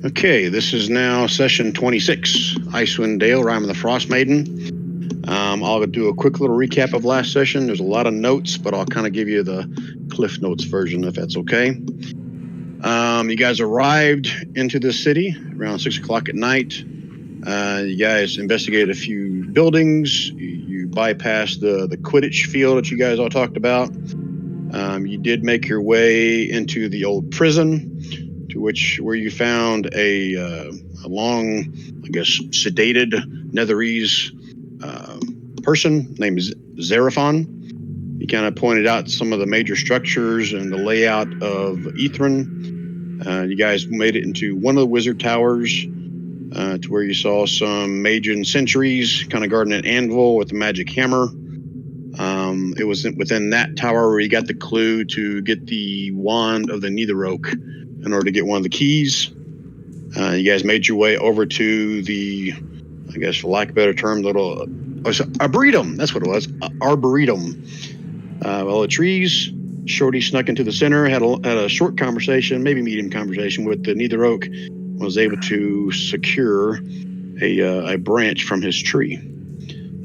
Okay, this is now session 26. Icewind Dale, Rime of the Frostmaiden. I'll do a quick little recap of last session. There's a lot of notes, but I'll kind of give you the Cliff Notes version if that's okay. You guys arrived into the city around 6 o'clock at night. You guys investigated a few buildings. You bypassed the Quidditch field that you guys all talked about. You did make your way into the old prison, where you found a long, I guess, sedated Netherese person named Xeraphon. He kind of pointed out some of the major structures and the layout of Ythryn. You guys made it into one of the wizard towers, to where you saw some Magian sentries kind of guarding an anvil with a magic hammer. It was within that tower where you got the clue to get the wand of the Neither-Oak in order to get one of the keys. You guys made your way over to the, I guess for lack of a better term, arboretum. That's what it was, arboretum. All the trees. Shorty snuck into the center, had a short conversation, maybe medium conversation with the Neither-Oak. Was able to secure a branch from his tree.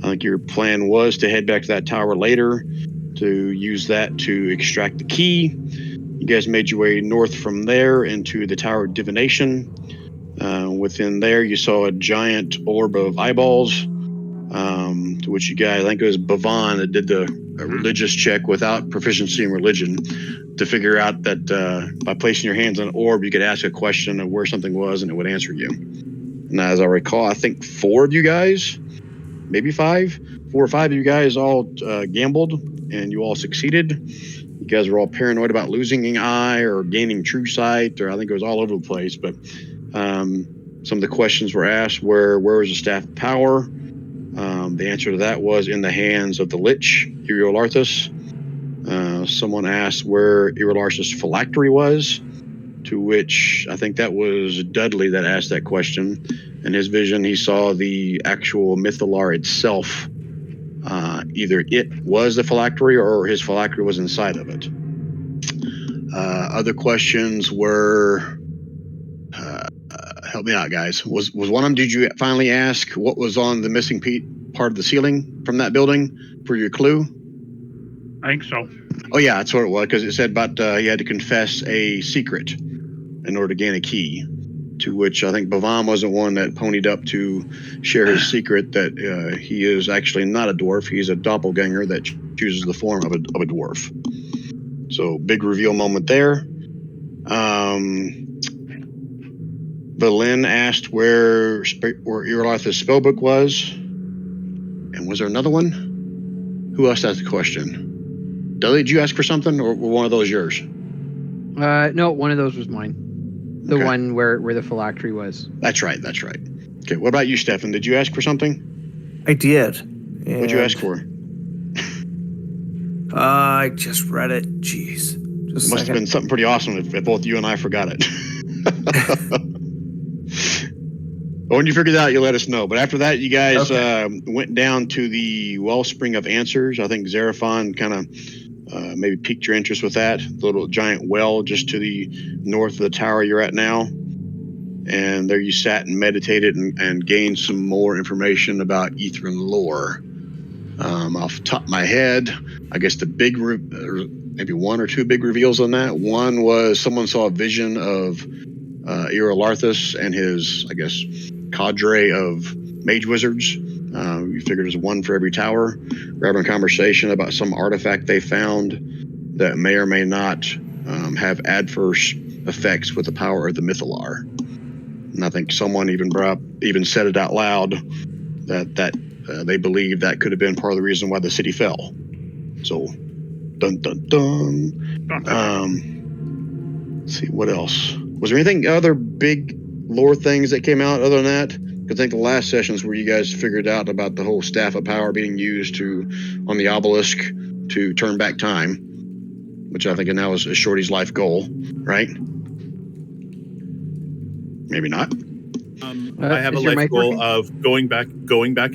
I think your plan was to head back to that tower later to use that to extract the key. You guys made your way north from there into the Tower of Divination. Within there, you saw a giant orb of eyeballs, to which you guys, I think it was Bavan that did the religious check without proficiency in religion to figure out that by placing your hands on an orb, you could ask a question of where something was and it would answer you. And as I recall, I think 4 of you guys, maybe 5, 4 or 5 of you guys all gambled and you all succeeded. You guys were all paranoid about losing an eye or gaining true sight, or I think it was all over the place. But some of the questions were asked, where was the Staff of Power? The answer to that was in the hands of the Lich, Iriolarthus. Someone asked where Iriolarthus' phylactery was, to which I think that was Dudley that asked that question. In his vision, he saw the actual Mythalar itself. Either it was the phylactery or his phylactery was inside of it. Other questions were, help me out, guys. Was one of them, did you finally ask what was on the missing part of the ceiling from that building for your clue? I think so. Oh, yeah, that's what it was, because it said about he had to confess a secret in order to gain a key, to which I think Bavan was the one that ponied up to share his secret that he is actually not a dwarf. He's a doppelganger that chooses the form of a dwarf. So, big reveal moment there. Belin asked where Iriolarthus' spellbook was. And was there another one? Who else asked the question? Dudley, did you ask for something, or were one of those yours? No, one of those was mine. The one where the phylactery was. That's right. Okay, what about you, Stefan? Did you ask for something? I did. What'd you ask for? I just read it. Jeez. It must have been something pretty awesome if both you and I forgot it. But when you figure it out, you let us know. But after that, you guys went down to the Wellspring of Answers. I think Xeraphon kind of maybe piqued your interest with that. The little giant well just to the north of the tower you're at now. And there you sat and meditated and gained some more information about Ythryn lore. Off the top of my head, I guess the big, maybe 1 or 2 big reveals on that. One was someone saw a vision of Iriolarthus and his, I guess, cadre of mage wizards. You figured there's 1 for every tower. We're having a conversation about some artifact they found that may or may not have adverse effects with the power of the Mythalar. And I think someone even said it out loud that they believe that could have been part of the reason why the city fell. So, dun dun dun. Let's see, what else? Was there anything other big lore things that came out other than that? Because I think the last sessions where you guys figured out about the whole Staff of Power being used on the obelisk to turn back time, which I think now is Shorty's life goal, right? Maybe not. I have a life goal of going back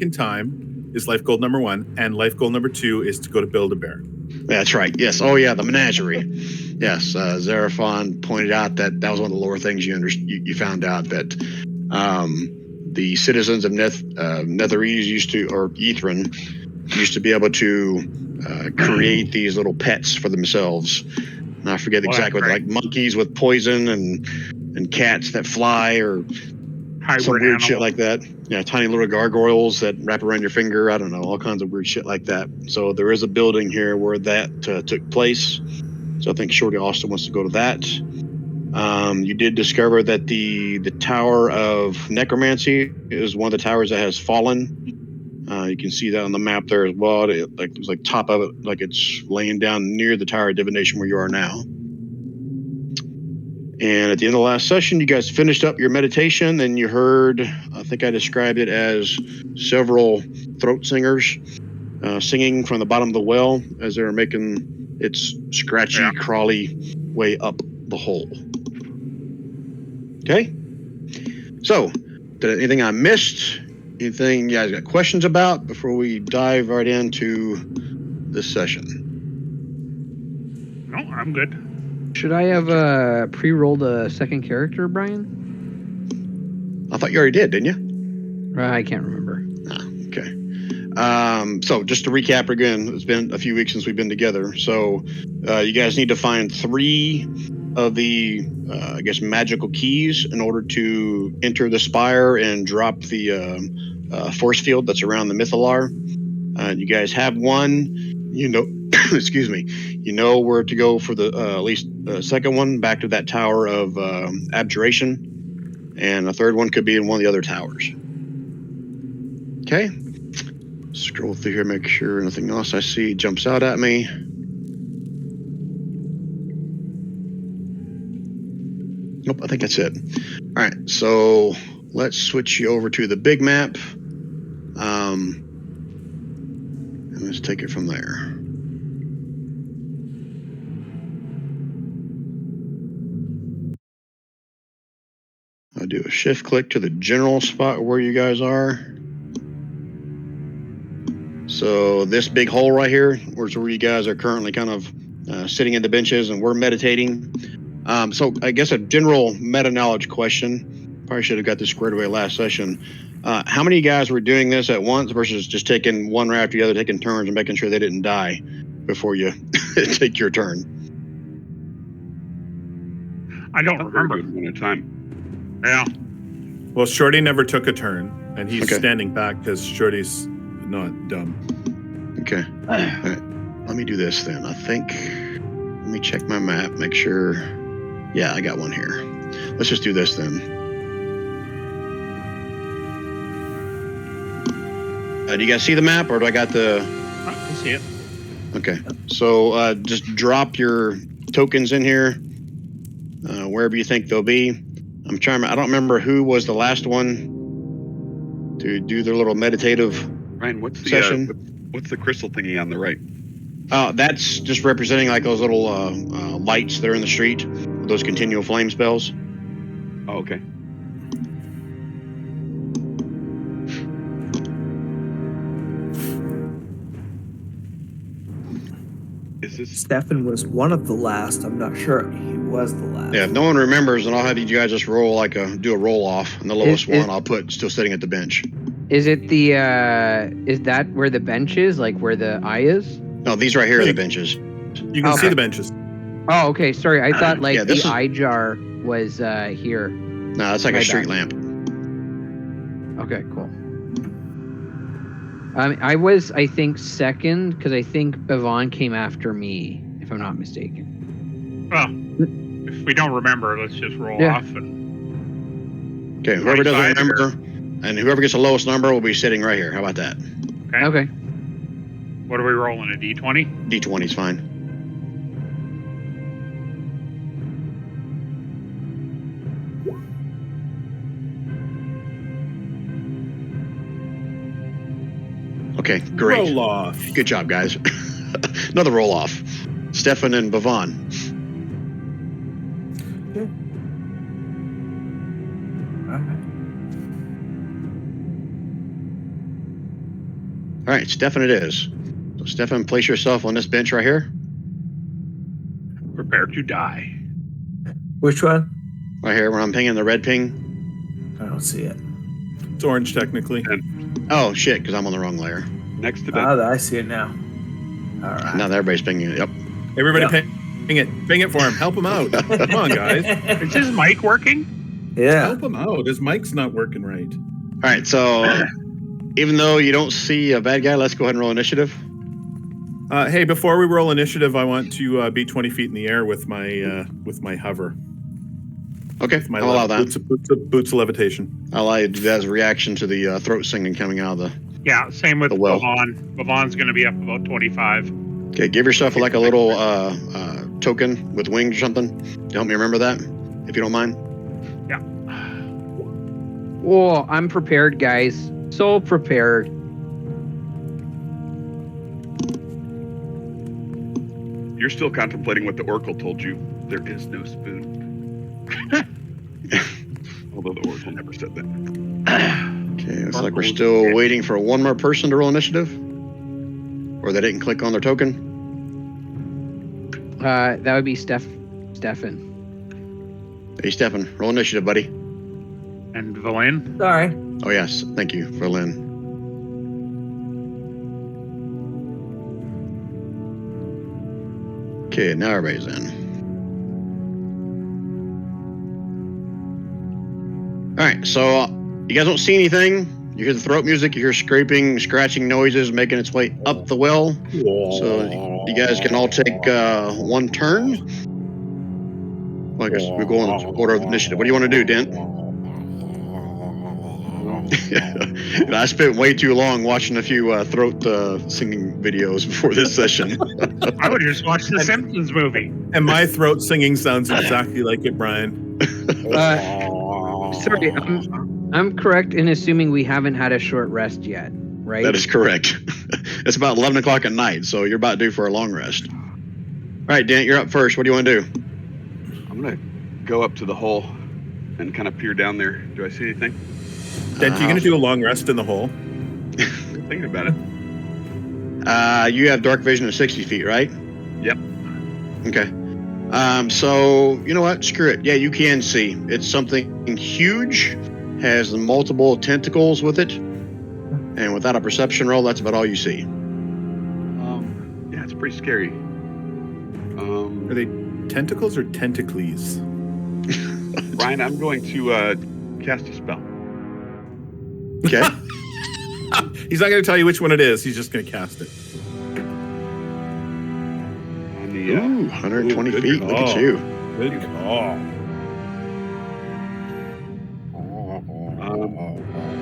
in time is life goal number 1, and life goal number 2 is to go to Build-A-Bear. That's right. Yes. Oh yeah, the menagerie. Yes, Xeraphon pointed out that was one of the lower things you found out, that the citizens of Netherese Ythryn used to be able to create these little pets for themselves. And I forget exactly what, like monkeys with poison and cats that fly, or hybrid some weird animal. shit like that. Yeah, tiny little gargoyles that wrap around your finger. I don't know, all kinds of weird shit like that. So there is a building here where that took place. So I think Shorty Austin wants to go to that. You did discover that the Tower of Necromancy is one of the towers that has fallen. You can see that on the map there as well. It's like top of it, like it's laying down near the Tower of Divination where you are now. And at the end of the last session, you guys finished up your meditation, and you heard, I think I described it as several throat singers singing from the bottom of the well as they were making its scratchy, crawly way up the hole. Okay? So, anything I missed? Anything you guys got questions about before we dive right into this session? No, I'm good. Should I have pre-rolled a second character, Brian? I thought you already did, didn't you? I can't remember. Okay. So just to recap again, it's been a few weeks since we've been together. So you guys need to find 3 of the, I guess, magical keys in order to enter the spire and drop the force field that's around the Mythalar. You guys have one, excuse me, you know where to go for the at least second one, back to that tower of abjuration. And a third one could be in one of the other towers. Okay. Scroll through here, make sure nothing else I see jumps out at me. Nope, I think that's it. All right, so let's switch you over to the big map. And let's take it from there. I'll do a shift click to the general spot where you guys are. So this big hole right here, where you guys are currently kind of sitting in the benches and we're meditating. So I guess a general meta-knowledge question. Probably should have got this squared away last session. How many of you guys were doing this at once versus just taking one right after the other, taking turns and making sure they didn't die before you take your turn? I don't remember. One at a time. Yeah. Well, Shorty never took a turn, and he's Okay. standing back because Shorty's not dumb. Okay. All right. Let me do this then. Let me check my map, make sure. Yeah, I got one here. Let's just do this then. Do you guys see the map, or do I got the... I see it. Okay. So just drop your tokens in here, wherever you think they'll be. I don't remember who was the last one to do their little meditative Ryan, what's the session. what's the crystal thingy on the right? That's just representing like those little lights that are in the street, with those continual flame spells. Oh, okay. Is this Stefan was one of the last. I'm not sure he was the last. Yeah, if no one remembers, then I'll have you guys just roll do a roll off, and the lowest one I'll put still sitting at the bench. Is it the is that where the bench is, like where the eye is? No, these right here are the benches. You can see the benches. Oh, okay. Sorry, I thought like the eye jar was here. No, that's like a street lamp. Okay, cool. I was, I think, second because I think Yvonne came after me, if I'm not mistaken. Well, if we don't remember, let's just roll off. And okay, whoever doesn't remember, and whoever gets the lowest number will be sitting right here. How about that? Okay. What are we rolling? A D20? D20 is fine. Okay, great. Roll off. Good job, guys. Another roll off. Stefan and Bavon. All right, Stefan it is. So Stefan, place yourself on this bench right here. Prepare to die. Which one? Right here, where I'm pinging the red ping. I don't see it. It's orange, technically. Oh, shit, because I'm on the wrong layer. Next to that. Ah, I see it now. All right. Now everybody's pinging it. Yep. Everybody ping it. Ping it for him. Help him out. Come on, guys. Is his mic working? Yeah. Help him out. His mic's not working right. All right, so even though you don't see a bad guy, let's go ahead and roll initiative. Hey, before we roll initiative, I want to be 20 feet in the air with my hover. Okay, With my I'll allow that. Boots of levitation. I'll allow you to do that as a reaction to the throat singing coming out of the... Yeah, same with The well. Bavon. Bavon's going to be up about 25. Okay, give yourself like a little token with wings or something to help me remember that, if you don't mind. Yeah. Oh, I'm prepared, guys. So prepared. You're still contemplating what the Oracle told you. There is no spoon. Although the Oracle never said that. Okay, looks like we're still waiting for one more person to roll initiative. Or they didn't click on their token. That would be Stefan. Hey, Stefan, roll initiative, buddy. And Valin? Sorry. Oh, yes. Thank you for Lynn. Okay, now everybody's in. All right, so you guys don't see anything. You hear the throat music. You hear scraping, scratching noises making its way up the well. So you guys can all take one turn. Well, I guess we go in order of initiative. What do you want to do, Dent? I spent way too long watching a few throat singing videos before this session. I would just watch the Simpsons movie. And my throat singing sounds exactly like it, Brian. Sorry, I'm correct in assuming we haven't had a short rest yet, right? That is correct. It's about 11 o'clock at night, so you're about due for a long rest. All right, Dent, you're up first. What do you want to do? I'm going to go up to the hole and kind of peer down there. Do I see anything? Dent, you going to do a long rest in the hole? I'm thinking about it. You have dark vision of 60 feet, right? Yep. Okay. So, you know what? Screw it. Yeah, you can see. It's something huge, has multiple tentacles with it, and without a perception roll, that's about all you see. Yeah, it's pretty scary. Are they tentacles or tentacles? Ryan, I'm going to cast a spell. Okay. He's not going to tell you which one it is. He's just going to cast it. On the, Ooh, 120 good feet. call. Look at you. Good call.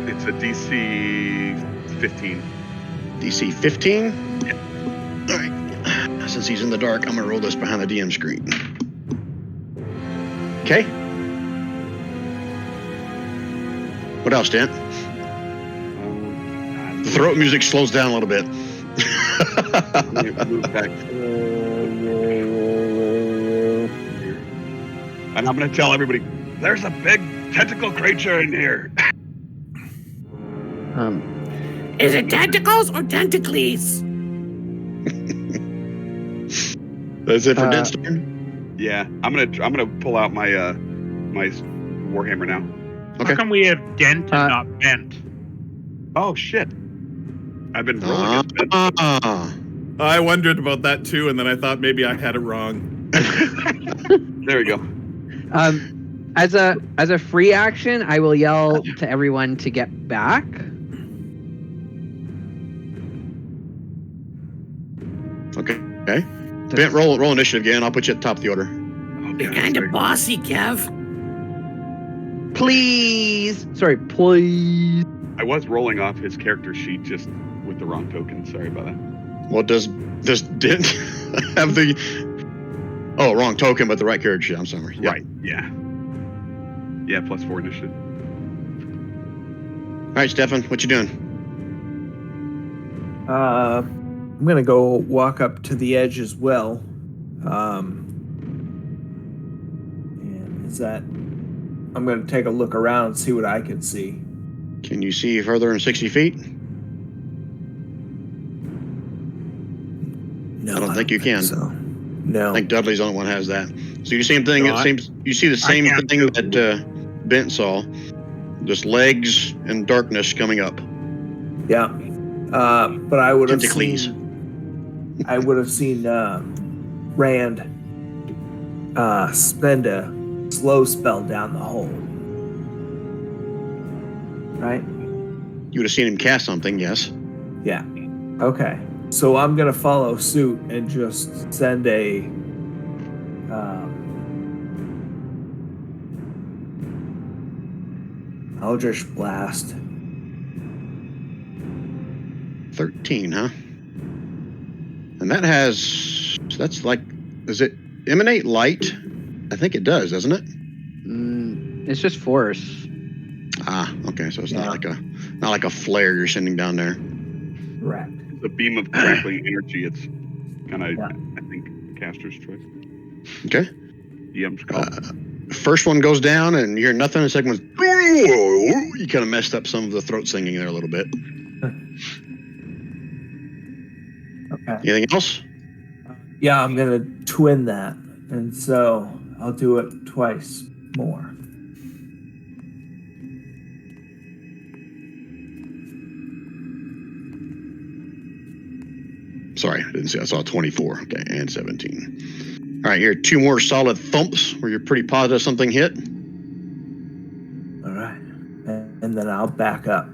It's a DC 15. DC 15? Yeah. All right. Since he's in the dark, I'm going to roll this behind the DM screen. Okay. What else, Dent? The throat music slows down a little bit. I'm going to move back. And I'm going to tell everybody, there's a big tentacle creature in here. Is it tentacles or tentacles? That's it for Dent's turn? Yeah, I'm gonna pull out my my warhammer now. Okay. How come we have dent and not bent? Oh shit! I've been rolling as bent. I wondered about that too, and then I thought maybe I had it wrong. There we go. As a free action, I will yell to everyone to get back. Okay. Bent, roll initiative again. I'll put you at the top of the order. You're kind of bossy, Kev. Please. Sorry, please. I was rolling off his character sheet just with the wrong token. Sorry about that. Well, does Dent have the... Oh, wrong token, but the right character sheet. I'm sorry. Yeah. Right. Yeah. Yeah. +4 initiative. All right, Stefan, what you doing? I'm gonna go walk up to the edge as well. And is that? I'm gonna take a look around and see what I can see. Can you see further than 60 feet? No, I don't think you can. So. No. I think Dudley's the only one who has that. So you see same thing. No, It seems you see the same can't thing do that Bent saw. Just legs and darkness coming up. Yeah. But I would have Tentacles. seen Rand spend a slow spell down the hole. Right? You would have seen him cast something, yes. Yeah. Okay. So I'm gonna follow suit and just send a Eldritch Blast. 13, huh? And that's like, does it emanate light? I think it does, doesn't it? It's just force. Ah, okay. So it's not like a flare you're sending down there. Correct. The beam of crackling energy. It's kind of, I think, caster's choice. Okay. DM's call. First one goes down and you hear nothing. The second one's, you kind of messed up some of the throat singing there a little bit. Okay. Anything else? Yeah, I'm gonna twin that, and so I'll do it twice more. Sorry, I didn't see. I saw 24. Okay, and 17. All right, here are 2 more solid thumps where you're pretty positive something hit. All right, and then I'll back up.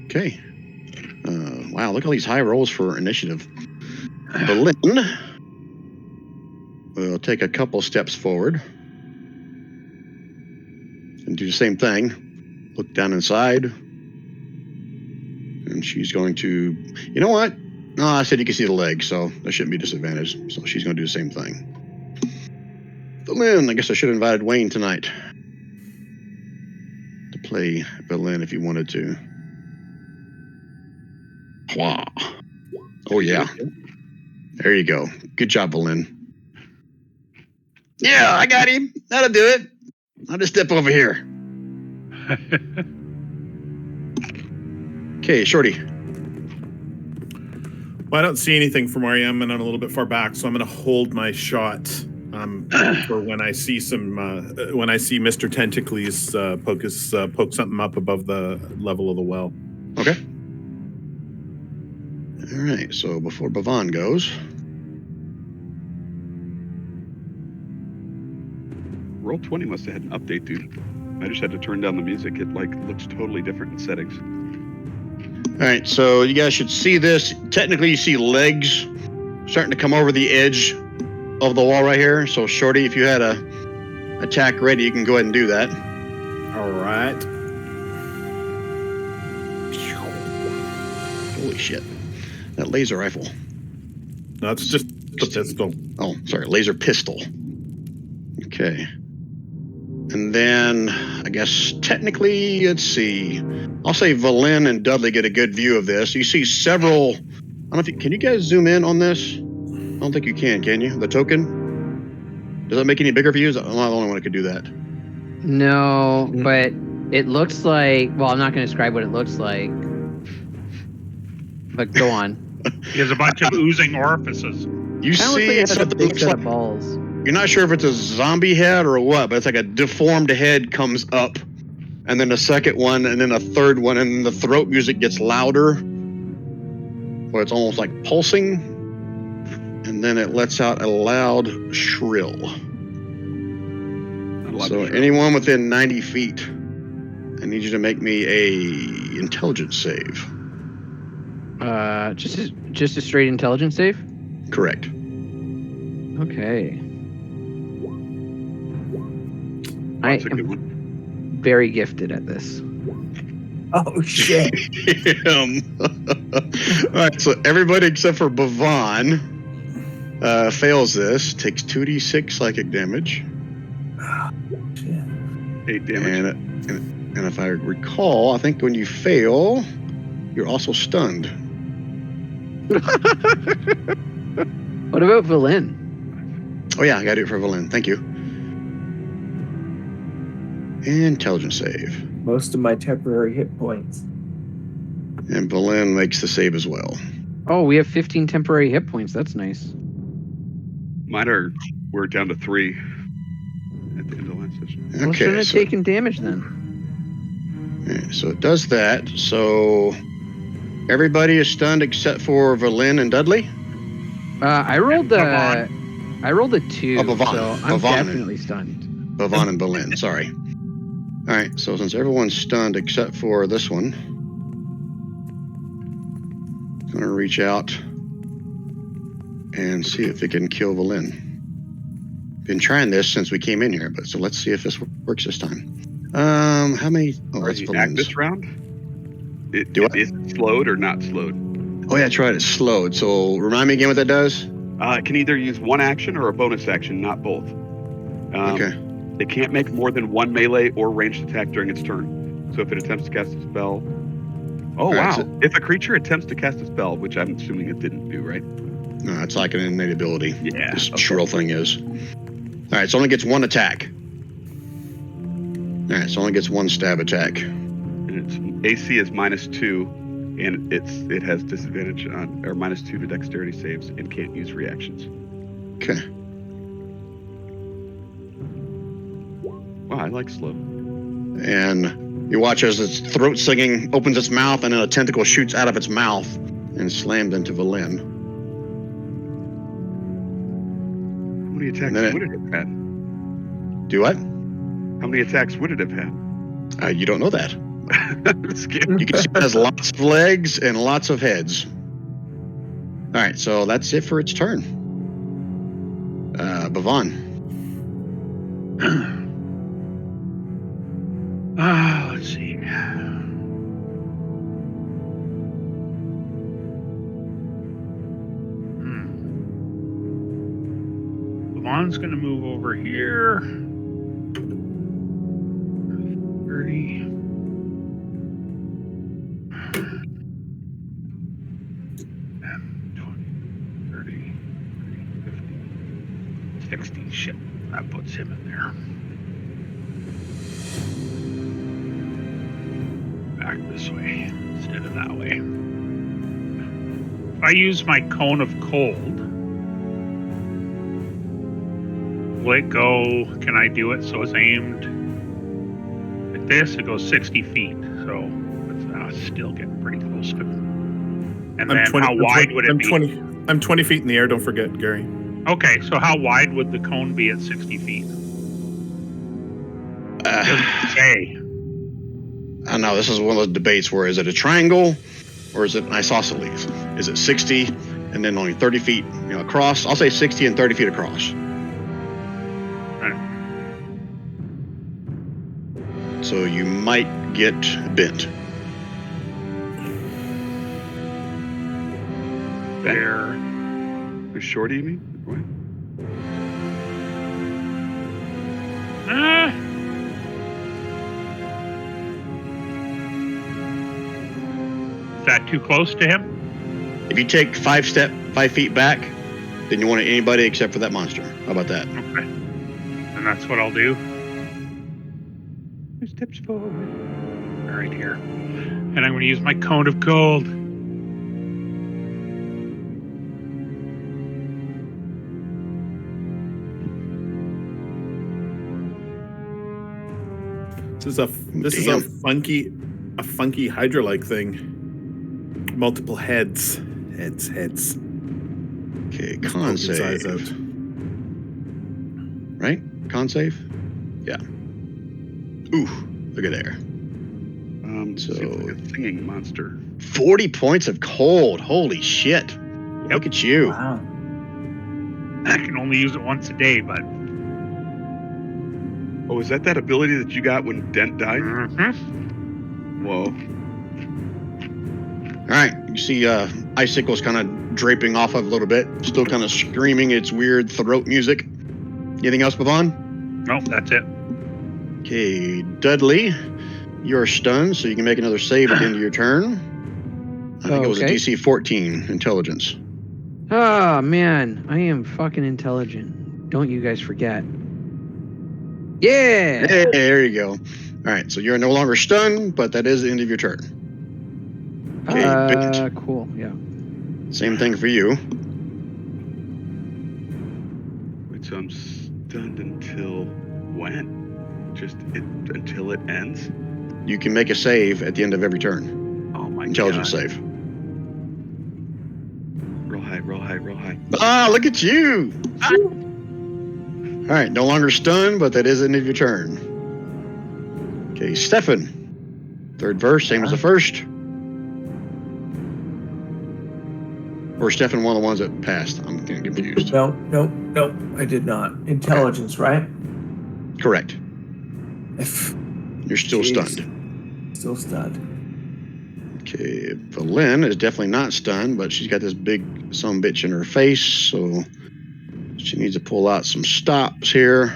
Okay. Wow, look at all these high rolls for initiative. Berlin will take a couple steps forward and do the same thing. Look down inside. And she's going to... You know what? No, I said you can see the legs, so that shouldn't be disadvantaged. So she's going to do the same thing. Berlin, I guess I should have invited Wayne tonight to play Berlin if you wanted to. Wow. Oh, yeah. There you go. Good job, Berlin. Yeah, I got him. That'll do it. I'll just step over here. Okay, Shorty. Well, I don't see anything from where I am, and I'm a little bit far back, so I'm going to hold my shot for when I see when I see Mr. Tentacles poke something up above the level of the well. Okay. All right, so before Bhavan goes... Roll20 must have had an update, dude. I just had to turn down the music. It looks totally different in settings. All right, so you guys should see this. Technically, you see legs starting to come over the edge of the wall right here. So, Shorty, if you had a attack ready, you can go ahead and do that. All right. Holy shit. That laser rifle. No, it's just the pistol. Oh, sorry, laser pistol. Okay. And then, I guess, technically, let's see. I'll say Valin and Dudley get a good view of this. You see several... I don't know if you... Can you guys zoom in on this? I don't think you can you? The token? Does that make any bigger views? I'm not the only one that could do that. No, but it looks like... Well, I'm not going to describe what it looks like. But go on. He has a bunch of oozing orifices. You see It something that looks set like... of balls. You're not sure if it's a zombie head or what, but it's like a deformed head comes up, and then a second one, and then a third one, and then the throat music gets louder, where it's almost like pulsing, and then it lets out a loud shrill. So anyone within 90 feet, I need you to make me a intelligence save. Just a straight intelligence save? Correct. Okay. That's a I good am one. very gifted at this. Oh shit! All right, so everybody except for Bhavan fails this. Takes 2d6 psychic damage. Shit. 8 damage. And if I recall, I think when you fail, you're also stunned. What about Valin? Oh yeah, I gotta do it for Valin. Thank you. Intelligence save. Most of my temporary hit points. And Valin makes the save as well. Oh, we have 15 temporary hit points. That's nice. We're down to 3 at the end of the last session. Well, shouldn't have taken damage then. Yeah, so it does that. So everybody is stunned except for Valin and Dudley. I rolled a 2, Oh, Bavon. so I'm Bavon definitely stunned. Bavon and Valin, sorry. All right, so since everyone's stunned except for this one, I'm going to reach out and see if it can kill Valin. Been trying this since we came in here, but so let's see if this works this time. How many? Oh, that's Act this round? Is it slowed or not slowed? Oh, yeah, that's right. It's slowed. So remind me again what that does. It can either use one action or a bonus action, not both. Okay. It can't make more than one melee or ranged attack during its turn. So if it attempts to cast a spell... Oh, right, wow. so if a creature attempts to cast a spell, which I'm assuming it didn't do, right? No, it's like an innate ability. Yeah. This shrill thing is. All right, so it only gets one attack. All right, so it only gets one stab attack. And its AC is -2, and it has disadvantage on, or -2 to dexterity saves, and can't use reactions. Okay. Wow, I like slow. And you watch as its throat singing opens its mouth, and then a tentacle shoots out of its mouth and slams into Valin. How many attacks would it have had? Do what? How many attacks would it have had? You don't know that. Scary. You can see it has lots of legs and lots of heads. All right, so that's it for its turn. Bavon. Let's see. Bavon's going to move over here. 30. 20, 30, 50, 60. Shit, that puts him in there. Back this way instead of that way. If I use my cone of cold, will it go? Can I do it so it's aimed like this? It goes 60 feet, so it's still getting pretty close to it. And then how wide would it be? I'm 20 feet in the air, don't forget, Gary. Okay, so how wide would the cone be at 60 feet? Doesn't say. I know this is one of those debates where is it a triangle or is it an isosceles? Is it 60 and then only 30 feet across? I'll say 60 and 30 feet across. Right. So you might get bent. There. How short, you mean? What? Is that too close to him? If you take 5 feet back, then you want anybody except for that monster. How about that? Okay. And that's what I'll do. 2 steps forward. Right here. And I'm going to use my cone of cold. This is a funky Hydra-like thing. Multiple heads. Okay, con Poke its eyes save. out. Right? Con save? Yeah. Ooh, look at there. So seems like a singing monster. 40 points of cold. Holy shit. Look at you. Wow. I can only use it once a day, but... Oh, is that ability that you got when Dent died? Mm-hmm. Whoa. All right, you see Icicle's kind of draping off of a little bit, still kind of screaming its weird throat music. Anything else, Bavon? Nope, that's it. Okay, Dudley, you're stunned, so you can make another save at the end of your turn. I think it was a DC 14 intelligence. Oh, man, I am fucking intelligent. Don't you guys forget. Yeah! Hey, there you go. All right, so you're no longer stunned, but that is the end of your turn. Okay, Bent. Cool, yeah. Same thing for you. Wait, so I'm stunned until when? Until it ends? You can make a save at the end of every turn. Oh my Intelligence god. save. Roll high, roll high, roll high. Ah, look at you! All right, no longer stunned, but that is the end of your turn. Okay, Stefan. Third verse, same as the first. Or Stefan, one of the ones that passed. I'm getting confused. No, I did not. Intelligence, right? Correct. You're still Jeez. stunned. Still stunned. Okay, Valyn is definitely not stunned, but she's got this big sumbitch in her face, so she needs to pull out some stops here.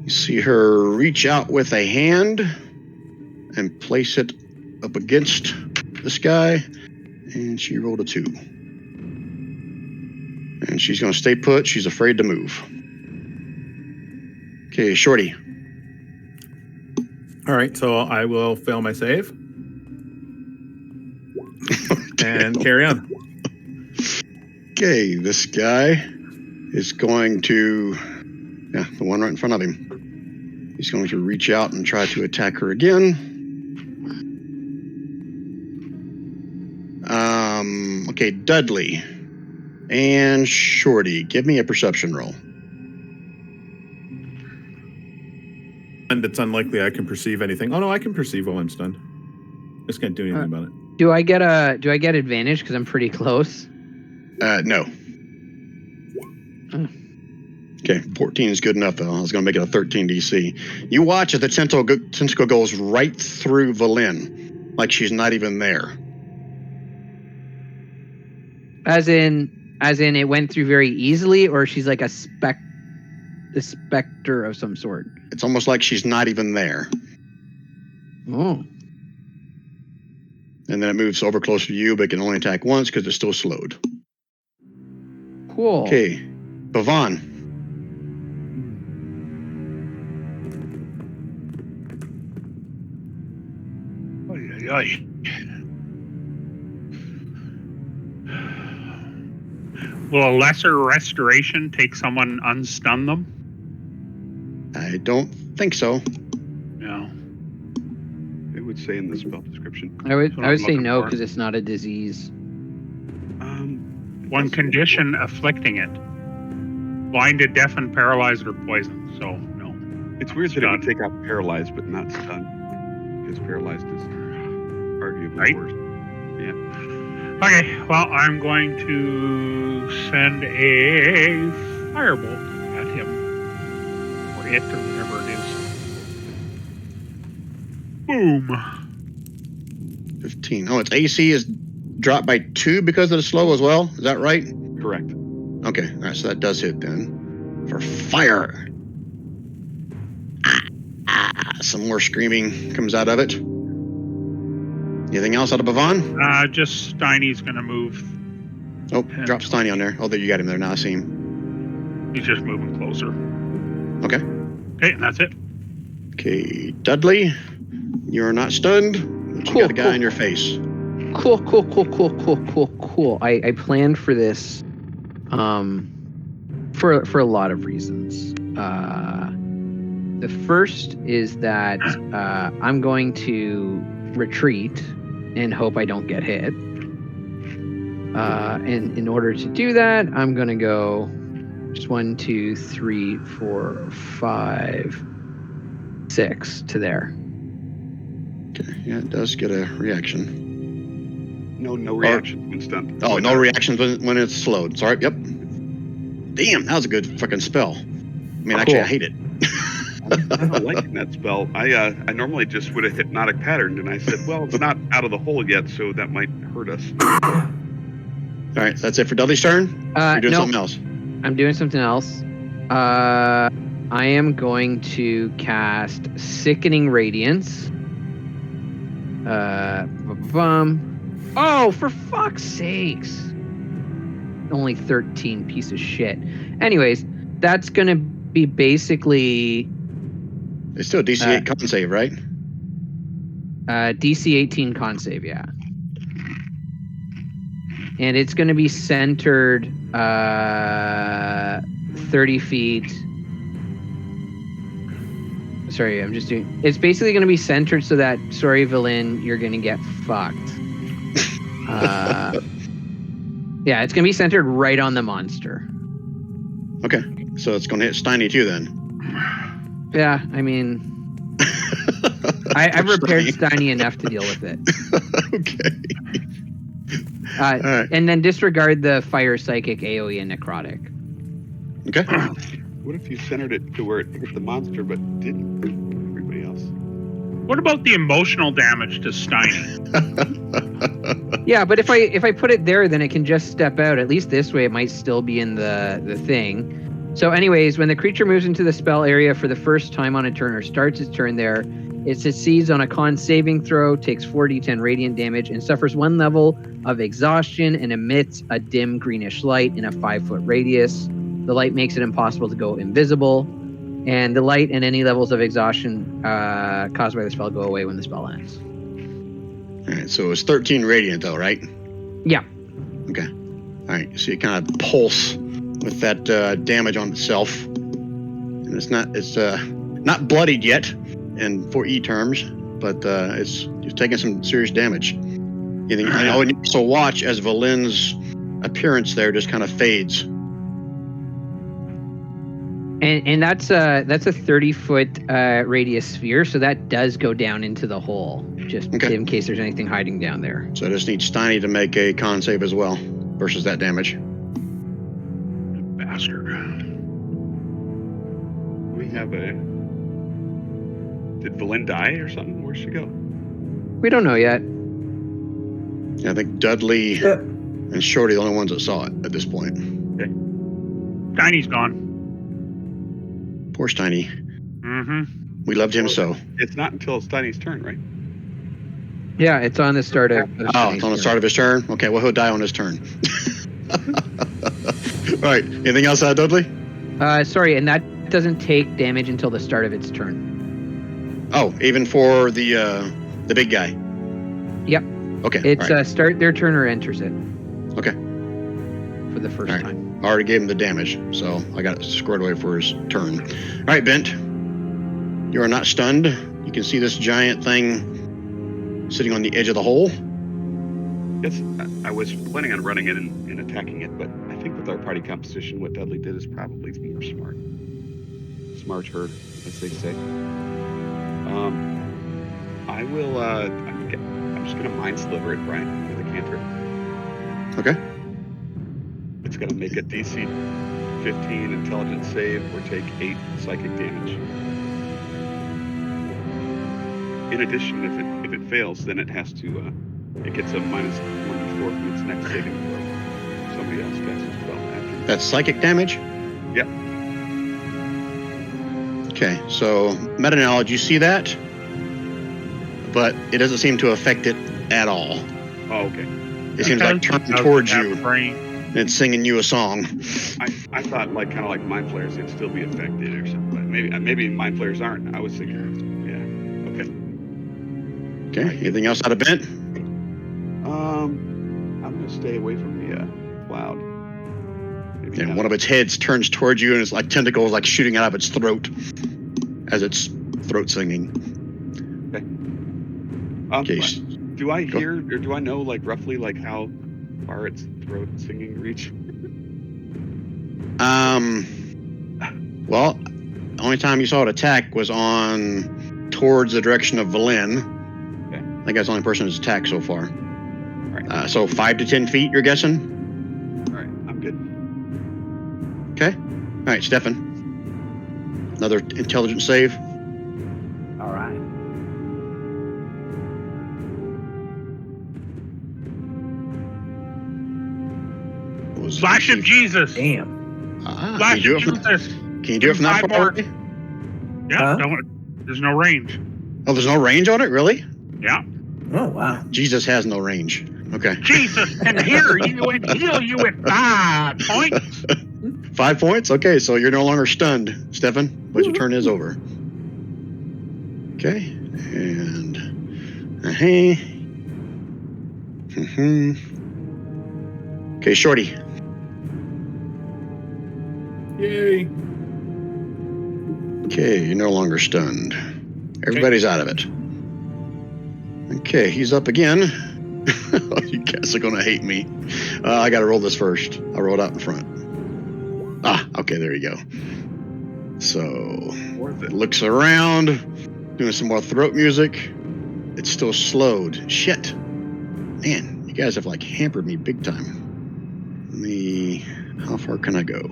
You see her reach out with a hand and place it up against this guy, and she rolled a 2. And she's going to stay put. She's afraid to move. Okay, Shorty. All right, so I will fail my save and carry on. Okay, this guy is going to, the one right in front of him. He's going to reach out and try to attack her again. Okay, Dudley and Shorty, give me a perception roll. And it's unlikely I can perceive anything. Oh no, I can perceive while I'm stunned. Just can't do anything about it. Do I get advantage because I'm pretty close? No. Okay, 14 is good enough, though. I was going to make it a 13 DC. You watch as the tentacle goes right through Valyn, like she's not even there. As in it went through very easily, or she's like a specter of some sort? It's almost like she's not even there. Oh. And then it moves over closer to you, but it can only attack once because it's still slowed. Cool. Okay, Bhavan. Will a lesser restoration take someone unstun them? I don't think so. No. It would say in the spell description. I would say looking no for. because it's not a disease. One condition afflicting it. Blinded, deafened, paralyzed, or poisoned. So, no. It's weird that it would take out paralyzed, but not stunned. Because paralyzed is arguably Right. worse. Yeah. Okay, well, I'm going to send a firebolt at him. Or it, or whatever it is. Boom. 15. Oh, its AC is dropped by 2 because of the slow as well? Is that right? Correct. Okay, all right, so that does hit then. For fire. Some more screaming comes out of it. Anything else out of Bhavan? Just Steiny's going to move. Oh, drop Steiny on there. Oh, there you got him there. Now I see him. He's just moving closer. Okay. Okay, and that's it. Okay, Dudley, you're not stunned, but you got a guy in your face. Cool. I planned for this for a lot of reasons. The first is that I'm going to retreat and hope I don't get hit. And in order to do that, I'm going to go just 1, 2, 3, 4, 5, 6 to there. Okay, yeah, it does get a reaction. No reaction when stunned. Oh, no reactions when it's slowed. Sorry, yep. Damn, that was a good fucking spell. I mean, actually, I hate it. I don't like that spell. I normally just would have hypnotic patterned, and I said, well, it's not out of the hole yet, so that might hurt us. All right, so that's it for Dudley's turn? You're doing something else? I'm doing something else. I am going to cast Sickening Radiance. Oh, for fuck's sakes. Only 13, piece of shit. Anyways, that's going to be basically It's still a DC 8 con save, right? DC 18 con save, yeah. And it's going to be centered 30 feet. Sorry, I'm just doing... It's basically going to be centered so that, sorry, Valen, you're going to get fucked. Yeah, it's going to be centered right on the monster. Okay, so it's going to hit Steiny too then. Yeah, I mean... I've repaired Steiny enough to deal with it. Okay. Right. And then disregard the fire, psychic, AoE, and necrotic. Okay. What if you centered it to where it hit the monster but didn't hurt everybody else? What about the emotional damage to Steiny? Yeah, but if I put it there, then it can just step out. At least this way, it might still be in the thing. So anyways, when the creature moves into the spell area for the first time on a turn or starts its turn there, it succeeds on a con saving throw, takes 4d10 radiant damage, and suffers 1 level of exhaustion and emits a dim greenish light in a 5-foot radius. The light makes it impossible to go invisible, and the light and any levels of exhaustion caused by the spell go away when the spell ends. All right, so it's 13 radiant though, right? Yeah. Okay. All right, so you kind of pulse with that damage on itself, and it's not bloodied yet in 4E terms, but it's taking some serious damage. I also watch as Valen's appearance there just kind of fades. And that's a 30-foot radius sphere, so that does go down into the hole, just in case there's anything hiding down there. So I just need Steiny to make a con save as well versus that damage. Bastard. We have a... Did Valen die or something? Where'd she go? We don't know yet. Yeah, I think Dudley and Shorty are the only ones that saw it at this point. Okay. Steiny's gone. Poor Steiny. Mm-hmm. We loved him so. It's not until Steiny's turn, right? Yeah, it's on the start of it's on the start of his turn? Okay, well, he'll die on his turn. All right, anything else, Dudley? Sorry, and that doesn't take damage until the start of its turn. Oh, even for the big guy? Yep. Okay. It's start their turn or enters it. Okay. For the first time. I already gave him the damage, so I got it squared away for his turn. All right, Bent. You are not stunned. You can see this giant thing sitting on the edge of the hole. Yes, I was planning on running in and attacking it, but I think with our party composition, what Dudley did is probably more smart. Smarter, as they say. I will, I'm just going to Mind Sliver it, Brian, with a cantrip. Okay. It's going to make a DC 15 intelligence save or take 8 psychic damage. In addition, if it fails, then it has to, it gets a minus 1d4 from its next saving throw. Somebody else casts a spell after. That's psychic damage? Yep. Okay, so meta knowledge, you see that, but it doesn't seem to affect it at all. Oh, okay. It seems like turning towards you and it's singing you a song. I thought kind of like mind flayers, it'd still be affected or something. But maybe mind flayers aren't. I was thinking, yeah. Okay. Okay. Anything else out of Bent? I'm gonna stay away from the cloud. And one of its heads turns towards you, and it's like tentacles like shooting out of its throat as it's throat singing. Okay. Do I hear or do I know roughly how far its throat singing reach? Well, the only time you saw it attack was towards the direction of Valen. Okay. I think that's the only person who's attacked so far. All right. So 5 to 10 feet, you're guessing? All right, I'm good. Okay. All right, Stefan. Another intelligence save. All right. Flash of Jesus. Damn. Flash of Jesus. Can you do it from that far away? Yeah, there's no range. Oh, there's no range on it? Really? Yeah. Oh, wow. Jesus has no range. Okay. Jesus can hear you and heal you with 5 points. 5 points? Okay, so you're no longer stunned, Stefan, but your turn is over. Okay, and Okay, Shorty. Yay. Okay, you're no longer stunned. Everybody's out of it. Okay, he's up again. You guys are gonna hate me. I gotta roll this first. I rolled out in front. Okay, there you go. So, it looks around, doing some more throat music. It's still slowed. Shit. Man, you guys have like hampered me big time. How far can I go?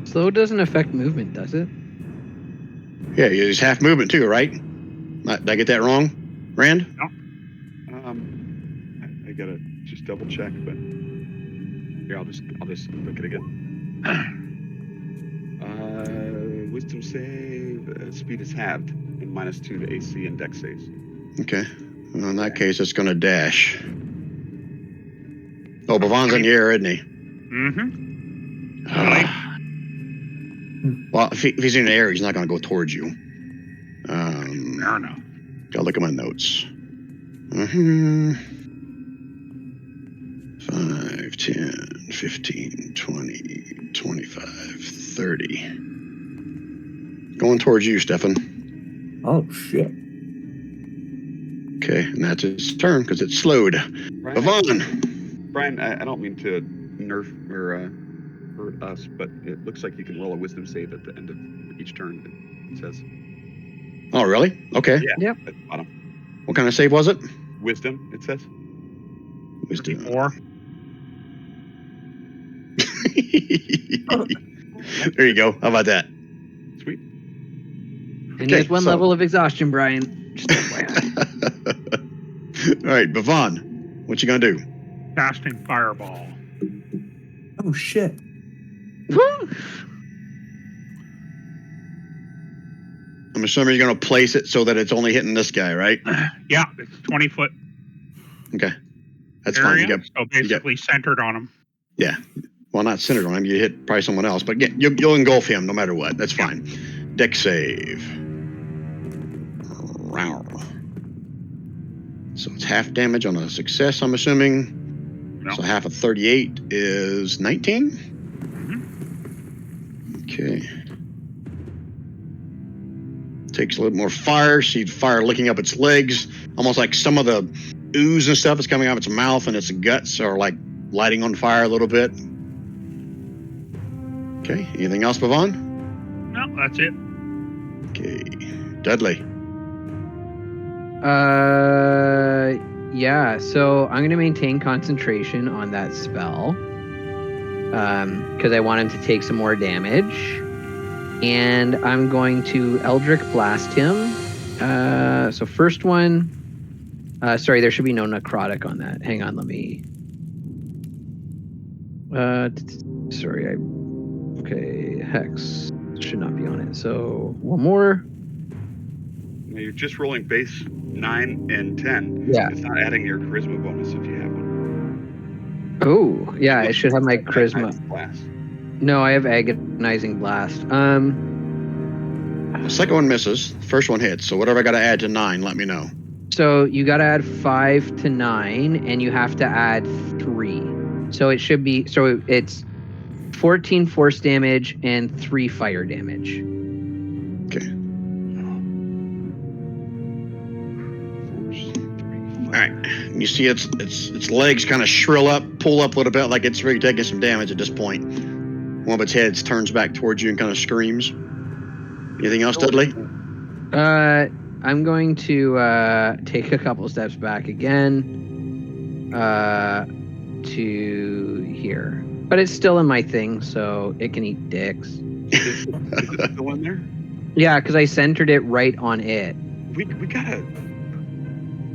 Slow doesn't affect movement, does it? Yeah, it's half movement too, right? Did I get that wrong, Rand? No. I gotta just double check, but here I'll just look it again. Wisdom save, speed is halved, and -2 to AC and dex saves. Okay. Well, in that case, it's gonna dash. Oh, Bavon's in the air, isn't he? Mm-hmm. Well, if he's in the air, he's not gonna go towards you. Fair enough. Gotta look at my notes. 5, 10, 15, 20, 25, 30. Going towards you, Stefan. Oh, shit. Okay, and that's its turn because it's slowed. Bavon! Brian, I don't mean to nerf or hurt us, but it looks like you can roll a wisdom save at the end of each turn, it says. Oh, really? Okay. Yeah. At the bottom. What kind of save was it? Wisdom, it says. Wisdom. 4. There you go. How about that? Sweet. And there's one level of exhaustion, Brian. Just FYI. All right, Bavon, what you gonna do? Casting Fireball. Oh, shit. I'm assuming you're gonna place it so that it's only hitting this guy, right? Yeah, it's 20-foot Okay, that's area, fine. so basically centered on him. Yeah. Well, not centered on him. You hit probably someone else, but yeah, you'll engulf him no matter what. That's fine. Dex save. So it's half damage on a success, I'm assuming. No. So half of 38 is 19? Mm-hmm. Okay. Takes a little more fire. See fire licking up its legs. Almost like some of the ooze and stuff is coming out of its mouth, and its guts are like lighting on fire a little bit. Okay. Anything else, Bavon? No, that's it. Okay. Dudley. Yeah, so I'm going to maintain concentration on that spell. Because I want him to take some more damage. And I'm going to Eldritch Blast him. So first one... sorry, there should be no necrotic on that. Hang on, let me... sorry, okay, Hex should not be on it. So one more. Now you're just rolling base 9 and 10. Yeah. It's not adding your charisma bonus if you have one. Oh, yeah, I should have my charisma. Blast. No, I have Agonizing Blast. The second one misses. The first one hits. So whatever I got to add to 9, let me know. So you got to add 5 to 9, and you have to add 3. So it should be, so it's 14 force damage and 3 fire damage. Okay. All right. You see its legs kind of shrill up, pull up a little bit, like it's really taking some damage at this point. One of its heads turns back towards you and kind of screams. Anything else, Dudley? I'm going to take a couple steps back again to here. But it's still in my thing, so it can eat dicks. Is it still in there? Yeah, because I centered it right on it. We gotta...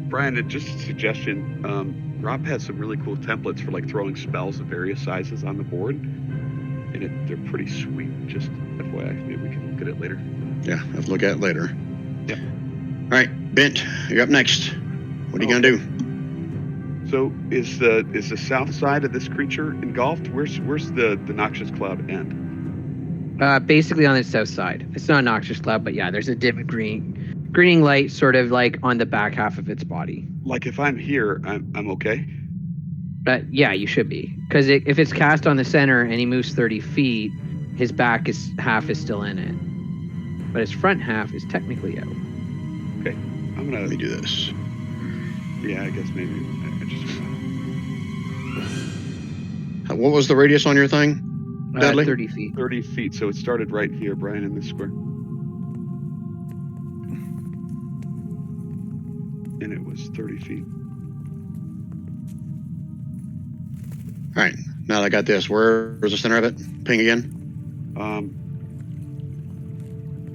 Brian, just a suggestion. Rob has some really cool templates for like throwing spells of various sizes on the board. And they're pretty sweet. Just FYI, maybe we can look at it later. Yeah, I'll look at it later. Yeah. All right, Bent, you're up next. What are you gonna do? So is the south side of this creature engulfed? Where's the noxious cloud end? Basically on the south side. It's not a noxious cloud, but yeah, there's a dim green greening light sort of like on the back half of its body. Like if I'm here, I'm okay. But yeah, you should be, because if it's cast on the center and he moves 30 feet, his back half is still in it, but his front half is technically out. Okay, let me do this. Yeah, I guess maybe I just. What was the radius on your thing? 30 feet. 30 feet. So it started right here, Brian, in this square. And it was 30 feet. All right. Now that I got this, where's the center of it? Ping again.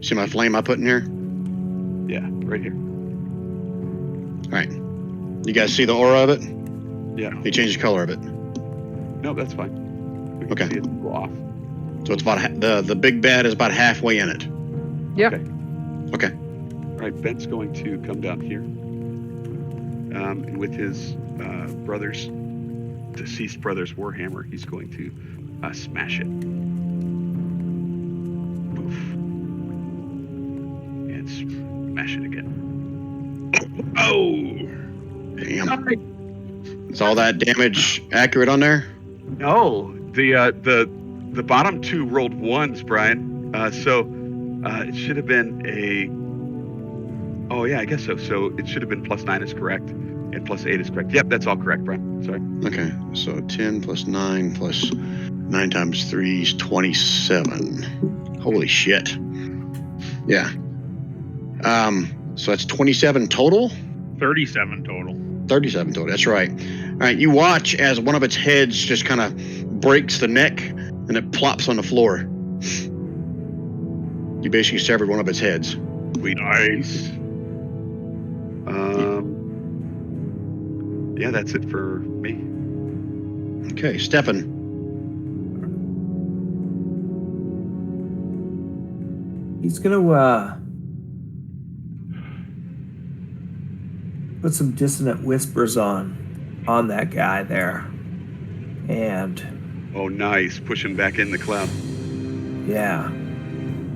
See my flame I put in here? Yeah, right here. All right. You guys see the aura of it? Yeah. He changed the color of it. No, that's fine. We can see it go off. So it's about the big bad is about halfway in it. Yeah. Okay. All right, Ben's going to come down here. And with his deceased brother's warhammer, he's going to smash it. Poof. And smash it again. Oh! Damn. Is all that damage accurate on there? No, the bottom two rolled ones, Brian. So it should have been a. Oh yeah, I guess so. So it should have been +9 is correct, and +8 is correct. Yep, that's all correct, Brian. Sorry. Okay, so 10 + 9 + 9 × 3 is 27. Holy shit. Yeah. So that's 27 total. 37 total. 37 total. That's right. All right. You watch as one of its heads just kind of breaks the neck and it plops on the floor. You basically severed one of its heads. Nice. Yeah, that's it for me. Okay, Stefan. He's gonna put some dissonant whispers on that guy there, and oh, nice, push him back in the cloud. Yeah.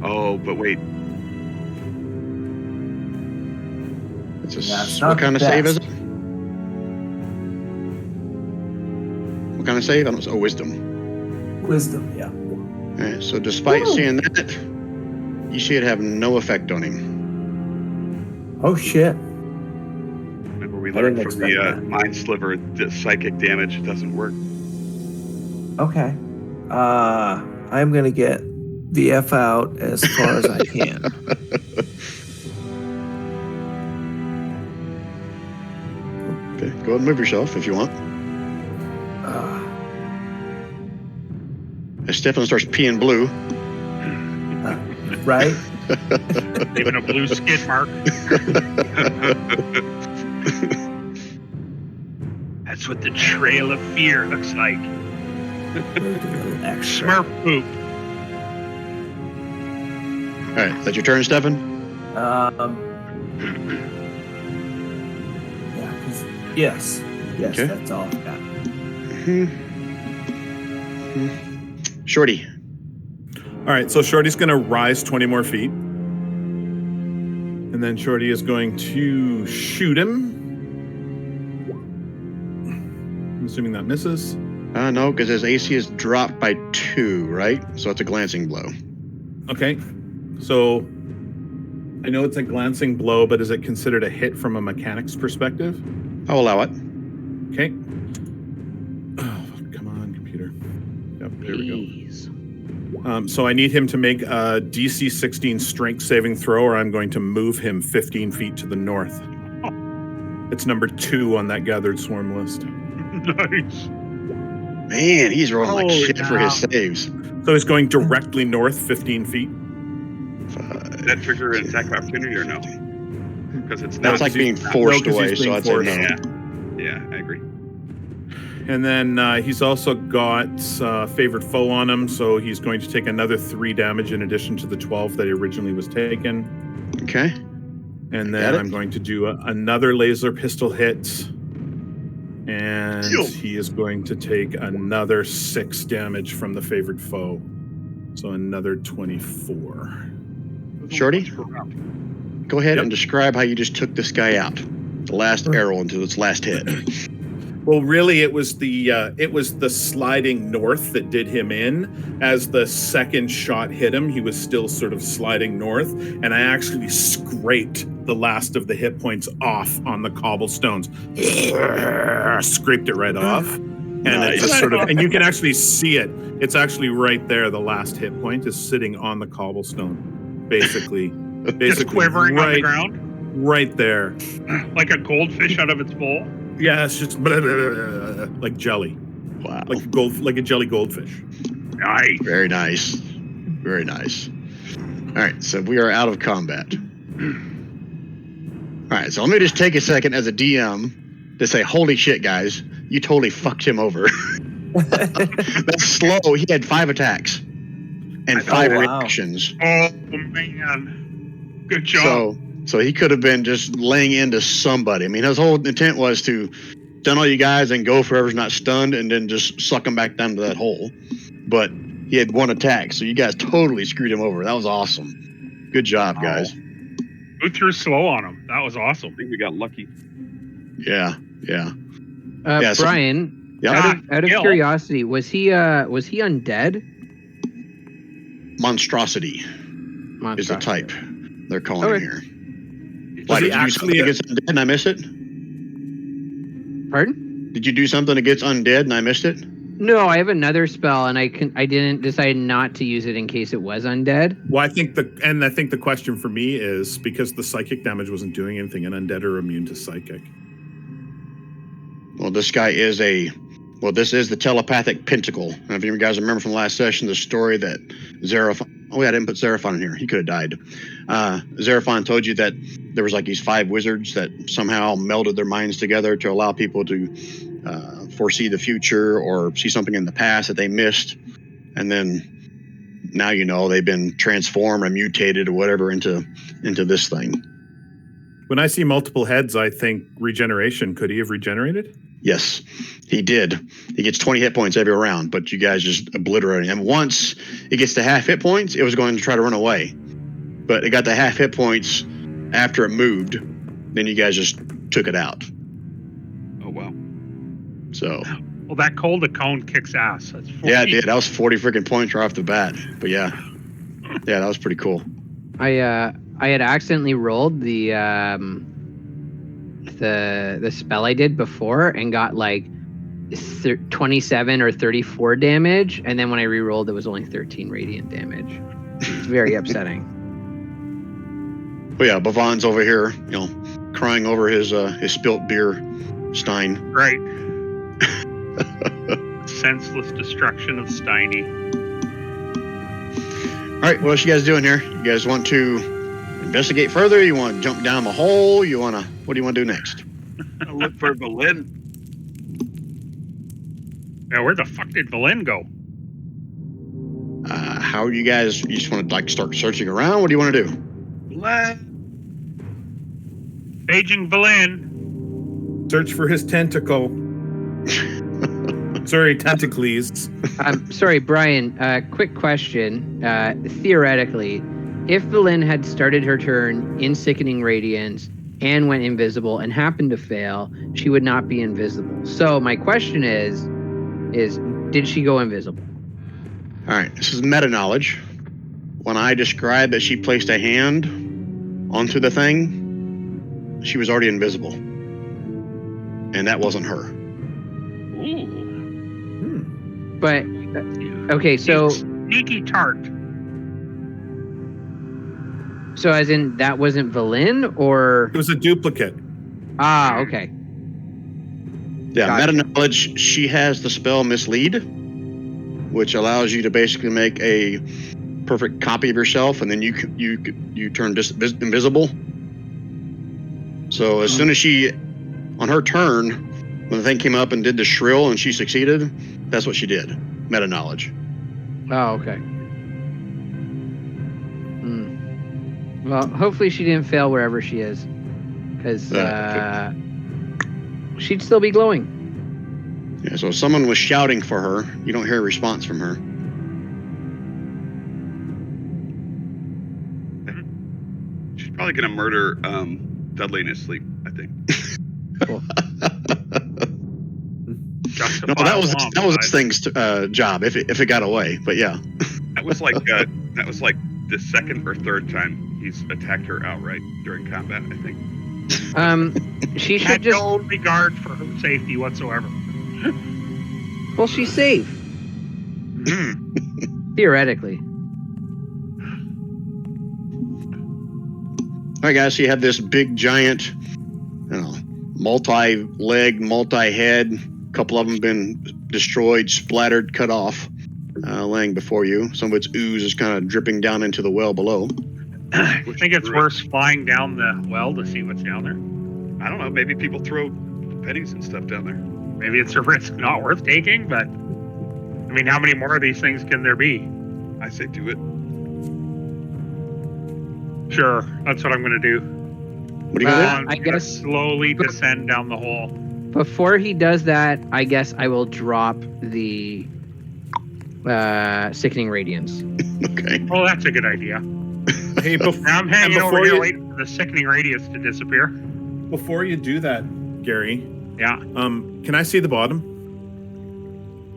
Oh, but wait. What kind of save is it? What kind of save? Oh, wisdom. Wisdom, yeah. All right, so despite seeing that, you see it have no effect on him. Oh, shit. Remember we learned from the Mind Sliver that psychic damage doesn't work. Okay. I'm going to get the F out as far as I can. Okay, go ahead and move yourself if you want. As Stefan starts peeing blue. Right? Even a blue skid mark. That's what the trail of fear looks like. Smurf poop. All right, that's your turn, Stefan? Yeah, yes, okay. That's all I got. Shorty. All right, so Shorty's going to rise 20 more feet. And then Shorty is going to shoot him. I'm assuming that misses. No, because his AC is dropped by 2, right? So it's a glancing blow. Okay. So I know it's a glancing blow, but is it considered a hit from a mechanics perspective? I'll allow it. Okay. Oh, come on, computer. Yep, there we go. So I need him to make a DC 16 strength saving throw, or I'm going to move him 15 feet to the north. It's number 2 on that gathered swarm list. Nice. Man, he's rolling like shit for his saves. So he's going directly north 15 feet. Does that trigger an attack of opportunity or no? Because it's that's like being forced away, so I'd say no. Yeah, I agree. And then he's also got favored foe on him, so he's going to take another 3 damage in addition to the 12 that originally was taken. Okay. And then I'm going to do another laser pistol hit. And he is going to take another 6 damage from the favored foe. So another 24. Shorty? go ahead and describe how you just took this guy out. The last arrow into its last hit. Well, really, it was the sliding north that did him in. As the second shot hit him, he was still sort of sliding north, and I actually scraped the last of the hit points off on the cobblestones. Scraped it right off, and Nice. it just sort of, and you can actually see it. It's actually right there. The last hit point is sitting on the cobblestone, basically Just quivering on the ground, right there, like a goldfish out of its bowl. Yeah, it's just like jelly. Wow. Like a jelly goldfish. Nice. Very nice. Very nice. All right, so we are out of combat. All right, so let me just take a second as a DM to say, holy shit, guys, you totally fucked him over. That's slow. He had 5 attacks and 5 reactions. Oh, man. Good job. So he could have been just laying into somebody. I mean, his whole intent was to stun all you guys and go for whoever's not stunned and then just suck him back down to that hole. But he had 1 attack, so you guys totally screwed him over. That was awesome. Good job, guys. Who threw slow on him? That was awesome. I think we got lucky. Yeah. Brian, Yeah. out of curiosity, was he undead? Monstrosity is the type they're calling it here. Why, did you do something against undead and I missed it? Pardon? Did you do something against undead and I missed it? No, I have another spell, and I didn't decide not to use it in case it was undead. Well, I think the question for me is because the psychic damage wasn't doing anything, and undead are immune to psychic. Well, this guy is this is the telepathic pentacle. And if you guys remember from last session, the story that Xeraphon... Oh, yeah, I didn't put Xeraphon in here. He could have died. Xeraphon told you that there was like these 5 wizards that somehow melded their minds together to allow people to foresee the future or see something in the past that they missed. And then now they've been transformed or mutated or whatever into this thing. When I see multiple heads, I think regeneration. Could he have regenerated? Yes, he did. He gets 20 hit points every round, but you guys just obliterated him. Once it gets to half hit points, it was going to try to run away. But it got to half hit points after it moved. Then you guys just took it out. Oh, wow. So. Well, that cold cone kicks ass. That's 40. Yeah, it did. That was 40 freaking points right off the bat. But yeah, that was pretty cool. I had accidentally rolled the spell I did before and got like 27 or 34 damage, and then when I re-rolled, it was only 13 radiant damage. It's very upsetting. But yeah, Bavon's over here, crying over his spilt beer stein. Right. Senseless destruction of Steiny. All right, what else you guys doing here? You guys want to investigate further? You want to jump down the hole? What do you want to do next? I'll look for Valin. Yeah, where the fuck did Valin go? How are you guys? You just want to start searching around? What do you want to do? Paging Valin. Search for his tentacle. Sorry, tentacles. Sorry, Brian. Quick question. Theoretically, if Valin had started her turn in Sickening Radiance and went invisible and happened to fail, she would not be invisible. So my question is did she go invisible? All right, this is meta knowledge. When I described that she placed a hand onto the thing, she was already invisible. And that wasn't her. Ooh. But, okay, so... Sneaky tart. So as in, that wasn't Valin, or... It was a duplicate. Ah, okay. Yeah, Gotcha. meta knowledge, she has the spell Mislead, which allows you to basically make a perfect copy of yourself, and then you turn invisible. So as soon as she, on her turn, when the thing came up and did the shrill and she succeeded, that's what she did. Meta knowledge. Oh, okay. Well, hopefully she didn't fail wherever she is, because she'd still be glowing. Yeah, so if someone was shouting for her, you don't hear a response from her. She's Probably gonna murder Dudley in his sleep, I think. Cool. No, that was this thing's job if it got away. But yeah, That was like the second or third time he's attacked her outright during combat, I think. She should Had just. no regard for her safety whatsoever. Well, she's safe. Theoretically. all right, guys. So you have this big giant, multi-leg, multi-head. A couple of them been destroyed, splattered, cut off, laying before you. Some of its ooze is kind of dripping down into the well below. I think it's worse flying down the well to see what's down there. I don't know. Maybe people throw pennies and stuff down there. Maybe it's a risk not worth taking, but I mean, how many more of these things can there be? I say do it. Sure, that's what I'm going to do. What do you gonna do? I guess slowly descend down the hole. before he does that, I guess I will drop the Sickening Radiance. Okay. Oh, that's a good idea. Hey, I'm hanging over before here you- waiting for the Sickening Radiance to disappear. Before you do that, Gary, Yeah. can I see the bottom?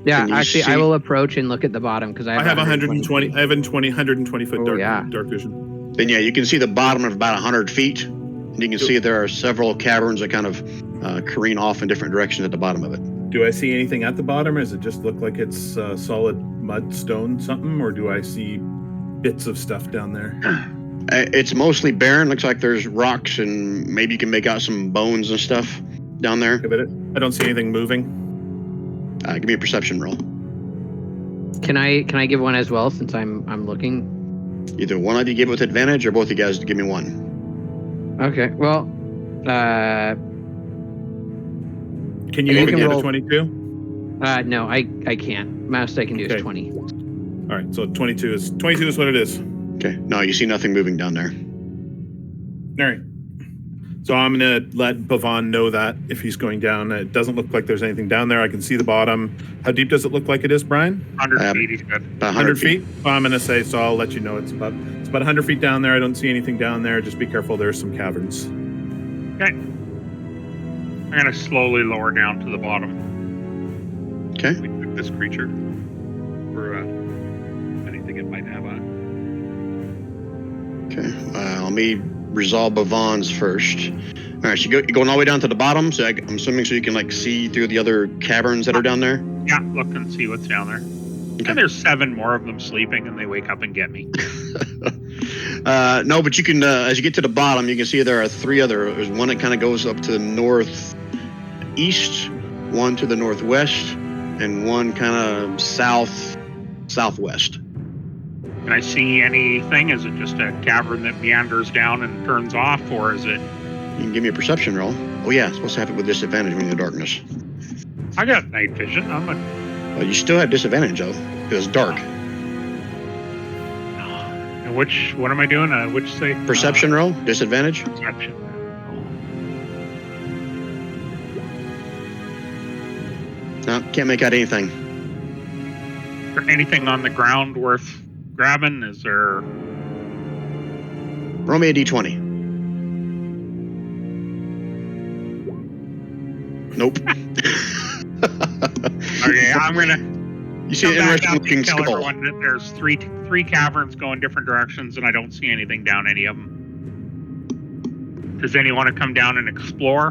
Yeah, Can you actually, see- I will approach and look at the bottom because I have 120. I have 120 foot Oh, dark, yeah. dark vision. Then yeah, you can see the bottom of about 100 feet. And you can see there are several caverns that kind of careen off in different directions at the bottom of it. Do I see anything at the bottom, or does it just look like it's solid mud, stone, something, or do I see bits of stuff down there? It's mostly barren. Looks like there's rocks and maybe you can make out some bones and stuff down there. Okay, but I don't see anything moving. Give me a perception roll. Can I give one as well since I'm looking? Either one of you give it with advantage, or both of you guys give me one. Okay. Well, Can you You even can get roll- a 22? no, I can't. Most I can do is Okay. 20. All right, so 22 is what it is. Okay. No, you see nothing moving down there. All right. So I'm gonna let Bhavan know that if he's going down. It doesn't look like there's anything down there. I can see the bottom. How deep does it look like it is, Brian? 100 feet, he said. About 100 feet? Well, I'm gonna say, so I'll let you know it's about 100 feet down there. I don't see anything down there. Just be careful. There's some caverns. Okay. I'm going to slowly lower down to the bottom. Okay. We took this creature for anything it might have on Okay. Let me resolve Bhavan's first. All right. So you're going all the way down to the bottom. So I'm assuming so you can like see through the other caverns that are down there. Yeah, look and see what's down there. Okay. And there's 7 more of them sleeping, and they wake up and get me. No, but you can, as you get to the bottom, you can see there are 3 other. There's one that kind of goes up to the northeast, one to the northwest, and one kind of southwest. Can I see anything? Is it just a cavern that meanders down and turns off, or is it... You can give me a perception roll. Oh yeah, it's supposed to have it with disadvantage when you're in the darkness. I got night vision. I'm a... Well, you still have disadvantage though, because it's dark. And what am I doing? Which say? Perception roll, disadvantage. Perception. No, can't make out anything. Is there anything on the ground worth grabbing? Is there... Roll me a d20. Nope. Okay, I'm gonna You see an come back interesting up looking and tell skull. everyone that there's three caverns going different directions, and I don't see anything down any of them. Does anyone want to come down and explore?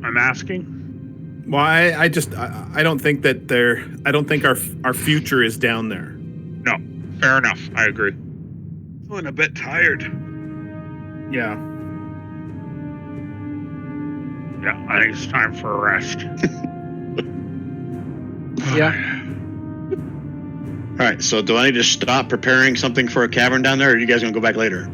I'm asking. Well, I don't think that I don't think our future is down there. No, fair enough. I agree. Feeling a bit tired. Yeah. Yeah, I think it's time for a rest. Yeah. All right, so do I need to stop preparing something for a cavern down there, or are you guys gonna go back later?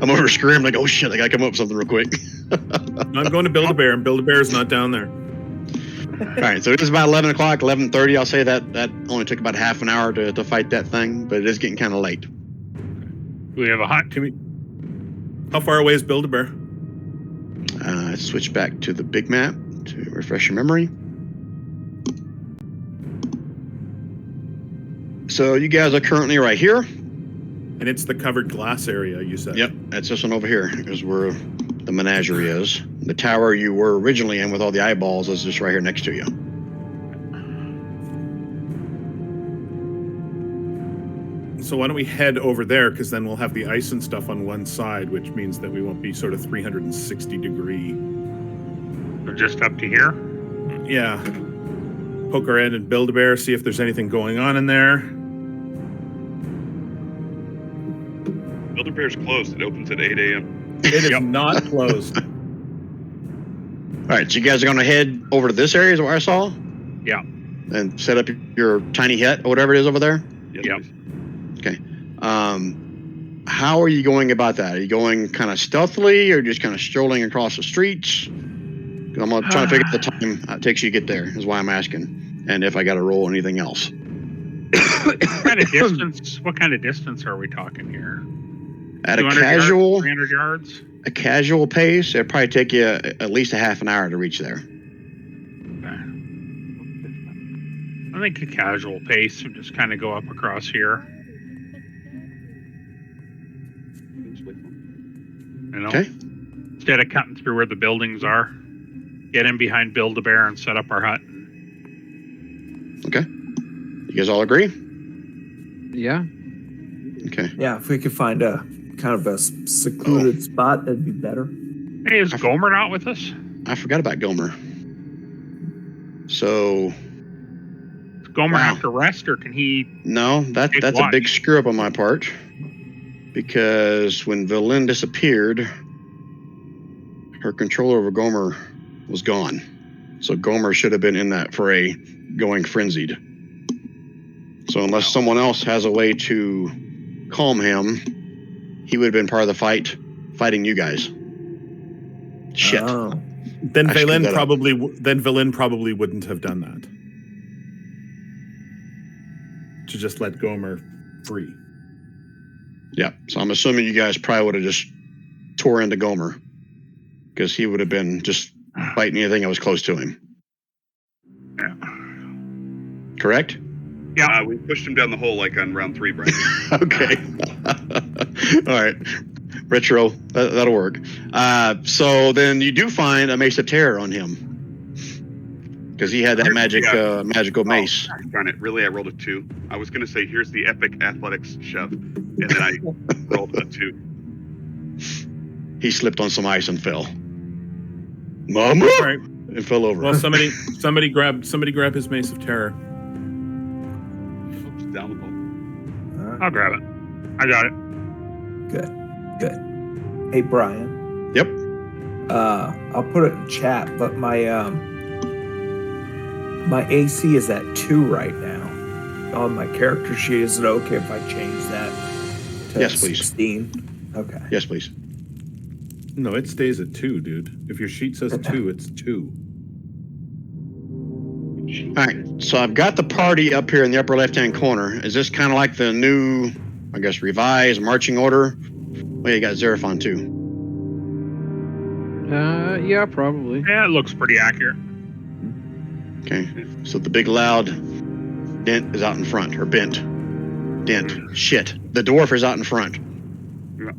I'm over screaming like, oh shit, I gotta come up with something real quick. I'm going to Build-A-Bear, and Build-A-Bear is not down there. All right, so it is about 11 o'clock, 11:30. I'll say that only took about half an hour to fight that thing, but it is getting kind of late. Do we have a hunt? How far away is Build-A-Bear? Switch back to the big map to refresh your memory. So you guys are currently right here. And it's the covered glass area, you said? Yep, that's this one over here is where the menagerie is. The tower you were originally in with all the eyeballs is just right here next to you. So why don't we head over there, because then we'll have the ice and stuff on one side, which means that we won't be sort of 360 degree. So just up to here? Yeah. Poke our head and Build-A-Bear, see if there's anything going on in there. Build-A-Bear's closed. It opens at 8 a.m. It is not closed. All right, so you guys are going to head over to this area is what I saw? Yeah. And set up your tiny hut or whatever it is over there? Yep. Okay. How are you going about that? Are you going kind of stealthily or just kind of strolling across the streets? 'Cause I'm trying to figure out the time it takes you to get there is why I'm asking. And if I got to roll anything else. What kind of distance are we talking here? At a casual, 300 yards? A casual pace, it'd probably take you at least a half an hour to reach there. Okay. I think a casual pace would just kind of go up across here. You know? Okay. Instead of cutting through where the buildings are, get in behind Build-A-Bear and set up our hut. Okay. You guys all agree? Yeah. Okay. Yeah, if we could find a kind of a secluded spot, that'd be better. Hey, is Gomer not with us? I forgot about Gomer. So... Does Gomer have to rest, or can he... No, that's a big screw up on my part. Because when Velen disappeared, her control over Gomer was gone. So Gomer should have been in that fray, going frenzied. So unless someone else has a way to calm him, he would have been part of the fight, fighting you guys. Shit. Oh. Then Velen probably wouldn't have done that. To just let Gomer free. Yeah, so I'm assuming you guys probably would have just tore into Gomer. Because he would have been just fighting anything that was close to him. Yeah. Correct? Yeah. We pushed him down the hole like on round 3, Brian. Okay. All right. Retro, that'll work. So then you do find a Mace of Terror on him. Because he had that magical mace. Darn it. Really, I rolled a 2. I was going to say, here's the epic athletics shove. And then I rolled a 2. He slipped on some ice and fell. Mama! All right. And fell over. Well, somebody grab his Mace of Terror. Oops, down the hole. I'll grab it. I got it. Good. Hey, Brian. Yep. I'll put it in chat, but my AC is at 2 right now. On my character sheet, is it okay if I change that to Yes, please. 16? Okay. Yes, please. No, it stays at 2, dude. If your sheet says 2, it's 2. All right. So I've got the party up here in the upper left-hand corner. Is this kind of like the new, I guess, revised marching order? Well, you got Xerophon too. Yeah, probably. Yeah, it looks pretty accurate. Okay. So the big loud Dent is out in front, or Bent. Dent. Shit. The dwarf is out in front. Yeah.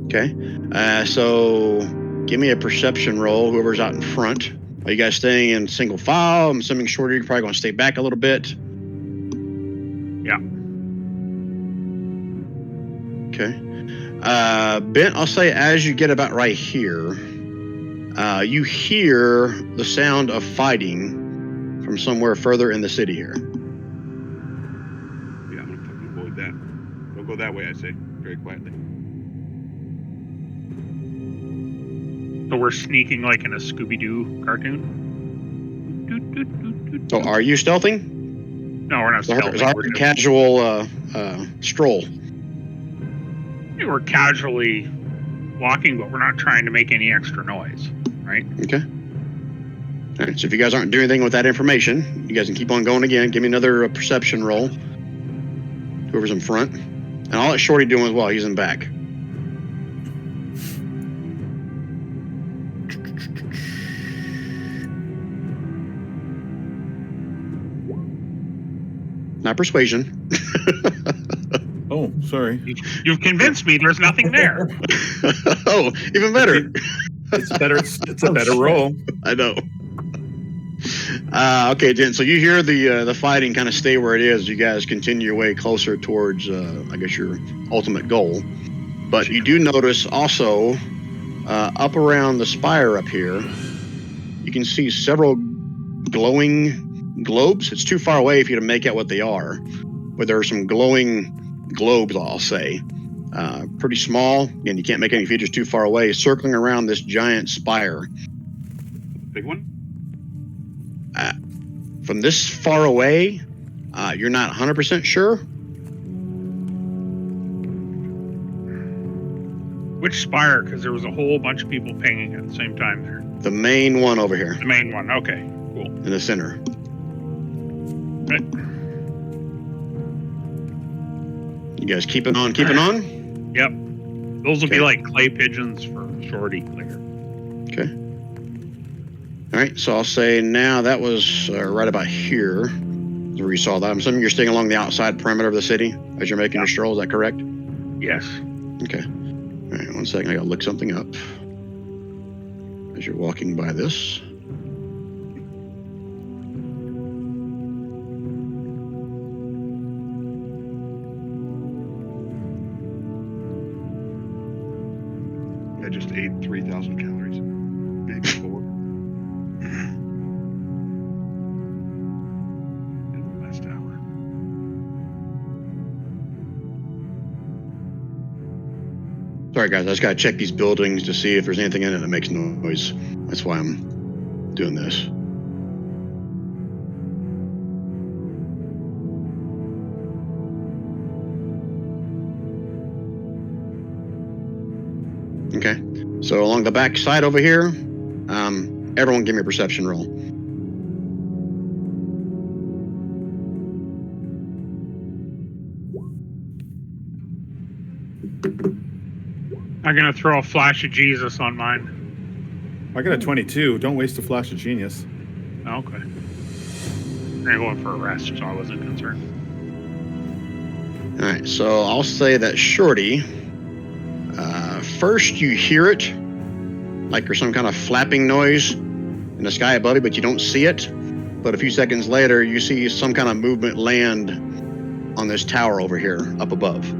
Okay. So give me a perception roll, whoever's out in front. Are you guys staying in single file? I'm assuming Shorter, you're probably going to stay back a little bit. Yeah. Okay. Bent, I'll say as you get about right here, you hear the sound of fighting from somewhere further in the city here. Yeah, I'm going to fucking avoid that. Don't go that way, I say, very quietly. So we're sneaking like in a Scooby-Doo cartoon? So are you stealthing? No, we're not Is stealthing. our We're casual stroll? We're casually walking, but we're not trying to make any extra noise, right? Okay. All right, so if you guys aren't doing anything with that information, you guys can keep on going again. Give me another perception roll. Whoever's in front. And I'll let Shorty do one as well. He's in back. not persuasion. Oh, sorry. You've convinced me there's nothing there. Oh, even better. It's better. It's a better roll. I know. Okay, Jen. So you hear the fighting kind of stay where it is. You guys continue your way closer towards, I guess, your ultimate goal. But you do notice also up around the spire up here, you can see several glowing globes. It's too far away for you to make out what they are, but there are some glowing globes, I'll say. Pretty small, and you can't make any features too far away, circling around this giant spire. Big one? From this far away, you're not 100% sure. Which spire? Because there was a whole bunch of people pinging at the same time there. The main one over here. The main one. Okay, cool. In the center. Right. You guys keeping on? Yep. Those will be Okay. like clay pigeons for Shorty later. Okay. All right, so I'll say now that was right about here. Where you saw that. I'm assuming you're staying along the outside perimeter of the city as you're making your stroll. Is that correct? Yes. Okay. All right, 1 second. I gotta look something up. As you're walking by this. I just ate 3,000 calories. Maybe 4. In the last hour. Sorry, guys. I just gotta check these buildings to see if there's anything in it that makes noise. That's why I'm doing this. Okay. So along the back side over here, everyone give me a perception roll. I'm gonna throw a flash of Jesus on mine. I got a 22. Don't waste a flash of genius. Okay. I'm going for a rest, so I wasn't concerned. All right, so I'll say that Shorty, first you hear it, like there's some kind of flapping noise in the sky above you, but you don't see it. But a few seconds later, you see some kind of movement land on this tower over here, up above.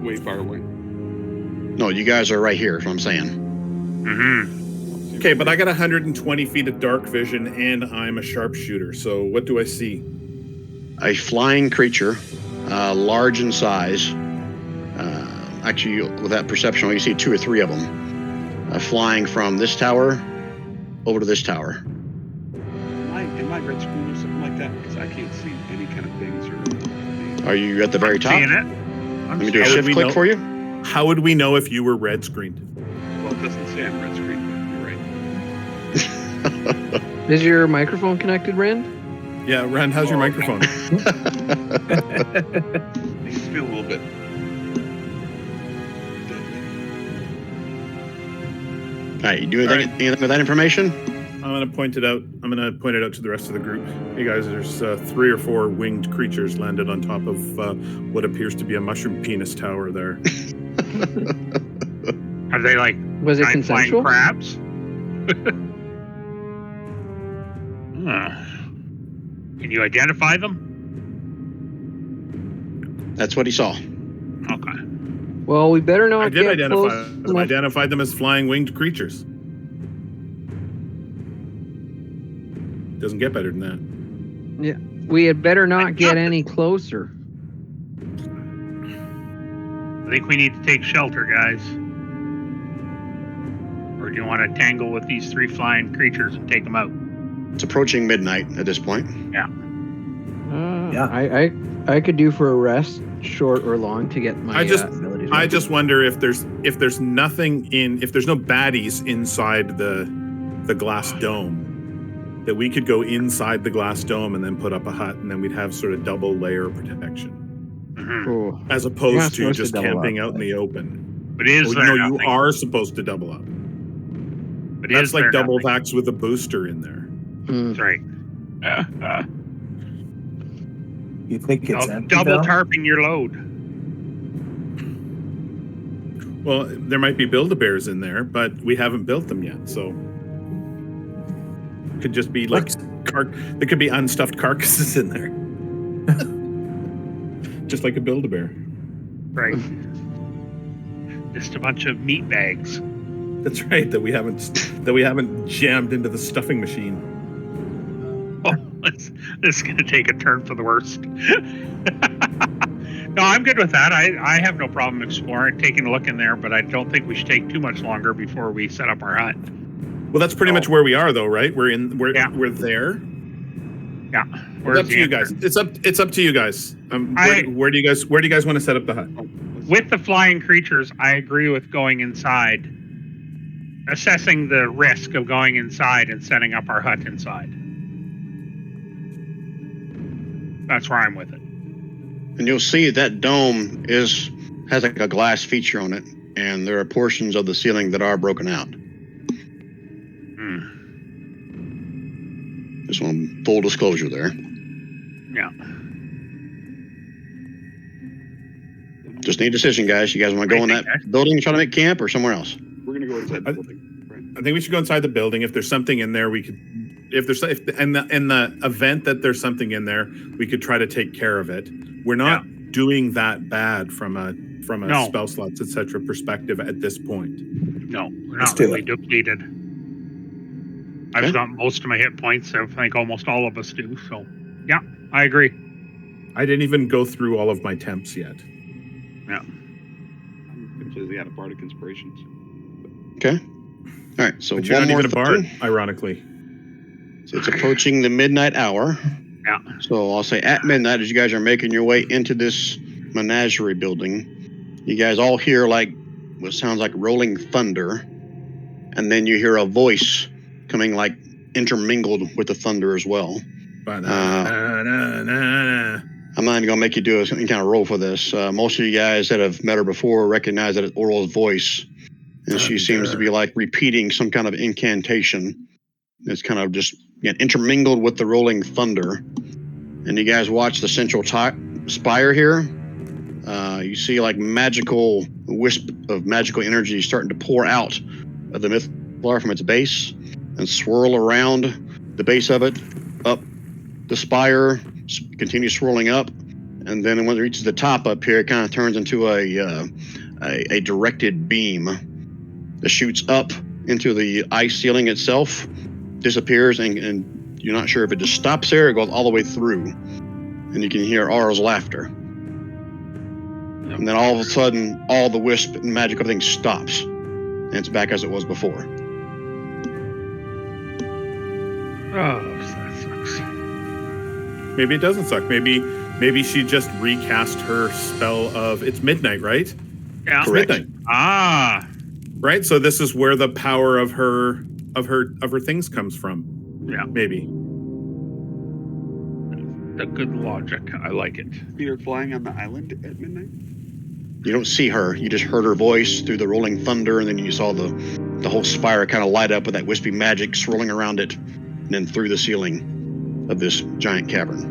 Way far away. No, you guys are right here, is what I'm saying. Mm-hmm. Okay, but I got 120 feet of dark vision, and I'm a sharpshooter. So what do I see? A flying creature, large in size. Actually, with that perception, you see 2 or 3 of them flying from this tower over to this tower. Am I red screen or something like that? Because I can't see any kind of things or. Are you at the very top? Seeing it. Let me do a How would shift we click know? for you. How would we know if you were red screened? Well, it doesn't say I'm red screen, but you're right. Is your microphone connected, Rand? Yeah, Ren, how's your microphone? I just feel a little bit. All right, you do anything with that information? I'm gonna point it out. I'm gonna point it out to the rest of the group. Hey guys, there's 3 or 4 winged creatures landed on top of what appears to be a mushroom penis tower there. Are they like Was it giant flying consensual? crabs? Can you identify them? That's what he saw. Okay. Well, we better not I did get identify close them. enough. Identified them as flying winged creatures. Doesn't get better than that. Yeah, we had better not get any closer. I think we need to take shelter, guys. Or do you want to tangle with these 3 flying creatures and take them out? It's approaching midnight at this point. Yeah. Yeah. I could do for a rest, short or long, to get my abilities. I just wonder if there's no baddies inside the glass dome, that we could go inside the glass dome and then put up a hut, and then we'd have sort of double layer protection, Mm-hmm. Cool. as You're not opposed to supposed to just double camping up, out in the open. But is Well, there you nothing? are supposed to double up. But That's is like there double nothing? vax with a booster in there. Mm. That's right. You think it's empty, double though? tarping your load. Well, there might be Build-A-Bears in there, but we haven't built them yet, so it could just be like there could be unstuffed carcasses in there, just like a Build-A-Bear. Right. Just a bunch of meat bags. That's right. That we haven't jammed into the stuffing machine. Oh, this is going to take a turn for the worst. No, I'm good with that. I have no problem exploring, taking a look in there, but I don't think we should take too much longer before we set up our hut. Well, that's pretty much where we are, though, right? We're there. Yeah. It's up to you guys. It's up to you guys. Where do you guys want to set up the hut? With the flying creatures, I agree with going inside, assessing the risk of going inside and setting up our hut inside. That's where I'm with it. And you'll see that dome has like a glass feature on it, and there are portions of the ceiling that are broken out. Just one full disclosure there. Yeah. Just need a decision, guys. You guys want to go in that building and try to make camp, or somewhere else? We're gonna go inside the building. Right? I think we should go inside the building. If there's something in there, we could. In the event that there's something in there, we could try to take care of it. We're not doing that bad from a spell slots, etc. perspective at this point. No, we're not really depleted. I've got most of my hit points. I think almost all of us do. So, yeah, I agree. I didn't even go through all of my temps yet. Yeah. I'm completely out of bardic inspirations. Okay. All right. So but you're one not more even a bard, ironically. So it's approaching the midnight hour. Yeah. So I'll say at midnight, as you guys are making your way into this menagerie building, you guys all hear like what sounds like rolling thunder, and then you hear a voice coming like intermingled with the thunder as well. I'm not even gonna make you do any kind of roll for this. Most of you guys that have met her before recognize that it's Oral's voice, and she seems to be like repeating some kind of incantation. It's kind of just intermingled with the rolling thunder. And you guys watch the central spire here. You see like magical wisp of magical energy starting to pour out of the Mythlar from its base and swirl around the base of it, up the spire, continue swirling up. And then when it reaches the top up here, it kind of turns into a directed beam that shoots up into the ice ceiling itself, disappears, and you're not sure if it just stops there or goes all the way through. And you can hear Aura's laughter. And then all of a sudden, all the wisp and magic, everything stops. And it's back as it was before. Oh, that sucks. Maybe it doesn't suck. Maybe she just recast her spell of it's midnight, right? Yeah. It's midnight. Ah. Right? So this is where the power of her things comes from. Yeah. Maybe. A good logic. I like it. You're flying on the island at midnight? You don't see her. You just heard her voice through the rolling thunder, and then you saw the whole spire kind of light up with that wispy magic swirling around it, and then through the ceiling of this giant cavern.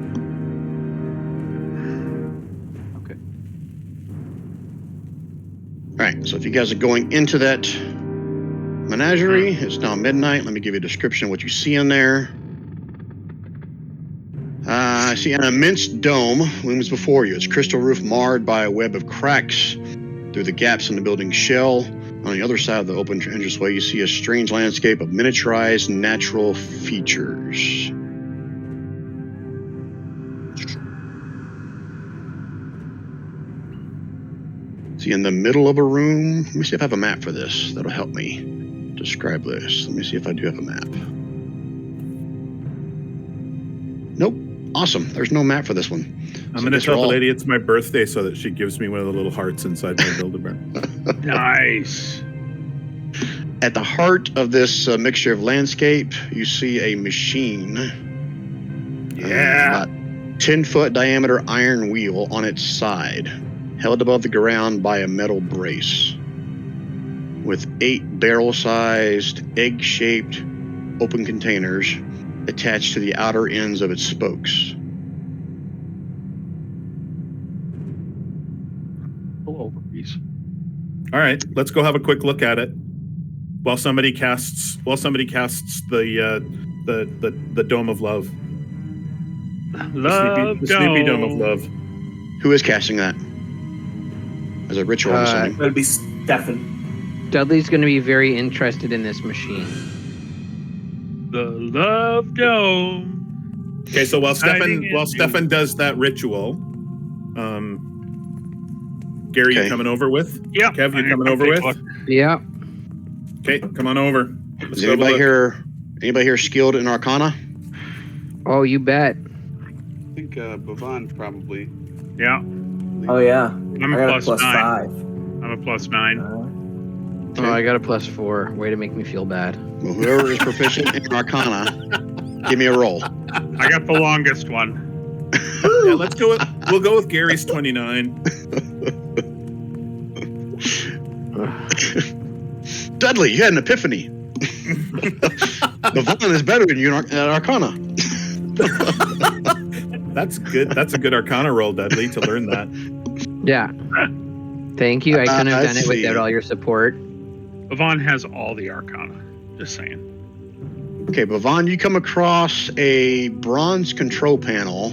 Okay. All right, so if you guys are going into that menagerie, it's now midnight. Let me give you a description of what you see in there. I see an immense dome looms before you. Its crystal roof marred by a web of cracks through the gaps in the building's shell. On the other side of the open entranceway, you see a strange landscape of miniaturized natural features. See, in the middle of a room, let me see if I have a map for this. That'll help me describe this. Let me see if I do have a map. Nope. Awesome. There's no map for this one. I'm going to tell the lady it's my birthday so that she gives me one of the little hearts inside my Build-A-Bear. Nice. At the heart of this mixture of landscape, you see a machine. Yeah. About 10-foot diameter iron wheel on its side, held above the ground by a metal brace, with 8 barrel-sized, egg-shaped, open containers attached to the outer ends of its spokes. All right, let's go have a quick look at it while somebody casts the Dome of Love. Love the sleepy Dome of Love. Who is casting that? As a ritual, I'm assuming. It'd be Stefan. Dudley's going to be very interested in this machine. The Love Dome. Okay, so while Stefan does that ritual, Gary, you coming over with? Yeah. Kev, you coming over with? Yeah. Okay, come on over. Is anybody here skilled in Arcana? Oh, you bet. I think Bhavan probably. Yeah. Oh yeah. I'm I a got a plus 9. 5. I'm a plus 9. Oh, I got a +4. Way to make me feel bad. Well, whoever is proficient in Arcana, give me a roll. I got the longest one. Yeah, let's go with. We'll go with Gary's 29. Dudley, you had an epiphany. The Vulcan is better than you at Arcana. That's good. That's a good Arcana roll, Dudley, to learn that. Yeah. Thank you. I couldn't have done let's it without see. all your support. Yvonne has all the Arcana. Just saying. Okay, Bhavan, you come across a bronze control panel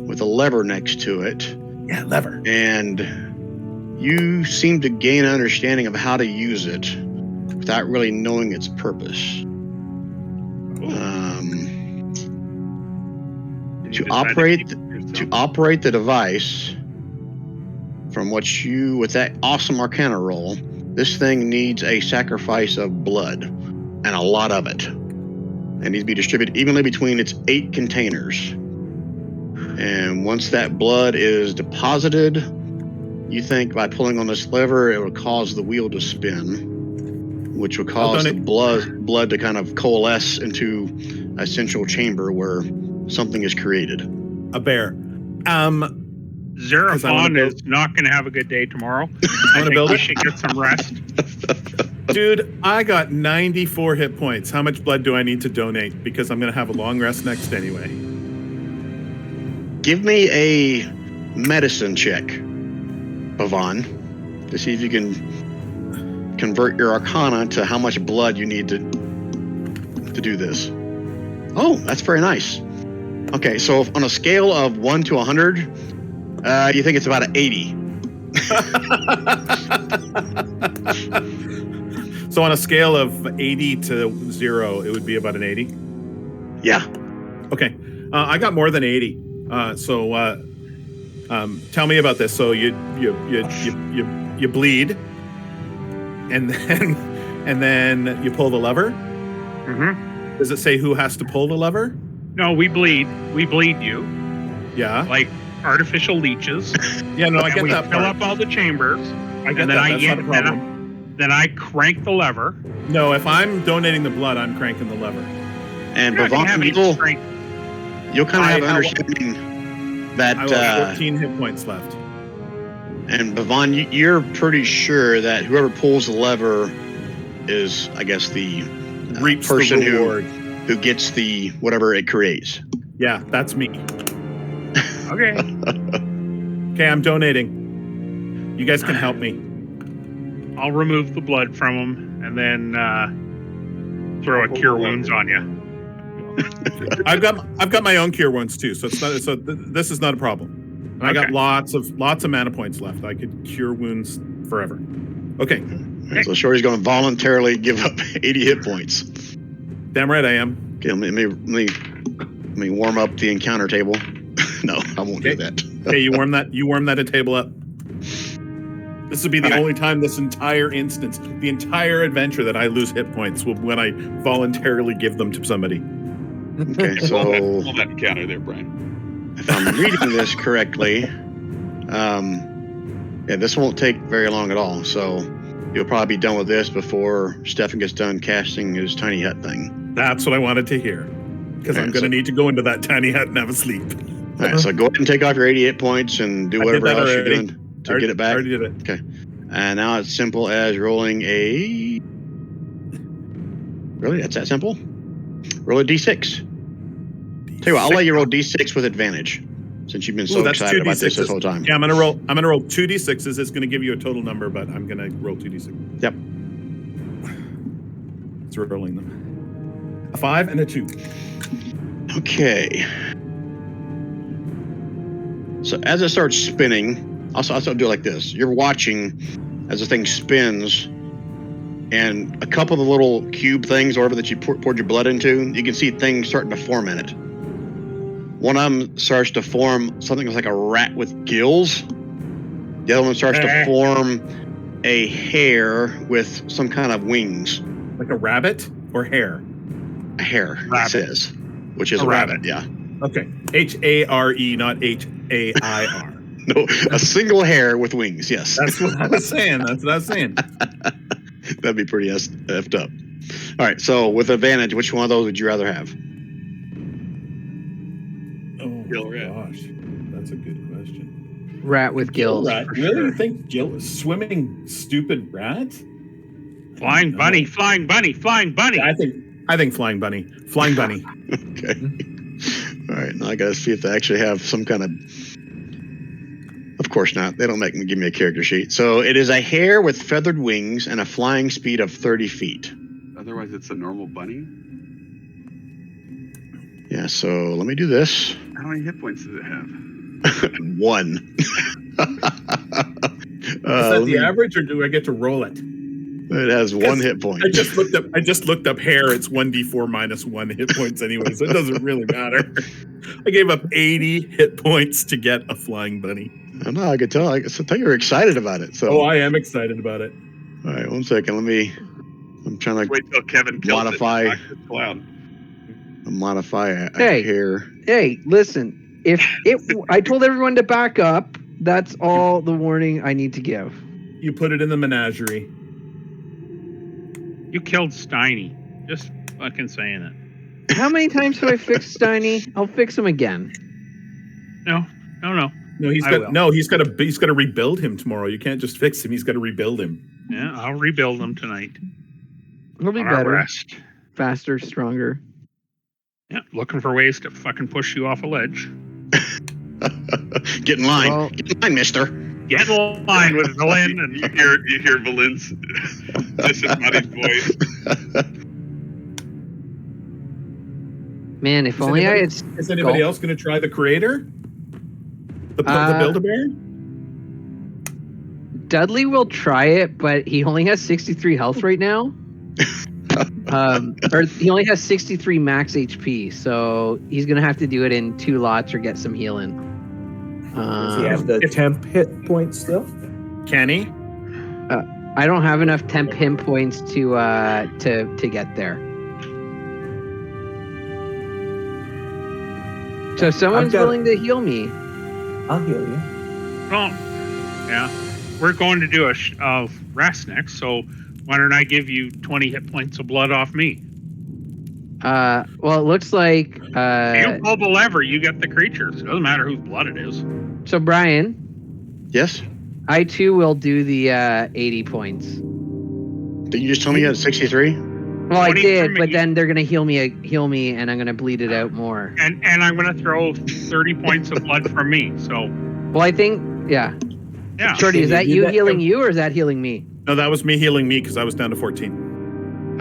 with a lever next to it, Yeah, lever. and you seem to gain an understanding of how to use it without really knowing its purpose. Did you To decide operate keep it To yourself? operate the device, with that awesome Arcana roll, this thing needs a sacrifice of blood, and a lot of it. It needs to be distributed evenly between its 8 containers. And once that blood is deposited, you think by pulling on this lever, it will cause the wheel to spin, which will cause the blood to kind of coalesce into a central chamber where something is created. A bear. Xeraphon is not going to have a good day tomorrow. I think build we it? should get some rest. Dude, I got 94 hit points. How much blood do I need to donate? Because I'm going to have a long rest next anyway. Give me a medicine check, Bhavan, to see if you can convert your Arcana to how much blood you need to do this. Oh, that's very nice. Okay, so on a scale of 1 to 100, you think it's about an 80. So on a scale of 80 to 0, it would be about an 80? Yeah. Okay. I got more than 80. Tell me about this. So you bleed, and then you pull the lever. Mm-hmm. Does it say who has to pull the lever? No, we bleed. We bleed you Yeah. like artificial leeches. Yeah. No, I get we that fill part. up all the chambers. I get and that. then That's not a problem. Then I crank the lever. No, if I'm donating the blood, I'm cranking the lever. And You're not gonna have any Bhavan, strength. you'll kind of have an I will- understanding that, I will have 14 hit points left. and Bhavan, you're pretty sure that whoever pulls the lever is, I guess, the Reaps person the reward. who gets the whatever it creates. Yeah, that's me. Okay. Okay, I'm donating. You guys can help me. I'll remove the blood from him and then throw a cure wounds on you. I've got my own cure wounds too, so it's not. This is not a problem. And I got Okay. lots of mana points left. I could cure wounds forever. Okay, So Shorty's going to voluntarily give up 80 hit points. damn right I am. Okay, let me warm up the encounter table. No, I won't do that. Okay, you warm that table up. This would be the only time this entire instance, the entire adventure, that I lose hit points when I voluntarily give them to somebody. Okay, so Pull that encounter there, Brian. if I'm reading this correctly, this won't take very long at all. So you'll probably be done with this before Stefan gets done casting his tiny hut thing. That's what I wanted to hear, because Okay, I'm going to so- need to go into that tiny hut and have a sleep. All right, so go ahead and take off your 88 points and do I did whatever that else you're already. doing to get it I back. already did it. Okay. And now it's simple as rolling a... Really? That's that simple? Roll a d6. Tell you what, I'll let you roll d6 with advantage. since you've been so that's excited about this 2d6s. whole time. Yeah, I'm gonna roll 2d6s. It's gonna give you a total number, but I'm gonna roll 2d6. Yep. It's rolling them. A 5 and a 2. Okay. So as it starts spinning, I'll do it like this. You're watching as the thing spins, and a couple of the little cube things or whatever that you poured your blood into, you can see things starting to form in it. One of them starts to form something that's like a rat with gills. The other one starts to form a hare with some kind of wings. Like a rabbit or hare? A hare, Rabbit. it says, which is a rabbit, yeah. Okay. H-A-R-E, not H-A-I-R. No, a single hare with wings, yes. That's what I was saying. That'd be pretty effed up. All right, so with advantage, which one of those would you rather have? Oh, Gill rat. gosh. That's a good question. Rat with gills. Rat. for Really? sure. You think swimming stupid rat? Flying No. bunny, flying bunny, flying bunny. I think flying bunny. Flying bunny. Okay. All right, now I gotta see if they actually have some kind of course not. They don't give me a character sheet. So it is a hare with feathered wings and a flying speed of 30 feet. Otherwise, it's a normal bunny. Yeah, so let me do this. How many hit points does it have? 1. Is that the average, or do I get to roll it? It has 1 hit point. I just looked up hair. It's 1d4 minus 1 hit points anyway, so it doesn't really matter. I gave up 80 hit points to get a flying bunny. I know, I could tell. I could tell you were excited about it. So. Oh, I am excited about it. All right, 1 second. I'm trying to Wait till Kevin kills modify. it. Modify a Hey. hare. Hey, listen. I told everyone to back up. That's all the warning I need to give. You put it in the menagerie. You killed Steiny. Just fucking saying it. How many times have I fixed Steiny? I'll fix him again. No. No, he's I got will. he's got to rebuild him tomorrow. You can't just fix him. He's got to rebuild him. Yeah, I'll rebuild them tonight. He'll be On our better, rest. faster, stronger. Yeah, looking for ways to fucking push you off a ledge. Get in line. Well- Get in line, mister. Get in line with Villain and You hear Valin's disembodied voice. Man, if only I had. Is anybody else going to try the creator? The Build-A-Bear? Dudley will try it, but he only has 63 health right now. Or he only has 63 max HP, so he's gonna have to do it in 2 lots or get some healing. Does he have the temp hit points still? Can he? I don't have enough temp hit points to get there. So someone's willing to heal me. I'll heal you. well, yeah, we're going to do a rest next. So why don't I give you 20 hit points of blood off me? Well, it looks like You pull the lever, you get the creatures. It doesn't matter whose blood it is. so. Brian, Yes? I too will do the 80 points. Did you just tell me you had 63? Well, I 20 did, for but me. then they're gonna heal me, and I'm gonna bleed it out more. And I'm going to throw 30 points of blood from me. So, Well, I think, yeah. yeah. Shorty, is Can you that do you that? healing you, or is that healing me? No, that was me healing me because I was down to 14.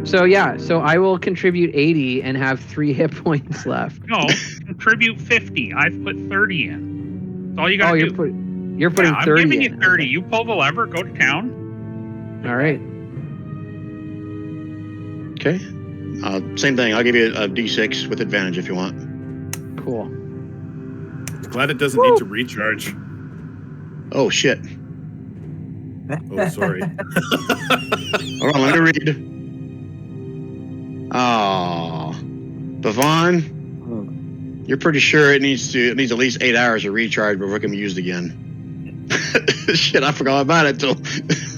So yeah, so I will contribute 80 and have 3 hit points left. No, contribute 50. I've put 30 in. That's all you got to do. You're putting Yeah, 30 I'm giving in. you 30. You pull the lever, go to town. All right. Okay. Same thing. I'll give you a D6 with advantage if you want. Cool. Glad it doesn't need to recharge. Oh, shit. Oh, sorry. Hold on, let me read. Oh. Bavon, you're pretty sure it needs at least 8 hours of recharge before it can be used again. Shit, I forgot about it till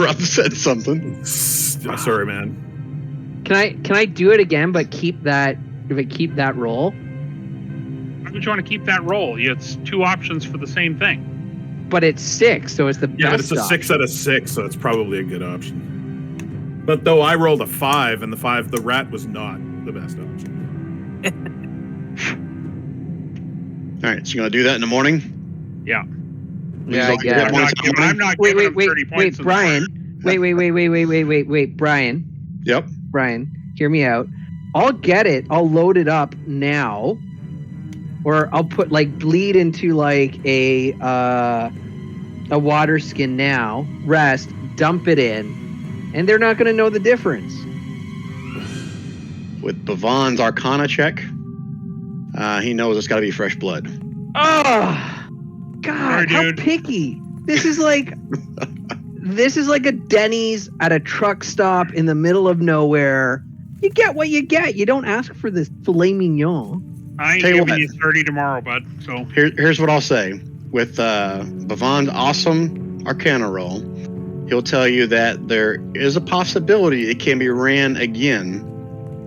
Rob said something. Sorry, man. Can I do it again, but keep that roll? Why would you want to keep that roll? It's 2 options for the same thing. But it's 6, so it's the Yeah, but best it's a 6 out of 6, so it's probably a good option. But though I rolled a 5, and the rat was not the best option. All right, so you're gonna do that in the morning? Yeah. Yeah, I Lose all your guess. hit points in the I'm morning? not Wait, giving wait, him 30 wait, points. wait, Brian. Wait, Brian. Yep. Brian, hear me out. I'll get it. I'll load it up now, or I'll put bleed into a water skin now. Rest, dump it in, and they're not going to know the difference. With Bavon's Arcana check, he knows it's got to be fresh blood. Oh, God! Sorry, How dude. picky! This is like a Denny's at a truck stop in the middle of nowhere. You get what you get. You don't ask for this filet mignon. I ain't Tell you giving what. you 30 tomorrow, bud. So Here's what I'll say. With Bavon's awesome Arcana roll, he'll tell you that there is a possibility it can be ran again,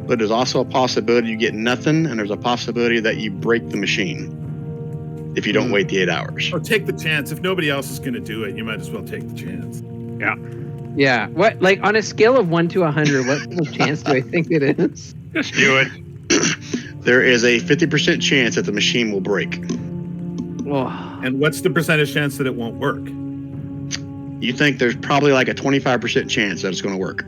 but there's also a possibility you get nothing, and there's a possibility that you break the machine if you don't wait the 8 hours. Or take the chance. If nobody else is going to do it, you might as well take the chance. Yeah. What, on a scale of 1 to 100, what kind of chance do I think it is? just do it. There is a 50% chance that the machine will break. Oh. And what's the percentage chance that it won't work? You think there's probably a 25% chance that it's going to work.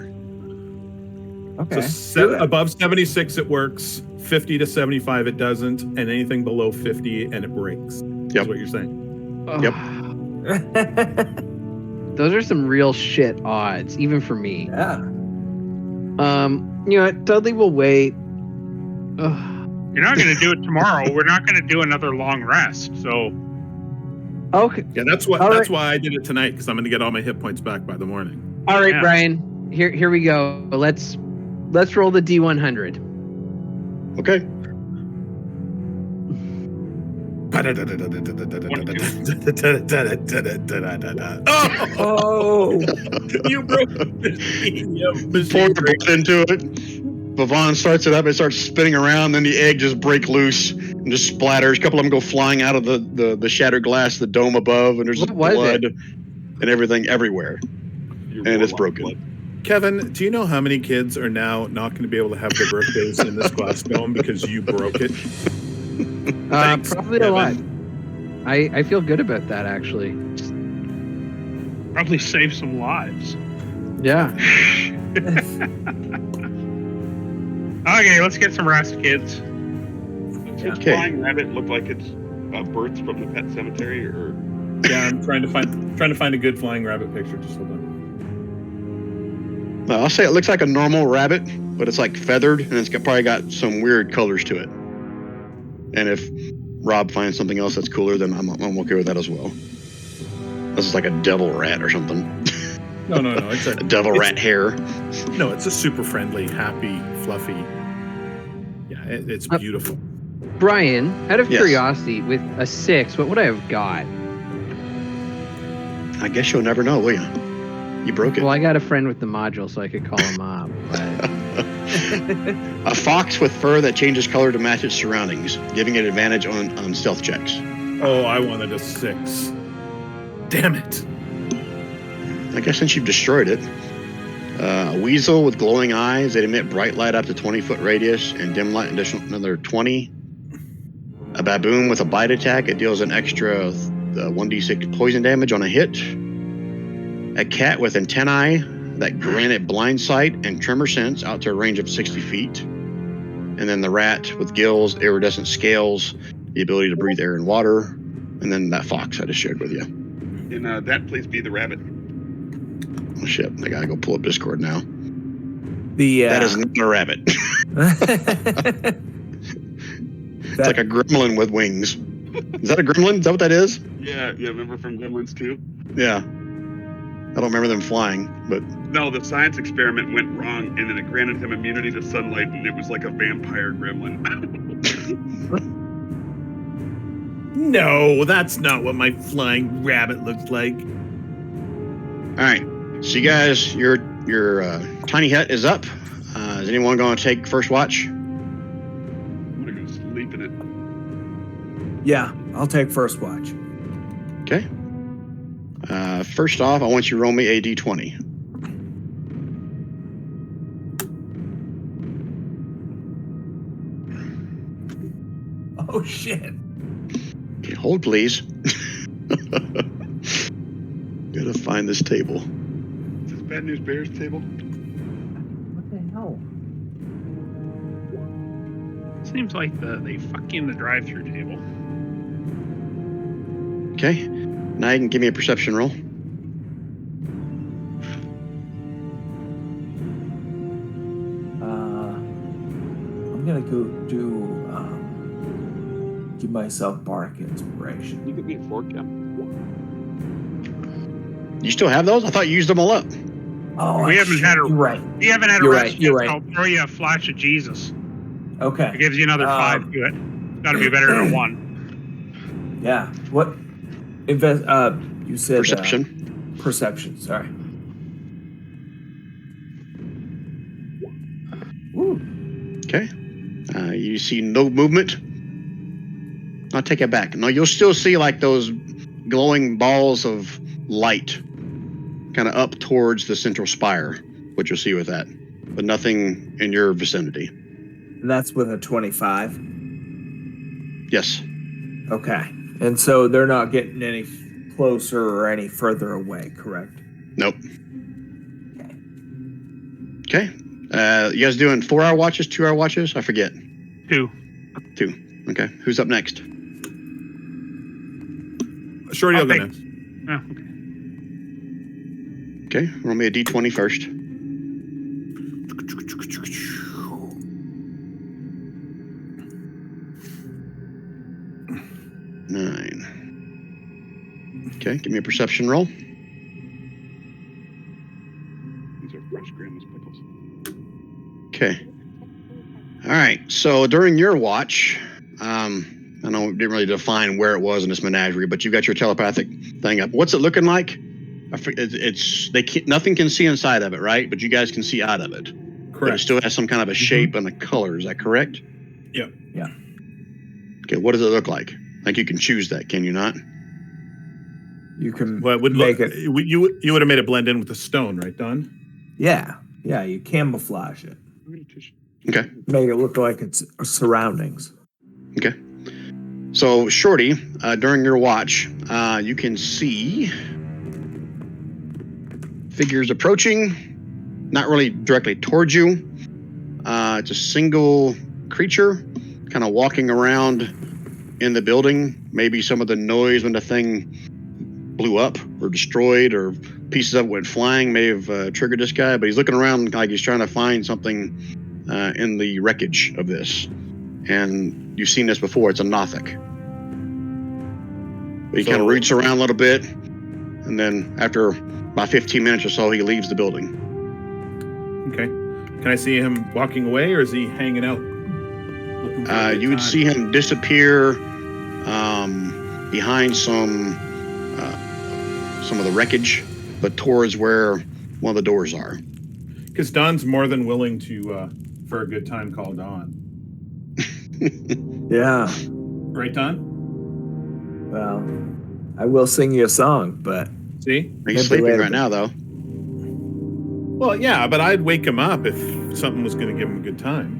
Okay. So above 76 it works, 50 to 75 it doesn't, and anything below 50 and it breaks. Yep. That's what you're saying. Yep. Those are some real shit odds, even for me. Yeah. You know what? Dudley will wait. Ugh. You're not going to do it tomorrow. We're not going to do another long rest. So Okay. Yeah, that's why All right. I did it tonight, because I'm going to get all my hit points back by the morning. All right, Yeah. Brian. Here we go. Let's roll the D100. Okay. Oh. You broke the machine. Pour the blood into it. Bavon starts it up. It starts spinning around. Then the egg just break loose and just splatters. A couple of them go flying out of the shattered glass, the dome above, and there's What was blood it? and everything everywhere. Your And it's warlock broken. blood. Kevin, do you know how many kids are now not going to be able to have their birthdays in this glass dome because you broke it? Thanks, Probably a lot. Kevin. I feel good about that, actually. probably save some lives. Yeah. Okay, let's get some rest, kids. Does Okay. Flying Rabbit look like it's births from the pet cemetery, or Yeah, I'm trying to find a good flying rabbit picture. Just hold on. I'll say it looks like a normal rabbit, but it's feathered, and it's probably got some weird colors to it. And if Rob finds something else that's cooler, then I'm okay with that as well. This is like a devil rat or something. No. It's A devil rat hair. No, it's a super friendly, happy, fluffy. Yeah, it's beautiful. Brian, out of Yes. curiosity, with a 6, what would I have got? I guess you'll never know, will you? You broke it. Well, I got a friend with the module, so I could call him up. But A fox with fur that changes color to match its surroundings, giving it advantage on stealth checks. Oh, I wanted a 6. Damn it. I guess since you've destroyed it. A weasel with glowing eyes that emit bright light up to 20-foot radius and dim light additional another 20. A baboon with a bite attack. It deals an extra 1d6 poison damage on a hit. A cat with antennae that grant it blind sight and tremor sense out to a range of 60 feet. And then the rat with gills, iridescent scales, the ability to breathe air and water. And then that fox I just shared with you. and that please be the rabbit. Oh shit, I gotta go pull up Discord now. The That is not a rabbit. It's like a gremlin with wings. Is that a gremlin? Is that what that is? Yeah, remember from Gremlins 2? Yeah. I don't remember them flying, but No, the science experiment went wrong, and then it granted him immunity to sunlight, and it was like a vampire gremlin. No, that's not what my flying rabbit looks like. all right. So you guys, your tiny hut is up. Is anyone going to take first watch? I'm gonna go sleep in it. Yeah, I'll take first watch. Okay. First off, I want you to roll me a d20. Oh shit. hold please. Gotta find this table. Is this Bad News Bears table? What the hell? Seems like they fuck you in the drive-through table. Okay. Now you can give me a perception roll. I'm gonna go do give myself bardic inspiration. You give me a fork, yeah. You still have those? I thought you used them all up. Oh, We haven't had a- You're right. You haven't had a You're rest right, you're yet, right. I'll throw you a flash of Jesus. Okay. It gives you another 5 to it. Got to be better than 1. Yeah. What? Invest. You said Perception. Perception. Sorry. Woo. Okay. You see no movement. I'll take it back. No, you'll still see like those glowing balls of light kind of up towards the central spire, what you'll see with that, but nothing in your vicinity. And that's with a 25. Yes. Okay. And so they're not getting any closer or any further away, correct? Nope. Okay. You guys doing 4-hour watches, 2-hour watches? I forget. 2. 2. Okay. Who's up next? Shorty, I'll go take- next. Oh, okay. Okay. Roll me a d20 first. Nine. Okay. Give me a perception roll. These are fresh grandma's pickles. Okay. All right. So during your watch, I know we didn't really define where it was in this menagerie, but you got your telepathic thing up. What's it looking like? Nothing can see inside of it, right? But you guys can see out of it. But it Correct. still has some kind of a shape and a color. Is that correct? Yep. Yeah. Okay. What does it look like? Like you can choose that, can you not? You can Well, it would make look, it. you would have made it blend in with the stone, right, Don? Yeah. Yeah. You camouflage it. I'm gonna just Okay. Make it look like it's surroundings. Okay. So, Shorty, during your watch, you can see figures approaching, not really directly towards you. It's a single creature kind of walking around in the building. Maybe some of the noise when the thing blew up or destroyed or pieces of it went flying may have triggered this guy, but he's looking around like he's trying to find something in the wreckage of this. And you've seen this before. It's a Nothic. But he kind of roots around a little bit, and then after about 15 minutes or so, he leaves the building. Okay. Can I see him walking away, or is he hanging out? Looking for a good You would time? see him disappear behind some of the wreckage, but towards where one of the doors are. Because Don's more than willing to, for a good time, call Don. Yeah. Right, Don? Well, I will sing you a song, but See? He's Maybe sleeping later. right now, though. Well, yeah, but I'd wake him up if something was going to give him a good time.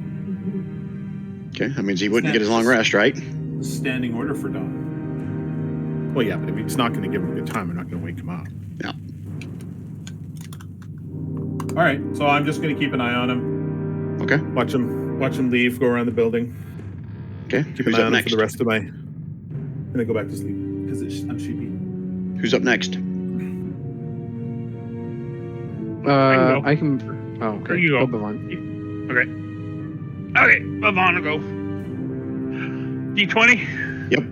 Okay, that means he wouldn't get his long rest, right? Standing order for Don. Well, yeah, but if he's not going to give him a good time, I'm not going to wake him up. Yeah. All right, so I'm just going to keep an eye on him. Okay. Watch him leave, go around the building. Okay. Keep Who's an eye up on him next? for the rest of my. And then go back to sleep because I'm sleepy. Who's up next? go. I can. Oh, okay. There you go. Bavon. Okay. Okay, Bavon will go. D20? Yep.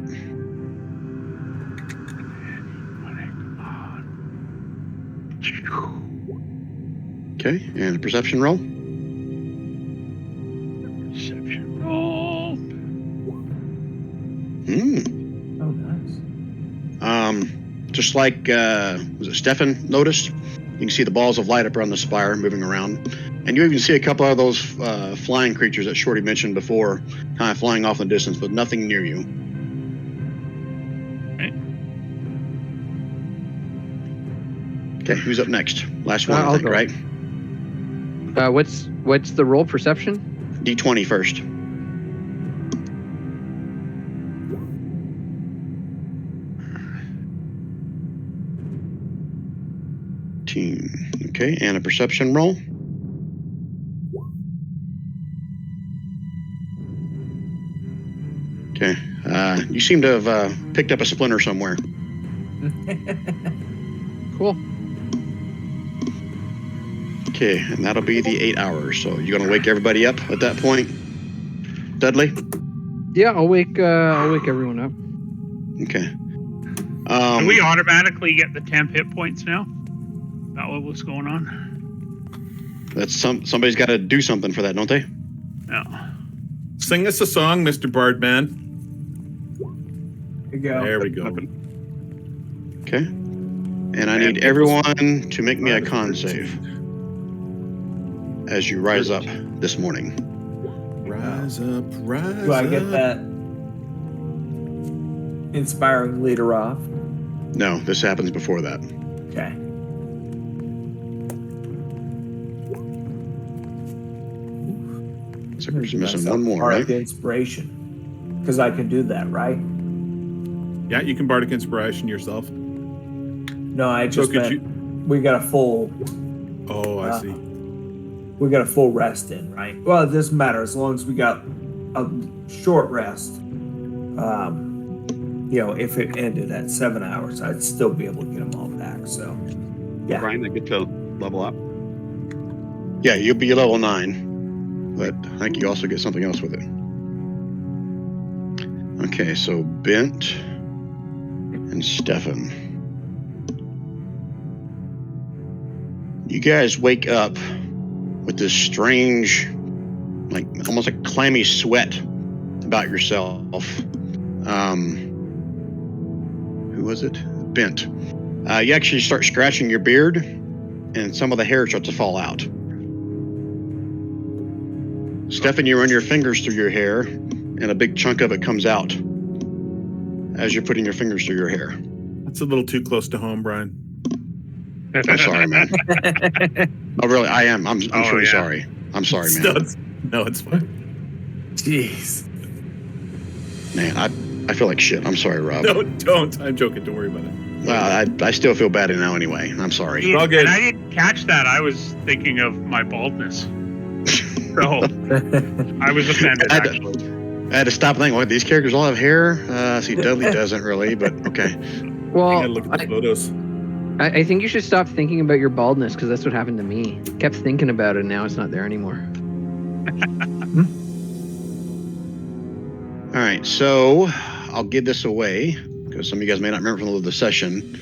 Okay, and a perception roll. Perception roll. oh, nice. Just like was it Stefan noticed? You can see the balls of light up around the spire moving around, and you even see a couple of those flying creatures that Shorty mentioned before, kind of flying off in the distance, but nothing near you. Okay, who's up next? Last one, I I'll think, go. right? What's the roll? Perception? D20 first. 13. Okay, and a perception roll. Okay, you seem to have picked up a splinter somewhere. Cool. Okay, and that'll be the 8 hours. So you're gonna wake everybody up at that point, Dudley? Yeah, I'll wake everyone up. Okay. Do we automatically get the temp hit points now? Is that what was going on? That's somebody's got to do something for that, don't they? No. Sing us a song, Mr. Bardman. There you go. There we go. Okay. And I need everyone to make me a con save as you rise up this morning. Rise up, rise up. Do I get that inspiring leader off? No, this happens before that. Okay. So we're just missing one more, Bardic right? Inspiration. Because I can do that, right? Yeah, you can Bardic Inspiration yourself. No, I just could meant we got a full... Oh, I see. We got a full rest in, right? Well, it doesn't matter as long as we got a short rest. If it ended at 7 hours, I'd still be able to get them all back. So, yeah. Brian, I get to level up. Yeah, you'll be level 9, but I think you also get something else with it. Okay, so Bent and Stefan. You guys wake up with this strange, almost like clammy sweat about yourself. Who was it? Bent. You actually start scratching your beard, and some of the hair starts to fall out. Stefan, you run your fingers through your hair, and a big chunk of it comes out as you're putting your fingers through your hair. That's a little too close to home, Brian. I'm sorry, man. Oh, really? I am. I'm truly sorry. I'm sorry, man. No, it's fine. Jeez. Man, I feel like shit. I'm sorry, Rob. No, don't. I'm joking. Don't worry about it. Well, I still feel bad now anyway. I'm sorry. All good. And I didn't catch that. I was thinking of my baldness. So I was offended, actually. I had to stop thinking, what, these characters all have hair? See, Dudley doesn't really, but okay. Well, I gotta look at the photos. I think you should stop thinking about your baldness because that's what happened to me. Kept thinking about it, and now it's not there anymore. All right, so I'll give this away because some of you guys may not remember from the session.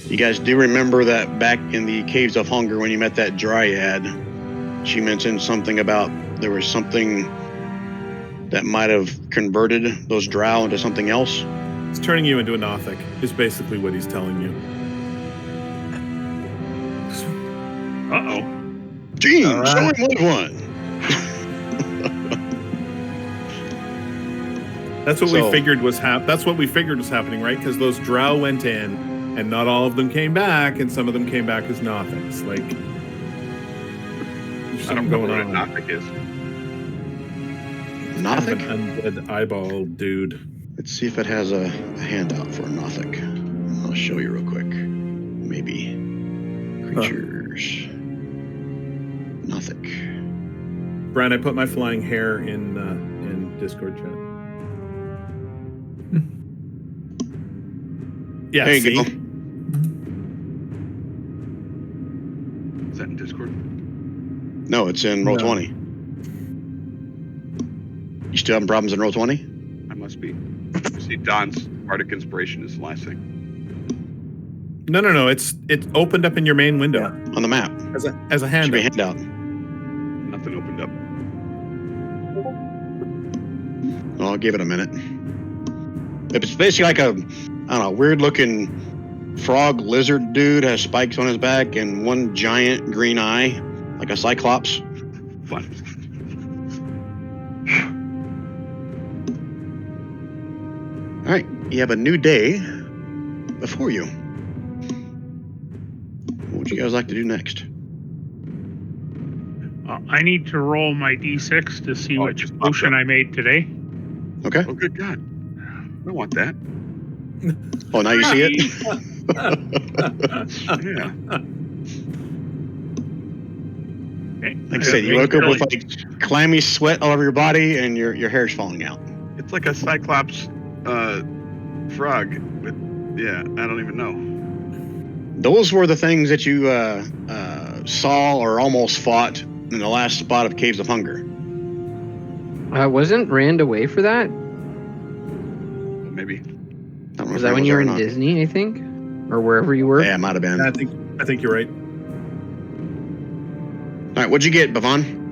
You guys do remember that back in the Caves of Hunger when you met that dryad, she mentioned something about there was something that might have converted those drow into something else? It's turning you into a Nothic, is basically what he's telling you. Uh-oh. Gene, All show right. him what one. That's what we figured was happening, right? Because those drow went in, and not all of them came back, and some of them came back as Nothics. Like, there's I don't something know going what a on. Nothic is. Nothic? Kind of an undead eyeball dude. Let's see if it has a handout for a Nothic. I'll show you real quick. Maybe. Creatures. Nothic. Brian, I put my flying hair in Discord chat. Yeah, There you see? go. Is that in Discord? No, it's in Roll20. You still having problems in Roll20? I must be. You see, Don's Bardic Inspiration is the last thing. No. It opened up in your main window On the map. as a Should be a handout. handout. Nothing opened up. Well, I'll give it a minute. It's basically like a, weird looking frog lizard dude, has spikes on his back and one giant green eye, like a cyclops. Fun. All right, you have a new day before you. What would you guys like to do next? I need to roll my d6 to see which just potion I made today. Okay. Oh, good God. I want that. Oh, now you see it? Yeah. Okay. Like I said, you woke up with like clammy sweat all over your body and your hair's falling out. It's like a Cyclops frog with, I don't even know. Those were the things that you saw or almost fought in the last spot of Caves of Hunger. Wasn't Rand away for that? Well, maybe. Was that when you were in Disney, I think? Or wherever you were? Yeah, it might have been. I think you're right. All right, what'd you get, Bavon?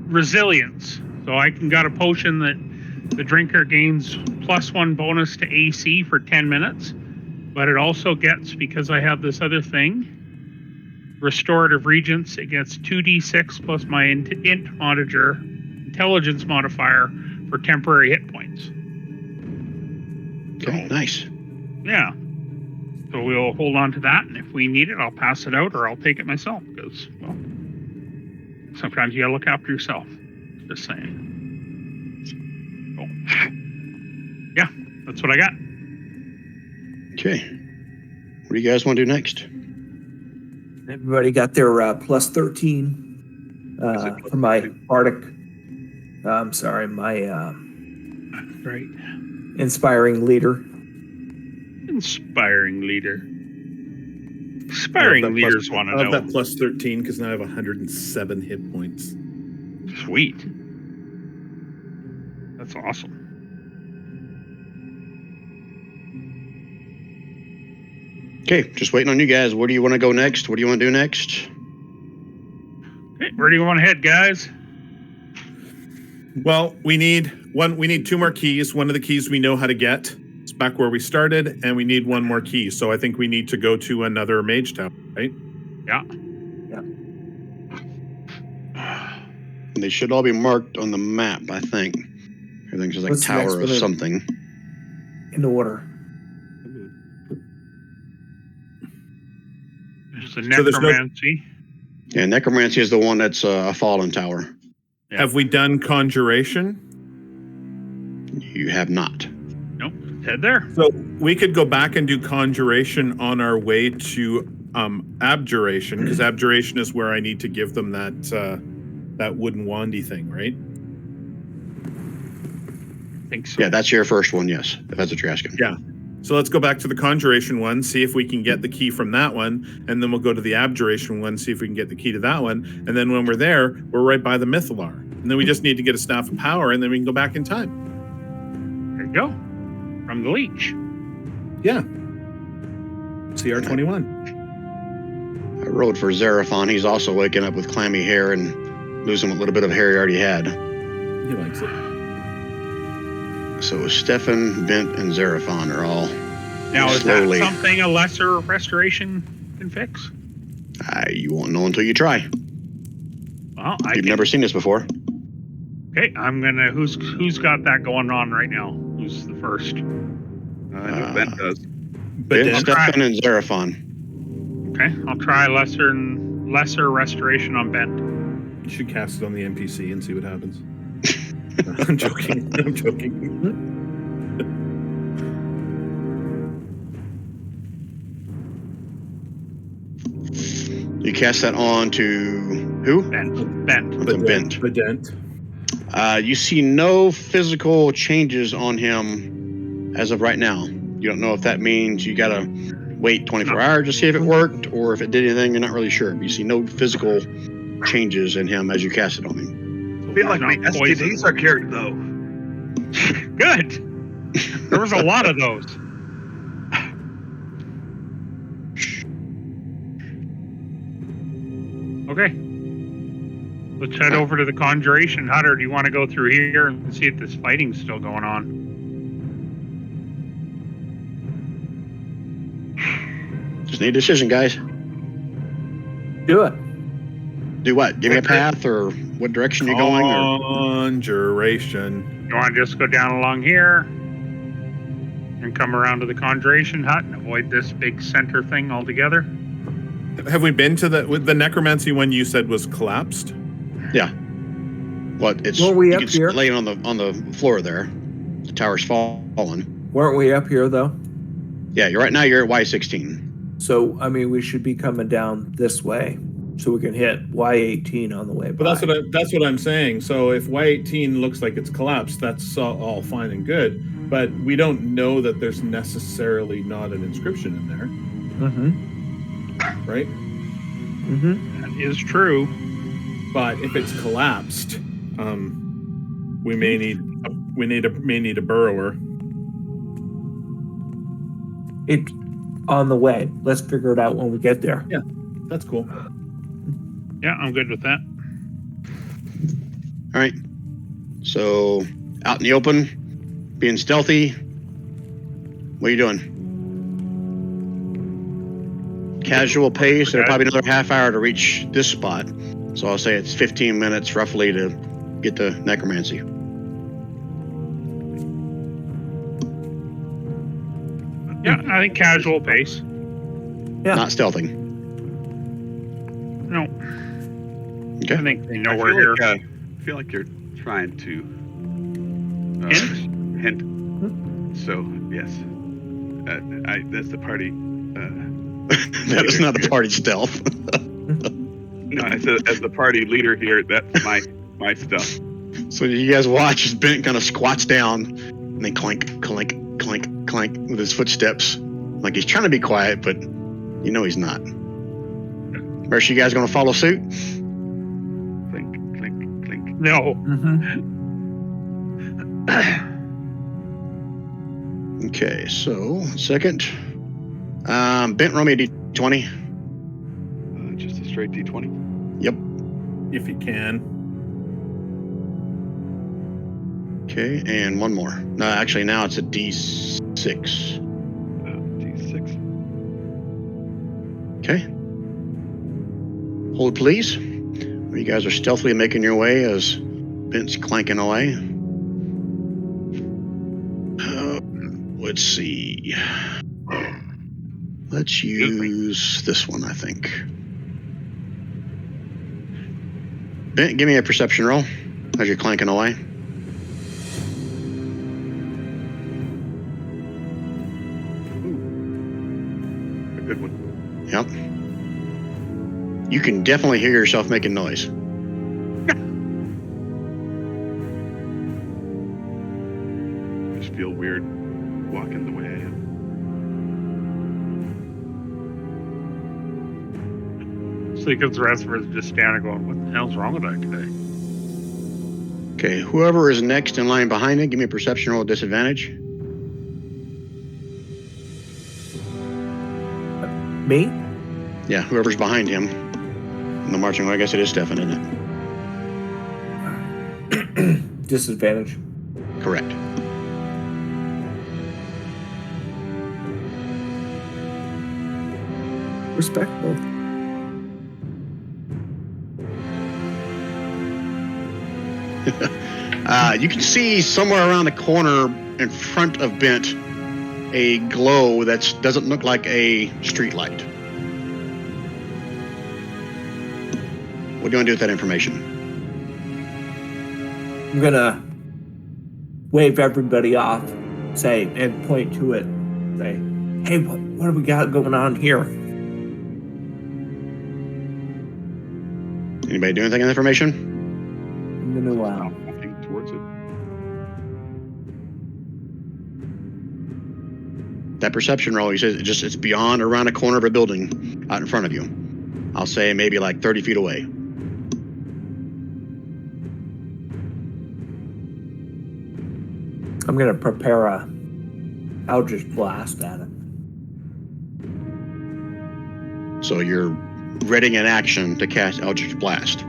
Resilience. So I got a potion that the drinker gains +1 bonus to AC for 10 minutes. But it also gets, because I have this other thing, Restorative Regents. It gets 2d6 plus my intelligence modifier for temporary hit points. Okay, nice. Yeah. So we'll hold on to that, and if we need it, I'll pass it out or I'll take it myself, because, well, sometimes you gotta look after yourself. Just saying. Oh. Yeah, that's what I got. Okay. What do you guys want to do next? Everybody got their plus 13 for my Bardic. I'm sorry, my Right. inspiring leader. Inspiring leader. Inspiring leaders want to know. I have that plus 13 because now I have 107 hit points. Sweet. That's awesome. Okay, just waiting on you guys. Where do you want to go next? What do you want to do next? Okay, where do you want to head, guys? Well, we need 2 more keys. One of the keys we know how to get. It's back where we started, and we need 1 more key. So I think we need to go to another mage tower, right? Yeah. They should all be marked on the map, I think. Everything's just like What's the next tower of one? something. In order. There's a So there's no- necromancy. Yeah, Necromancy is the one that's a fallen tower. Yeah. Have we done conjuration? You have not. Nope. Head there. So we could go back and do conjuration on our way to abjuration, because abjuration is where I need to give them that wooden wandy thing, right? I think so. Yeah, that's your first one, yes, if that's what you're asking. Yeah. So let's go back to the conjuration one, see if we can get the key from that one, and then we'll go to the abjuration one, see if we can get the key to that one, and then when we're there, we're right by the Mythalar. And then we just need to get a Staff of Power, and then we can go back in time. There you go. From the leech. Yeah. CR21. I rolled for Xeraphon. He's also waking up with clammy hair and losing a little bit of hair he already had. He likes it. So Stefan, Bent, and Xeraphon are all Now, is slowly. that something a lesser restoration can fix? You won't know until you try. Well, You've never seen this before. Okay, I'm gonna. Who's got that going on right now? Who's the first? I know Ben does. But Bent, then, Stefan, and Xeraphon. Okay, I'll try lesser restoration on Bent. you should cast it on the NPC and see what happens. I'm joking. I'm joking. You cast that on to who? Bent. Bent. Bedent. You see no physical changes on him as of right now. You don't know if that means you gotta wait 24 hours to see if it worked or if it did anything. You're not really sure. You see no physical changes in him as you cast it on him. I feel like Not my STDs are cured, though. Good. There was a lot of those. Okay. Let's head over to the Conjuration Hut, or do you want to go through here and see if this fighting's still going on? Just need a decision, guys. Do it. Do what? Give me a path or what direction you're going? Or Conjuration. You want to just go down along here and come around to the Conjuration Hut and avoid this big center thing altogether? Have we been to the necromancy one you said was collapsed? yeah. What? It's Weren't we you up can here? lay it on the floor there. The tower's fallen. Weren't we up here though? Yeah, you're right now. You're at Y16. So, I mean, we should be coming down this way so we can hit Y18 on the way by. But that's what I'm saying. So if Y18 looks like it's collapsed, that's all fine and good. But we don't know that there's necessarily not an inscription in there. Mm-hmm. Right? Mm-hmm. That is true. But if it's collapsed, we may need a burrower. It's on the way. Let's figure it out when we get there. Yeah, that's cool. Yeah, I'm good with that. All right. So, out in the open, being stealthy. What are you doing? Casual pace, and probably another half hour to reach this spot. So I'll say it's 15 minutes roughly to get to Necromancy. Yeah, I think casual pace. Yeah. Not stealthing. No. Okay. I think they know I we're here. feel like you're trying to hint. So yes, that's the party. That is not the party stealth. No, I said as the party leader here, that's my stuff. So you guys watch as Bent kind of squats down and then clink, clink, clink, clink with his footsteps. Like he's trying to be quiet, but you know he's not. First, you guys going to follow suit? Clink, clink, clink. No. Mm-hmm. Okay, so second. Bent, roll me a d20. Just a straight D20. Yep. If you can. Okay, and one more. No, actually, now it's a d6. D6. Okay. Hold, please. You guys are stealthily making your way as Bent's clanking away. Let's see. Let's use this one, I think. Bent, give me a perception roll as you're clanking away. A good one. Yep. You can definitely hear yourself making noise. Just feel weird walking the way I am. So because the rest of us just standing going, what the hell's wrong with that guy? Okay, whoever is next in line behind it, give me a perception roll at disadvantage. Me? Yeah, whoever's behind him. In the marching order, I guess it is Stefan, isn't it? Disadvantage. Correct. Respectable. You can see somewhere around the corner in front of Bent a glow that doesn't look like a street light. What do you want to do with that information? I'm gonna wave everybody off, say, and point to it. Say, hey, what do we got going on here? Anybody do anything on the information? I'm gonna Walking towards it. That perception roll, he says it's beyond around a corner of a building out in front of you. I'll say maybe like 30 feet away. I'm gonna prepare a Eldritch Blast at it. So you're readying an action to cast Eldritch Blast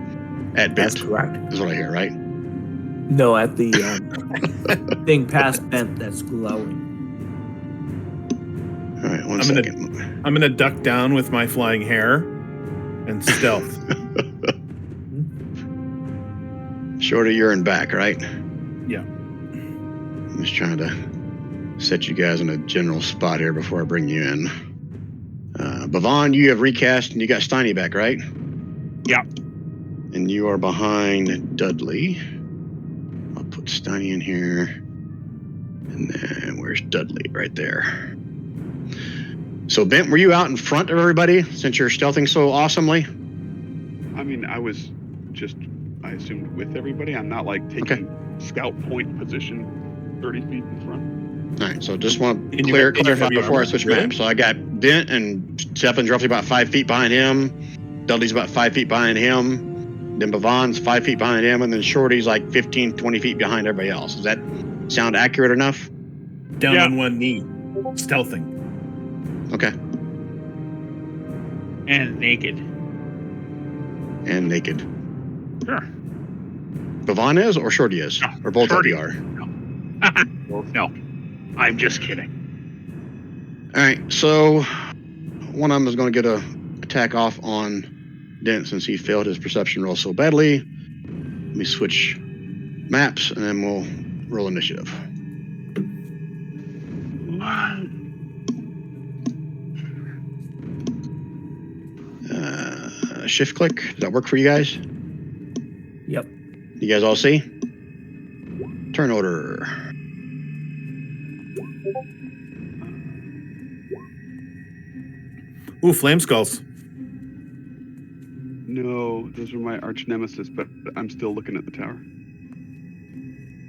at Bent. That's correct. Is what I hear, right? No, at the thing past Bent that's glowing. All right, one second. I'm gonna duck down with my flying hair and stealth. Shorty, you're in back, right? Yeah. I'm just trying to set you guys in a general spot here before I bring you in. Bavon, you have recast and you got Steiny back, right? Yeah. And you are behind Dudley. I'll put Steiny in here. And then where's Dudley? Right there. So, Bent, were you out in front of everybody since you're stealthing so awesomely? I mean, I was just, I assumed, with everybody. I'm not like taking scout point position 30 feet in front. All right, so just want to In your clarify heavy before I armor? switch Really? maps. So I got Bent and Stefan's roughly about 5 feet behind him. Dudley's about 5 feet behind him. Then Bavon's 5 feet behind him. And then Shorty's like 15, 20 feet behind everybody else. Does that sound accurate enough? Down Yeah. on one knee, stealthing. Okay. And naked. And naked. Sure. Bavon is or Shorty is? No, Or both Shorty. of you are? No, I'm just kidding. All right, so one of them is going to get a attack off on Dent since he failed his perception roll so badly. Let me switch maps and then we'll roll initiative. Shift click. Does that work for you guys? Yep. You guys all see? Turn order. Ooh, flame skulls. No, those are my arch nemesis, but I'm still looking at the tower.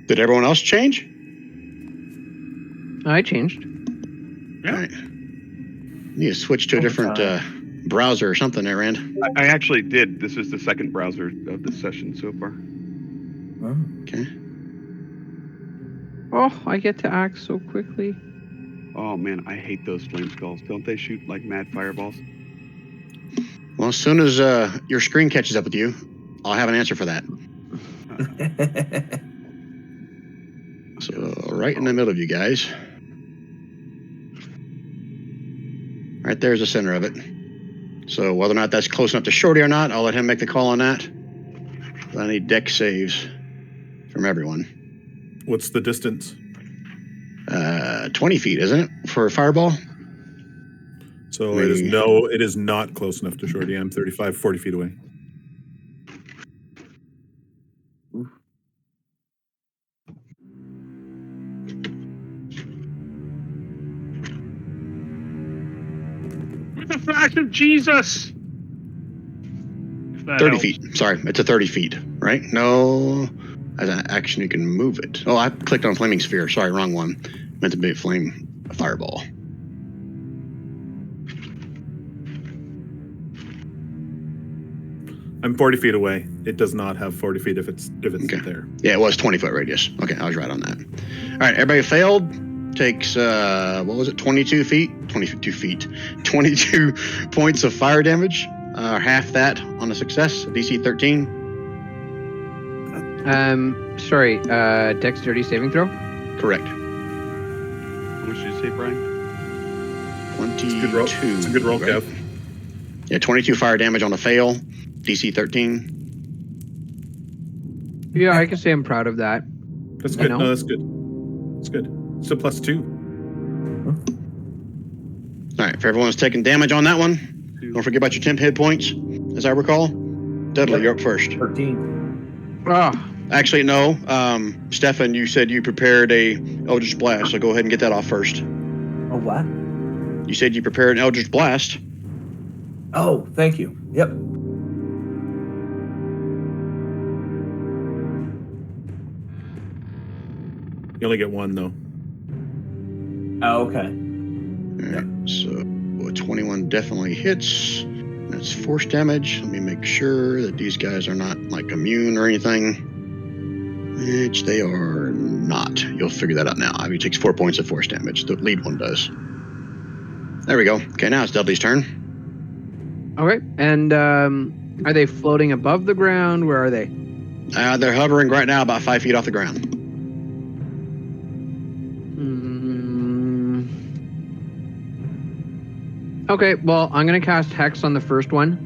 Did everyone else change? I changed. Yeah. All right. You need to switch to a different browser or something there, Rand. I actually did. This is the second browser of this session so far. Okay. Oh, I get to act so quickly. Oh man, I hate those flame skulls. Don't they shoot like mad fireballs? Well, as soon as your screen catches up with you, I'll have an answer for that. So right in the middle of you guys. Right there's the center of it. So whether or not that's close enough to Shorty or not, I'll let him make the call on that. But I need deck saves from everyone. What's the distance? 20 feet, isn't it, for a fireball? So Maybe. it is not close enough to Shorty. I'm 35, 40 feet away. With the flash of Jesus! 30 feet. Sorry, it's a 30 feet, right? No. As an action, you can move it. Oh, I clicked on flaming sphere. Sorry, wrong one. Meant to be a fireball. I'm 40 feet away. It does not have 40 feet if it's Okay. there. Yeah, it was 20-foot radius. Okay, I was right on that. All right, everybody failed. Takes, what was it, 22 feet? 22 feet. 22 points of fire damage. Half that on a success, DC 13. Sorry, dexterity saving throw? Correct. What did you say, Brian? 22. It's a good roll. It's a good roll, right? Kev. Yeah, 22 fire damage on a fail. DC 13. Yeah, I can say I'm proud of that. That's I good. know. No, that's good. It's good. It's a +2. All right, for everyone who's taking damage on that one, don't forget about your temp hit points, as I recall. Dudley, you're up first. 13. Oh, Actually, no. Stefan, you said you prepared a Eldritch Blast, so go ahead and get that off first. Oh, what? You said you prepared an Eldritch Blast. Oh, thank you. Yep. You only get one, though. Oh, okay. All right, so 21 definitely hits. That's force damage. Let me make sure that these guys are not like immune or anything, which they are not. You'll figure that out now. He takes 4 points of force damage. The lead one does. There we go. Okay, now it's Dudley's turn. okay. And are they floating above the ground? Where are they? They're hovering right now about 5 feet off the ground. Okay, well, I'm going to cast Hex on the first one.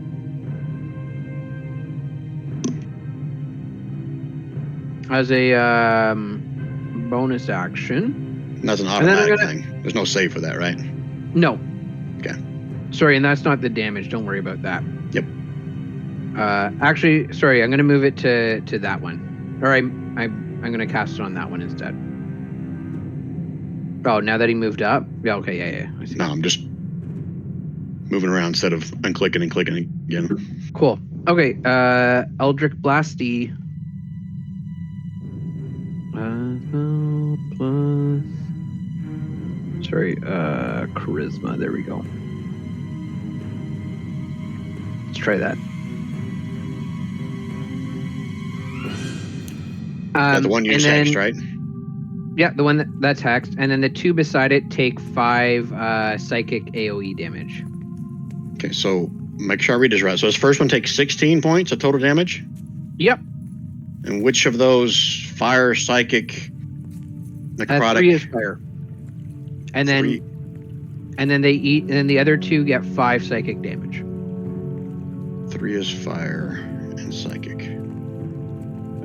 As a bonus action. That's an then I'm automatic gonna- thing. There's no save for that, right? No. Okay. Sorry, and that's not the damage. Don't worry about that. Yep. Actually, sorry, I'm going to move it to that one. Or I'm going to cast it on that one instead. Oh, now that he moved up? Yeah, okay, yeah. I see. No, I'm just moving around instead of unclicking and clicking again. Cool. Okay. Eldritch Blasty. Charisma. There we go. Let's try that. The one you hexed, right? Yeah, the one that's hexed. And then the two beside it take 5 psychic AoE damage. Okay, so make sure I read this right. So this first one takes 16 points of total damage? Yep. And which of those fire, psychic, necrotic? 3 is fire. And then 3. And then they eat, and then the other 2 get 5 psychic damage. 3 is fire and psychic.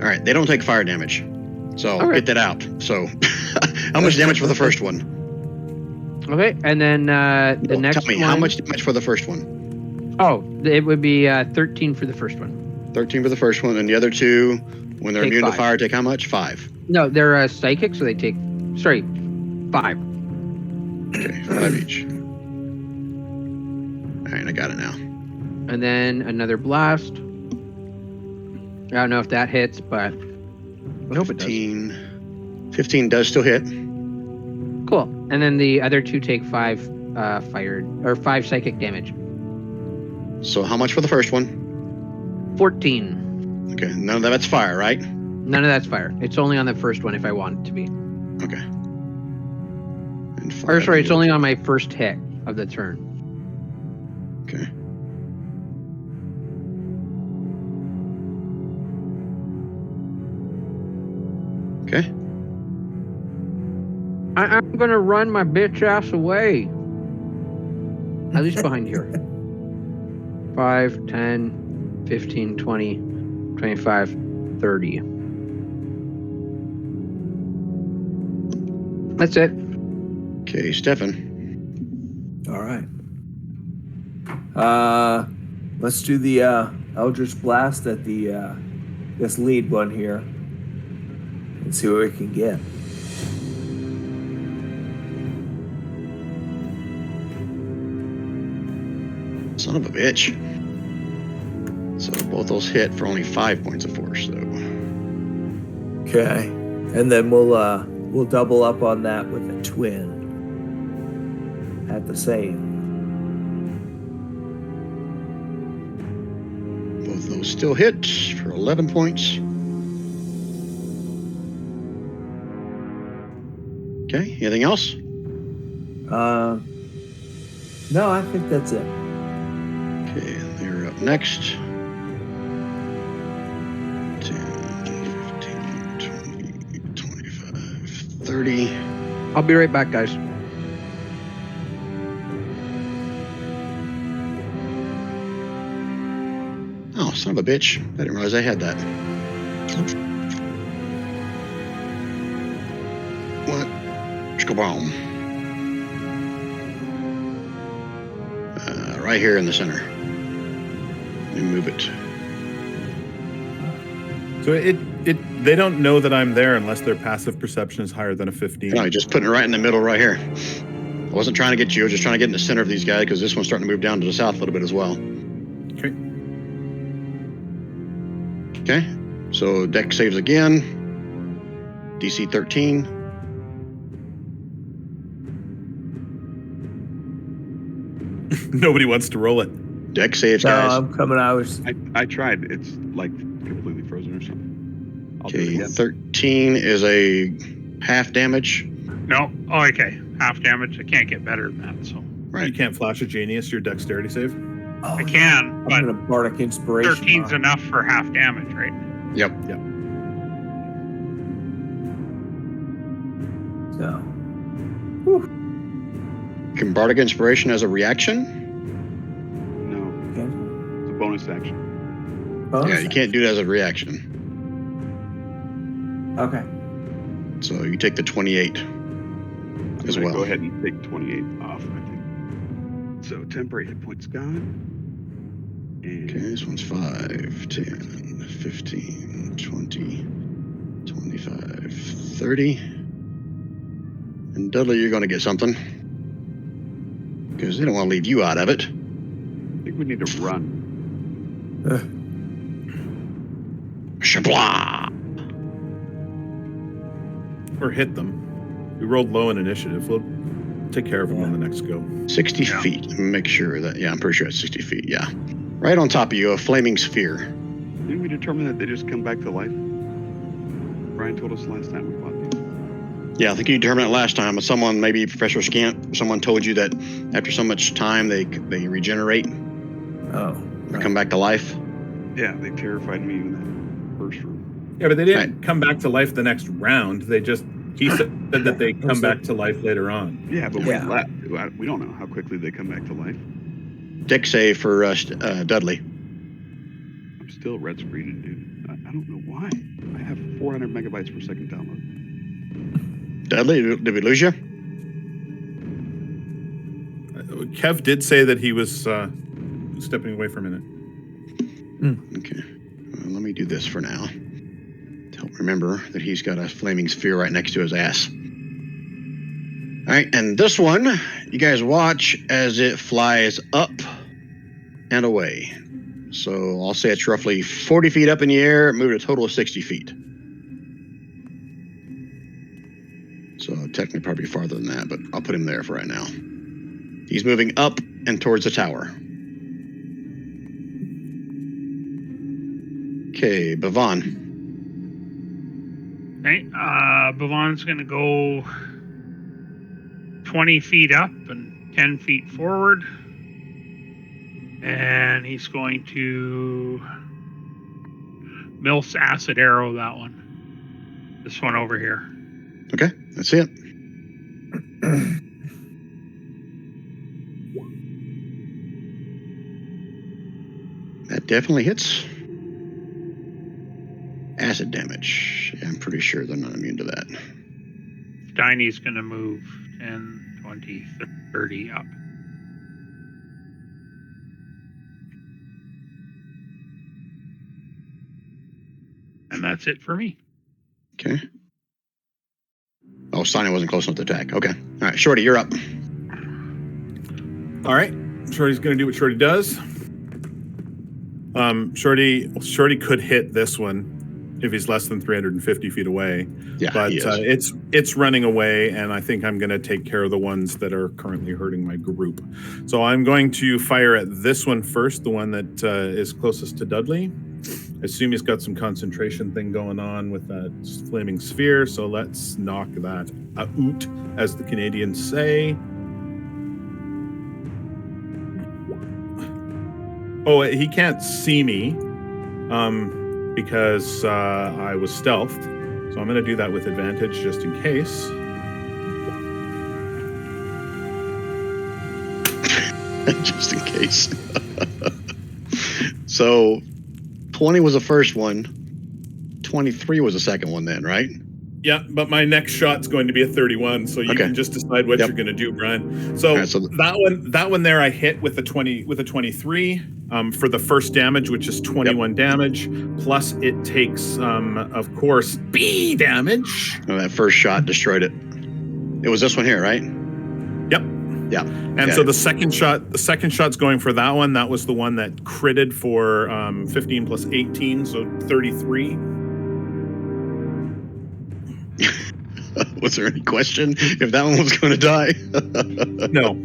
All right, they don't take fire damage. So get that out. So how much damage for the first one? Okay, and then the next one. Tell me, how much damage for the first one? Oh, it would be 13 for the first one. 13 for the first one, and the other 2, when they're Take immune 5. to fire, take how much? 5. No, they're psychic, so they take, 5. Okay, 5 each. All right, I got it now. And then another blast. I don't know if that hits, but I hope it does. 15 does still hit. Cool. And then the other 2 take 5 5 psychic damage. So how much for the first one? 14. Okay, none of that's fire, right? None of that's fire. It's only on the first one if I want it to be. Okay. And Or 5 sorry, it's only on my first hit of the turn. Okay. Okay. I'm gonna run my bitch ass away. At least behind here. 5, 10, 15, 20, 25, 30. That's it. Okay, Stefan. All right. Let's do the Eldritch Blast at the this lead one here and see what we can get. Son of a bitch. So both those hit for only 5 points of force, though. Okay, and then we'll double up on that with a twin at the same. Both those still hit for 11 points. Okay, anything else? No, I think that's it. Okay, they're up next. 10, 15, 20, 25, 30. I'll be right back, guys. Oh, son of a bitch. I didn't realize I had that. What? Shkaboom. Right here in the center. Let me move it. So they don't know that I'm there unless their passive perception is higher than a 15. No, just putting it right in the middle right here. I wasn't trying to get you. I was just trying to get in the center of these guys because this one's starting to move down to the south a little bit as well. Okay. Okay. So deck saves again. DC 13. Nobody wants to roll it. Deck saves, No, guys. I'm coming. I tried. It's like completely frozen or something. I'll do it Okay, again. 13 is a half damage. No. Oh, okay. Half damage. I can't get better than that. So Right. You can't flash a genius your dexterity save. Oh, I can, I'm but gonna bardic inspiration. 13's enough for half damage, right? Yep. So, Can Bardic Inspiration as a reaction? No, okay. it's a bonus action. Yeah, you can't do it as a reaction. Okay. So you take the 28 as I'm gonna well. Go ahead and take 28 off, I think. So temporary hit points gone. And Okay, this one's 5, 10, 15, 20, 25, 30. And Dudley, you're going to get something. Because they don't want to leave you out of it. we need to run. Shabla! Or hit them. We rolled low in initiative. We'll take care of them on the next go. 60 feet. Make sure that, I'm pretty sure it's 60 feet, yeah. Right on top of you, a flaming sphere. Didn't we determine that they just come back to life? Brian told us last time we fought these. Yeah, I think you determined it last time. Someone, maybe Professor Scant, someone told you that after so much time they regenerate. Oh. Or come back to life. Yeah, they terrified me in that first room. Yeah, but they didn't come back to life the next round. He said that they come back to life later on. Yeah, but we left. We don't know how quickly they come back to life. Deck save for Dudley. I'm still red screening, dude. I don't know why. I have 400 megabytes per second download. Dudley, did we lose you? Kev did say that he was stepping away for a minute. Okay. Well, let me do this for now. Don't remember that he's got a flaming sphere right next to his ass. All right, and this one, you guys watch as it flies up and away. So I'll say it's roughly 40 feet up in the air. It moved a total of 60 feet. So technically probably farther than that, but I'll put him there for right now. He's moving up and towards the tower. Okay, Bhavan. Okay, Bhavan's going to go 20 feet up and 10 feet forward. And he's going to Milf's acid arrow that one. This one over here. Okay, that's it. That definitely hits. Acid damage. Yeah, I'm pretty sure they're not immune to that. Steiny's going to move 10, 20, 30 up. And that's it for me. Okay. Oh, Steiny wasn't close enough to attack. Okay. All right, Shorty, you're up. All right. Shorty's going to do what Shorty does. Shorty could hit this one if he's less than 350 feet away. Yeah, but he is. it's running away, and I think I'm going to take care of the ones that are currently hurting my group. So I'm going to fire at this one first, the one that is closest to Dudley. I assume he's got some concentration thing going on with that flaming sphere, so let's knock that out, as the Canadians say. Oh, he can't see me because I was stealthed. So I'm going to do that with advantage just in case. Just in case. So 20 was the first one. 23 was the second one then, right? Yeah, but my next shot's going to be a 31, so you can just decide what you're going to do, Brian. So, right, so that one there I hit with a 23 for the first damage, which is 21 damage, plus it takes, of course, B damage. Oh, that first shot destroyed it. It was this one here, right? Yep. Yeah. And so the second shot's going for that one. That was the one that critted for 15 plus 18, so 33. Was there any question if that one was going to die? No.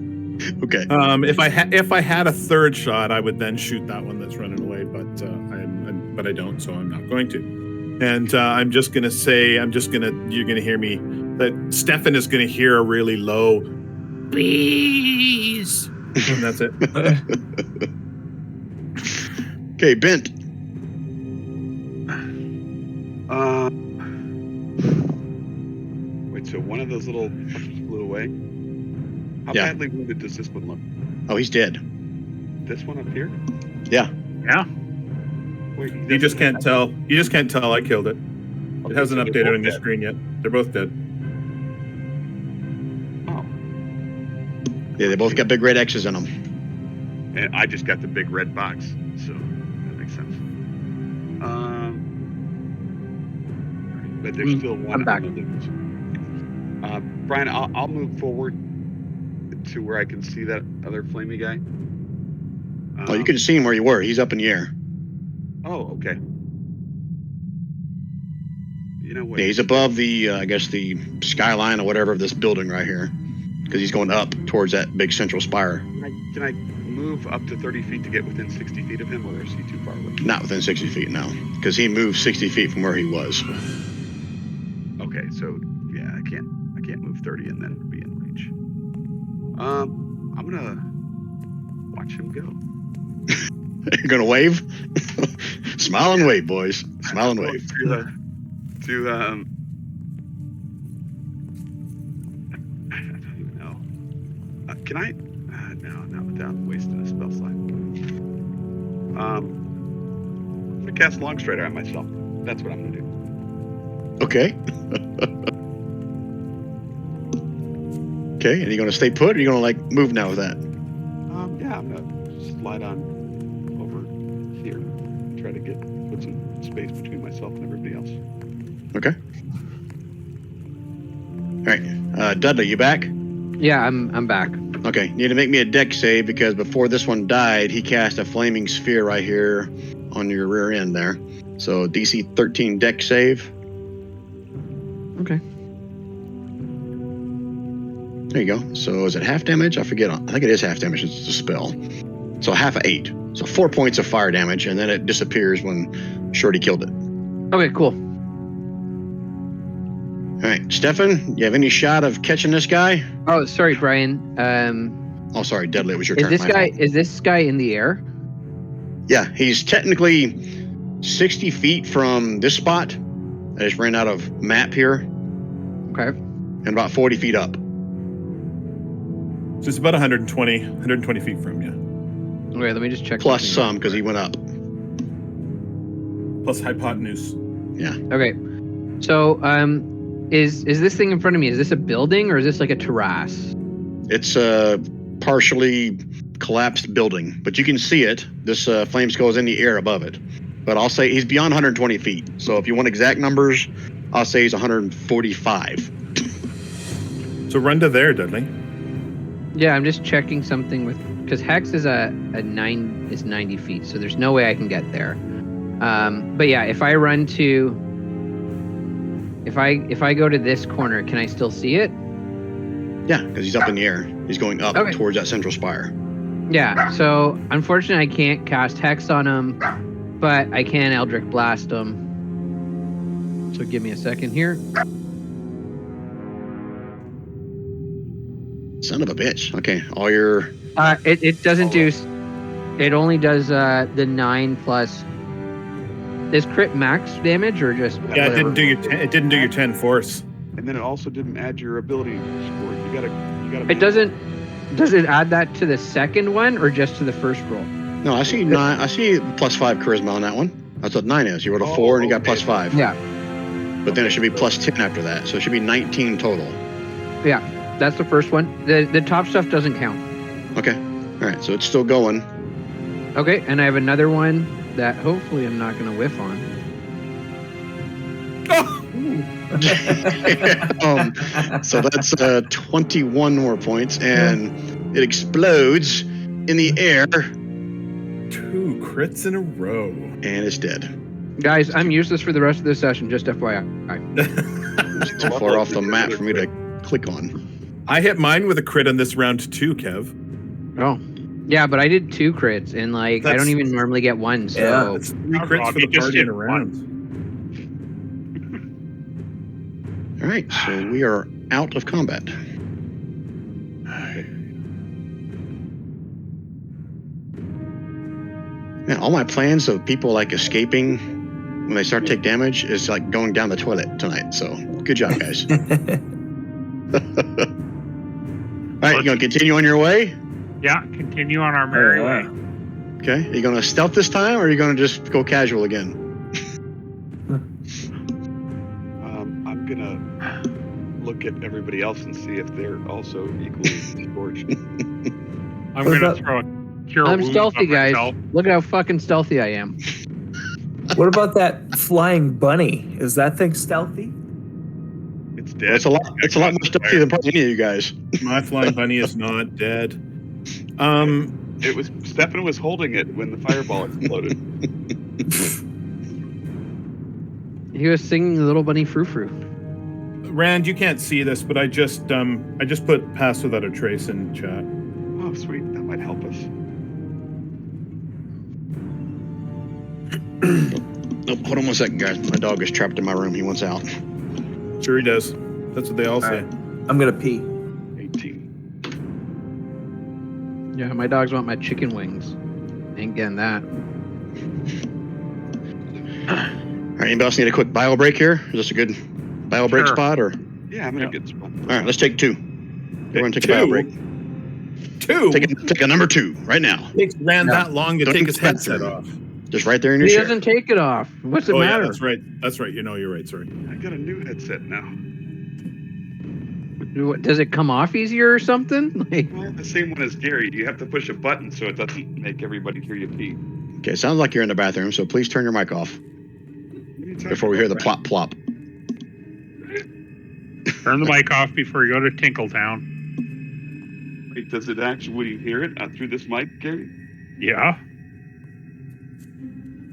Okay. If I had a third shot, I would then shoot that one that's running away, but I don't, so I'm not going to. And I'm just gonna say, you're gonna hear me that Stefan is gonna hear a really low, please, and that's it. Okay, Bent. Wait, so one of those little flew away? How badly wounded does this one look? Oh, he's dead. This one up here? Yeah. Yeah. Wait, You just can't tell. You just can't tell I killed it. It hasn't updated on your dead. screen yet. They're both dead. Oh. Yeah, they both got big red X's in them. And I just got the big red box, so that makes sense. But there's still one. I'm back. Brian, I'll move forward to where I can see that other flamey guy. Oh, you could have seen where you were. He's up in the air. Oh, okay. You know what? Yeah, he's above the, I guess, the skyline or whatever of this building right here. Because he's going up towards that big central spire. Can I move up to 30 feet to get within 60 feet of him, or is he too far away? Not within 60 feet, no. Because he moved 60 feet from where he was. Okay, so yeah, I can't move 30 and then be in range. I'm gonna watch him go. You're gonna wave? Smile and wave, boys. Smile and wave. I don't even know. Can I? No, not without wasting a spell slot. I'm gonna cast Long Strider on myself. That's what I'm gonna do. Okay. Okay, and you gonna stay put, or you gonna like move now with that? Yeah, I'm gonna slide on over here. Try to put some space between myself and everybody else. Okay. All right, Dudley, you back? Yeah, I'm back. Okay, need to make me a deck save because before this one died, he cast a flaming sphere right here on your rear end there. So DC 13 deck save. Okay. There you go. So is it half damage? I forget. I think it is half damage. It's a spell. So half of 8. So 4 points of fire damage, and then it disappears when Shorty killed it. Okay, cool. All right, Stefan, you have any shot of catching this guy? Oh, sorry, Brian. Oh, sorry, Dudley, it was your Is turn. this My guy fault. is this guy in the air? Yeah, he's technically 60 feet from this spot. I just ran out of map here. Okay. And about 40 feet up. So it's about 120 feet from you. Okay, let me just check. Plus something some, because he went up. Plus hypotenuse. Yeah. Okay. So, is this thing in front of me? Is this a building or is this like a terrace? It's a partially collapsed building, but you can see it. This flame skull is in the air above it. But I'll say he's beyond 120 feet. So if you want exact numbers, I'll say he's 145. So run to there, Dudley. Yeah, I'm just checking something with because Hex is a 90 feet, so there's no way I can get there. But yeah, if I run to if I go to this corner, can I still see it? Yeah, because he's up in the air. He's going up towards that central spire. Yeah, so unfortunately I can't cast Hex on him, but I can Eldritch Blast him. So give me a second here. Son of a bitch. Okay, all your... It doesn't do... It only does the 9 plus... Is crit max damage or just... Yeah, whatever? it didn't do your 10 force. And then it also didn't add your ability score. You gotta. It doesn't... Does it add that to the second one or just to the first roll? No, I see 9. I see plus 5 charisma on that one. That's what 9 is. You rolled a 4 and you got plus 5. Yeah. But then it should be plus 10 after that. So it should be 19 total. Yeah, that's the first one. The top stuff doesn't count. Okay. All right. So it's still going. Okay, and I have another one that hopefully I'm not going to whiff on. So that's 21 more points, and it explodes in the air. 2 crits in a row. And it's dead. Guys, I'm useless for the rest of this session, just FYI. It's too far off the map for me to click on. I hit mine with a crit on this round too, Kev. Oh. Yeah, but I did 2 crits, and I don't even normally get 1, so... Yeah, it's 3 crits for the party in a round. All right, so we are out of combat. Man, all my plans of people like escaping when they start to take damage is like going down the toilet tonight. So good job, guys. All right, you gonna continue on your way? Yeah, continue on our merry way. Okay, are you gonna stealth this time, or are you gonna just go casual again? I'm gonna look at everybody else and see if they're also equally scorched. I'm gonna throw a cure I'm wounds stealthy, on guys. myself. Look at how fucking stealthy I am. What about that flying bunny? Is that thing stealthy? It's Well, dead. it's a lot more stealthy than probably any of you guys. My flying bunny is not dead. It was Stefan was holding it when the fireball exploded. He was singing Little Bunny Frou Frou. Rand, you can't see this, but I just put Pass Without a Trace in chat. Oh, sweet. That might help us. Nope, hold on 1 second, guys. My dog is trapped in my room. He wants out. Sure he does. That's what they all say. Right. I'm gonna pee. 18. Yeah, my dogs want my chicken wings. Ain't getting that. All right, anybody else need a quick bio break here? Is this a good bio break spot? Or Yeah, I'm in a good spot. all right, let's take 2. We're going to take a bio break. 2? Take a number 2 right now. It takes Rand that long to Don't take his expect headset it. off. Just right there in your He chair. doesn't take it off. What's the matter? Yeah, that's right. That's right. You know, you're right. Sorry. I got a new headset now. Does it come off easier or something? Like, I have the same one as Gary. You have to push a button so it doesn't make everybody hear you pee. Okay, sounds like you're in the bathroom, so please turn your mic off before we hear the plop plop. Turn the mic off before you go to Tinkletown. Wait, does it actually, will you hear it through this mic, Gary? Yeah.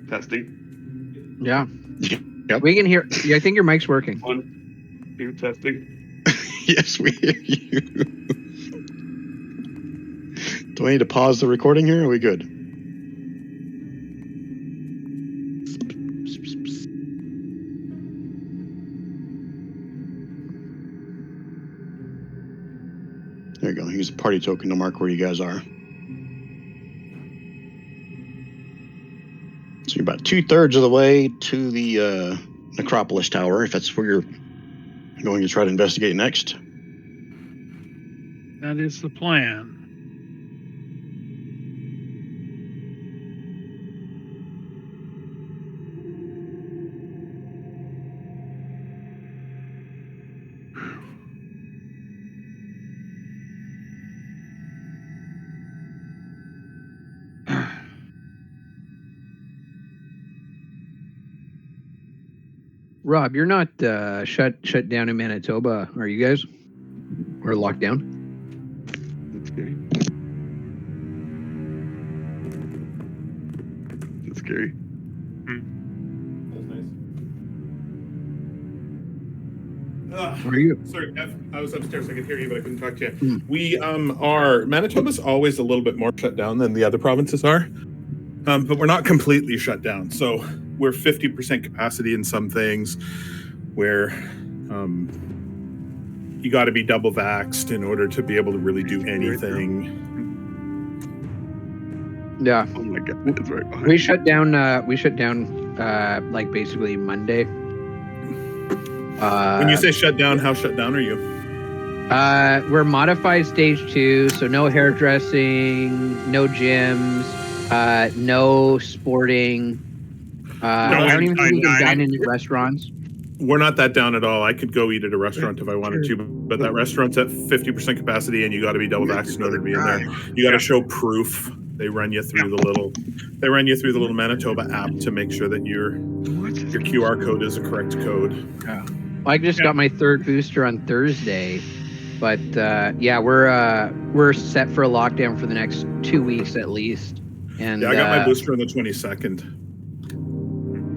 Testing. yeah. Yep. We can hear. Yeah, I think your mic's working. 1, 2, testing. Yes, we hear you. Do I need to pause the recording here? Or are we good? There you go. Use the party token to mark where you guys are. So you're about 2/3 of the way to the Necropolis Tower, if that's where you're going to try to investigate next. That is the plan. Rob, you're not shut down in Manitoba, are you guys? Or locked down? That's scary. That's scary. Where are you? Sorry, I was upstairs. I could hear you, but I couldn't talk to you. We are Manitoba's always a little bit more shut down than the other provinces are, but we're not completely shut down. So we're 50% capacity in some things, where you got to be double vaxxed in order to be able to really do anything. Yeah. Oh my god, that's right behind We you. shut down. Like basically Monday. When you say shut down, how shut down are you? We're modified stage 2, so no hairdressing, no gyms, no sporting. I don't even think we can dine in restaurants. We're not that down at all. I could go eat at a restaurant if I wanted to, but that restaurant's at 50% capacity, and you got to be double vaxxed in order to be in there. You got to show proof. They run you through the little Manitoba app to make sure that your QR code is a correct code. I just got my 3rd booster on Thursday, but yeah, we're set for a lockdown for the next 2 weeks at least. And Yeah, I got my booster on the 22nd.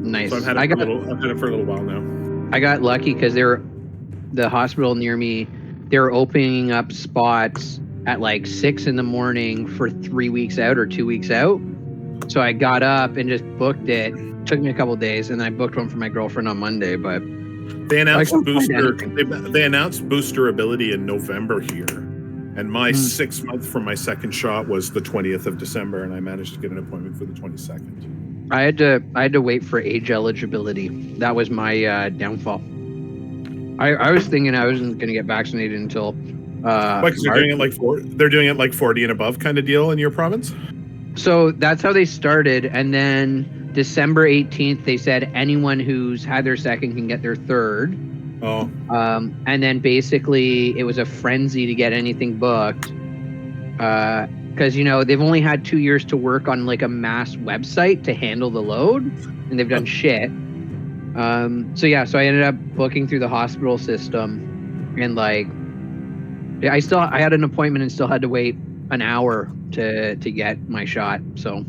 Nice. So I've had it for a little while now. I got lucky because the hospital near me, they're opening up spots at like 6 a.m. for 3 weeks out or 2 weeks out. So I got up and just booked it. Took me a couple days, and I booked one for my girlfriend on Monday. But they announced They announced booster ability in November here, and my 6 month from my second shot was the 20th of December, and I managed to get an appointment for the 22nd. I had to wait for age eligibility. That was my downfall. I was thinking I wasn't going to get vaccinated until. Because they're doing it like 40 and above kind of deal in your province. So that's how they started, and then December 18th they said anyone who's had their second can get their third. Oh. And then basically it was a frenzy to get anything booked. Because they've only had 2 years to work on like a mass website to handle the load, and they've done shit. So I ended up booking through the hospital system, and I had an appointment and still had to wait an hour to get my shot. So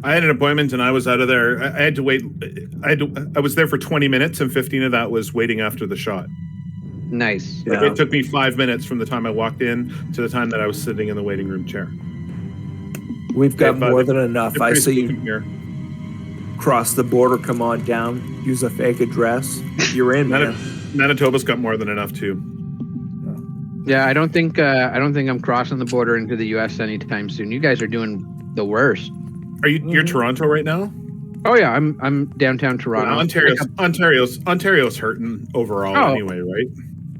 I had an appointment and I was out of there. I had to wait. I was there for 20 minutes and 15 of that was waiting after the shot. nice. Like, it took me 5 minutes from the time I walked in to the time that I was sitting in the waiting room chair. We've got more than enough. I see you here. cross the border, come on down, use a fake address. You're in, man. Manitoba's got more than enough too. Yeah, I don't think I'm crossing the border into the U.S. anytime soon. You guys are doing the worst. Are you? You're Toronto right now? Oh yeah, I'm downtown Toronto. Well, Ontario's hurting overall anyway, right?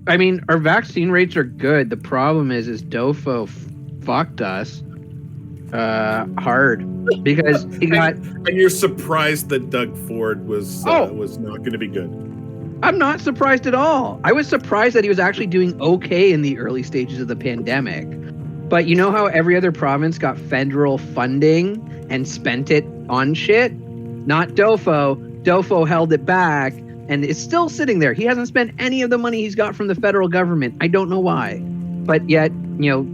I mean, our vaccine rates are good. The problem is Dofo fucked us hard because he got. And you're surprised that Doug Ford was not going to be good. I'm not surprised at all. I was surprised that he was actually doing okay in the early stages of the pandemic. But you know how every other province got federal funding and spent it on shit? Not Dofo. Dofo held it back and it's still sitting there. He hasn't spent any of the money he's got from the federal government. I don't know why. But yet, you know,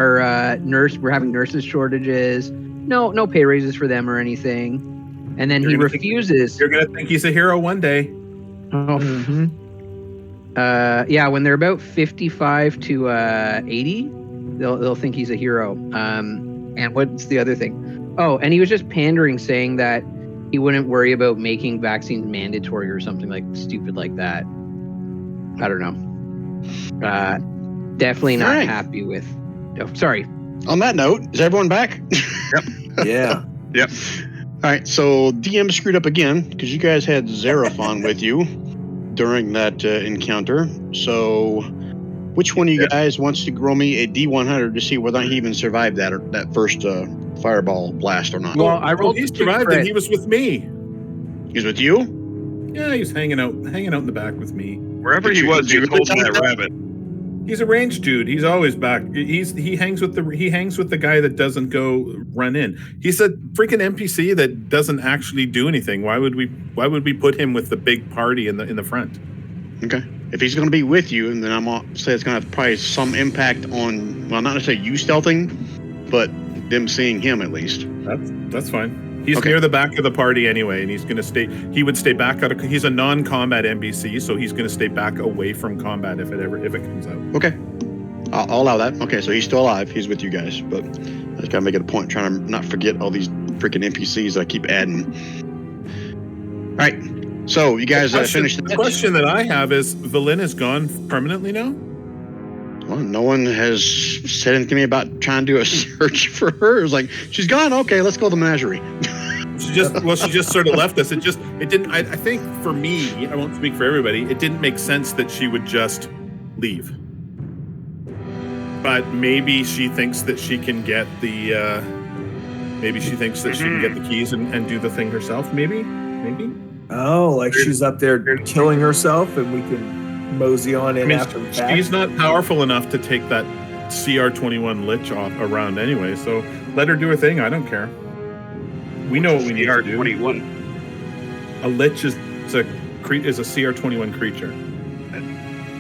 our we're having nurses shortages. No pay raises for them or anything. And then he refuses. You're going to think he's a hero one day. Oh. Mm-hmm. Yeah, when they're about 55 to 80, they'll think he's a hero. And what's the other thing? Oh, and he was just pandering, saying that he wouldn't worry about making vaccines mandatory or something like stupid like that. I don't know. Definitely not happy with. Oh, sorry. On that note, is everyone back? Yep. Yeah. Yep. All right, so DM screwed up again because you guys had Xeraphon with you during that encounter. So, which one of you guys wants to roll me a D100 to see whether he even survived that first fireball blast or not? Well, I rolled. He survived, and he was with me. He's with you? Yeah, he was hanging out in the back with me. Wherever he was holding that rabbit. He's a range dude. He's always back. He hangs with the guy that doesn't go run in. He's a freaking NPC that doesn't actually do anything. Why would we put him with the big party in the front? Okay. If he's going to be with you, then I'm going to say it's going to have probably some impact on, well, not necessarily you stealthing, but them seeing him at least. That's fine. He's near the back of the party anyway, and he's going to stay. He would stay back out of. He's a non-combat NPC, so he's going to stay back away from combat if it comes out. Okay, I'll allow that. Okay, so he's still alive. He's with you guys, but I just gotta make it a point trying to not forget all these freaking NPCs I keep adding. All right, so you guys finished. The question that I have is: Valin is gone permanently now? Well, no one has said anything to me about trying to do a search for her. It was like, she's gone. Okay, let's go to the menagerie. She just sort of left us. It didn't. I think for me, I won't speak for everybody. It didn't make sense that she would just leave. But maybe she thinks that she can get the. Maybe she thinks that she can get the keys and do the thing herself. Maybe. Oh, like she's up there killing herself, and we can mosey on in after that. She's not powerful enough to take that CR21 lich off around anyway. So let her do her thing. I don't care. We know what we need to do. CR21. A lich is a CR21 creature.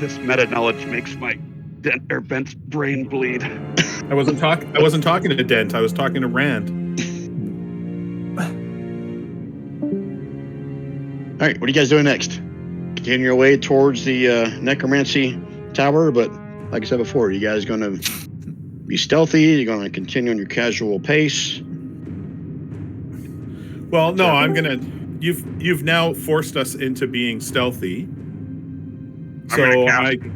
This meta knowledge makes my Bent's brain bleed. I wasn't talking to Dent. I was talking to Rand. All right, what are you guys doing next? Continue your way towards the Necromancy Tower, but like I said before, you guys going to be stealthy? You're going to continue on your casual pace? Well, no, I'm gonna. You've now forced us into being stealthy. So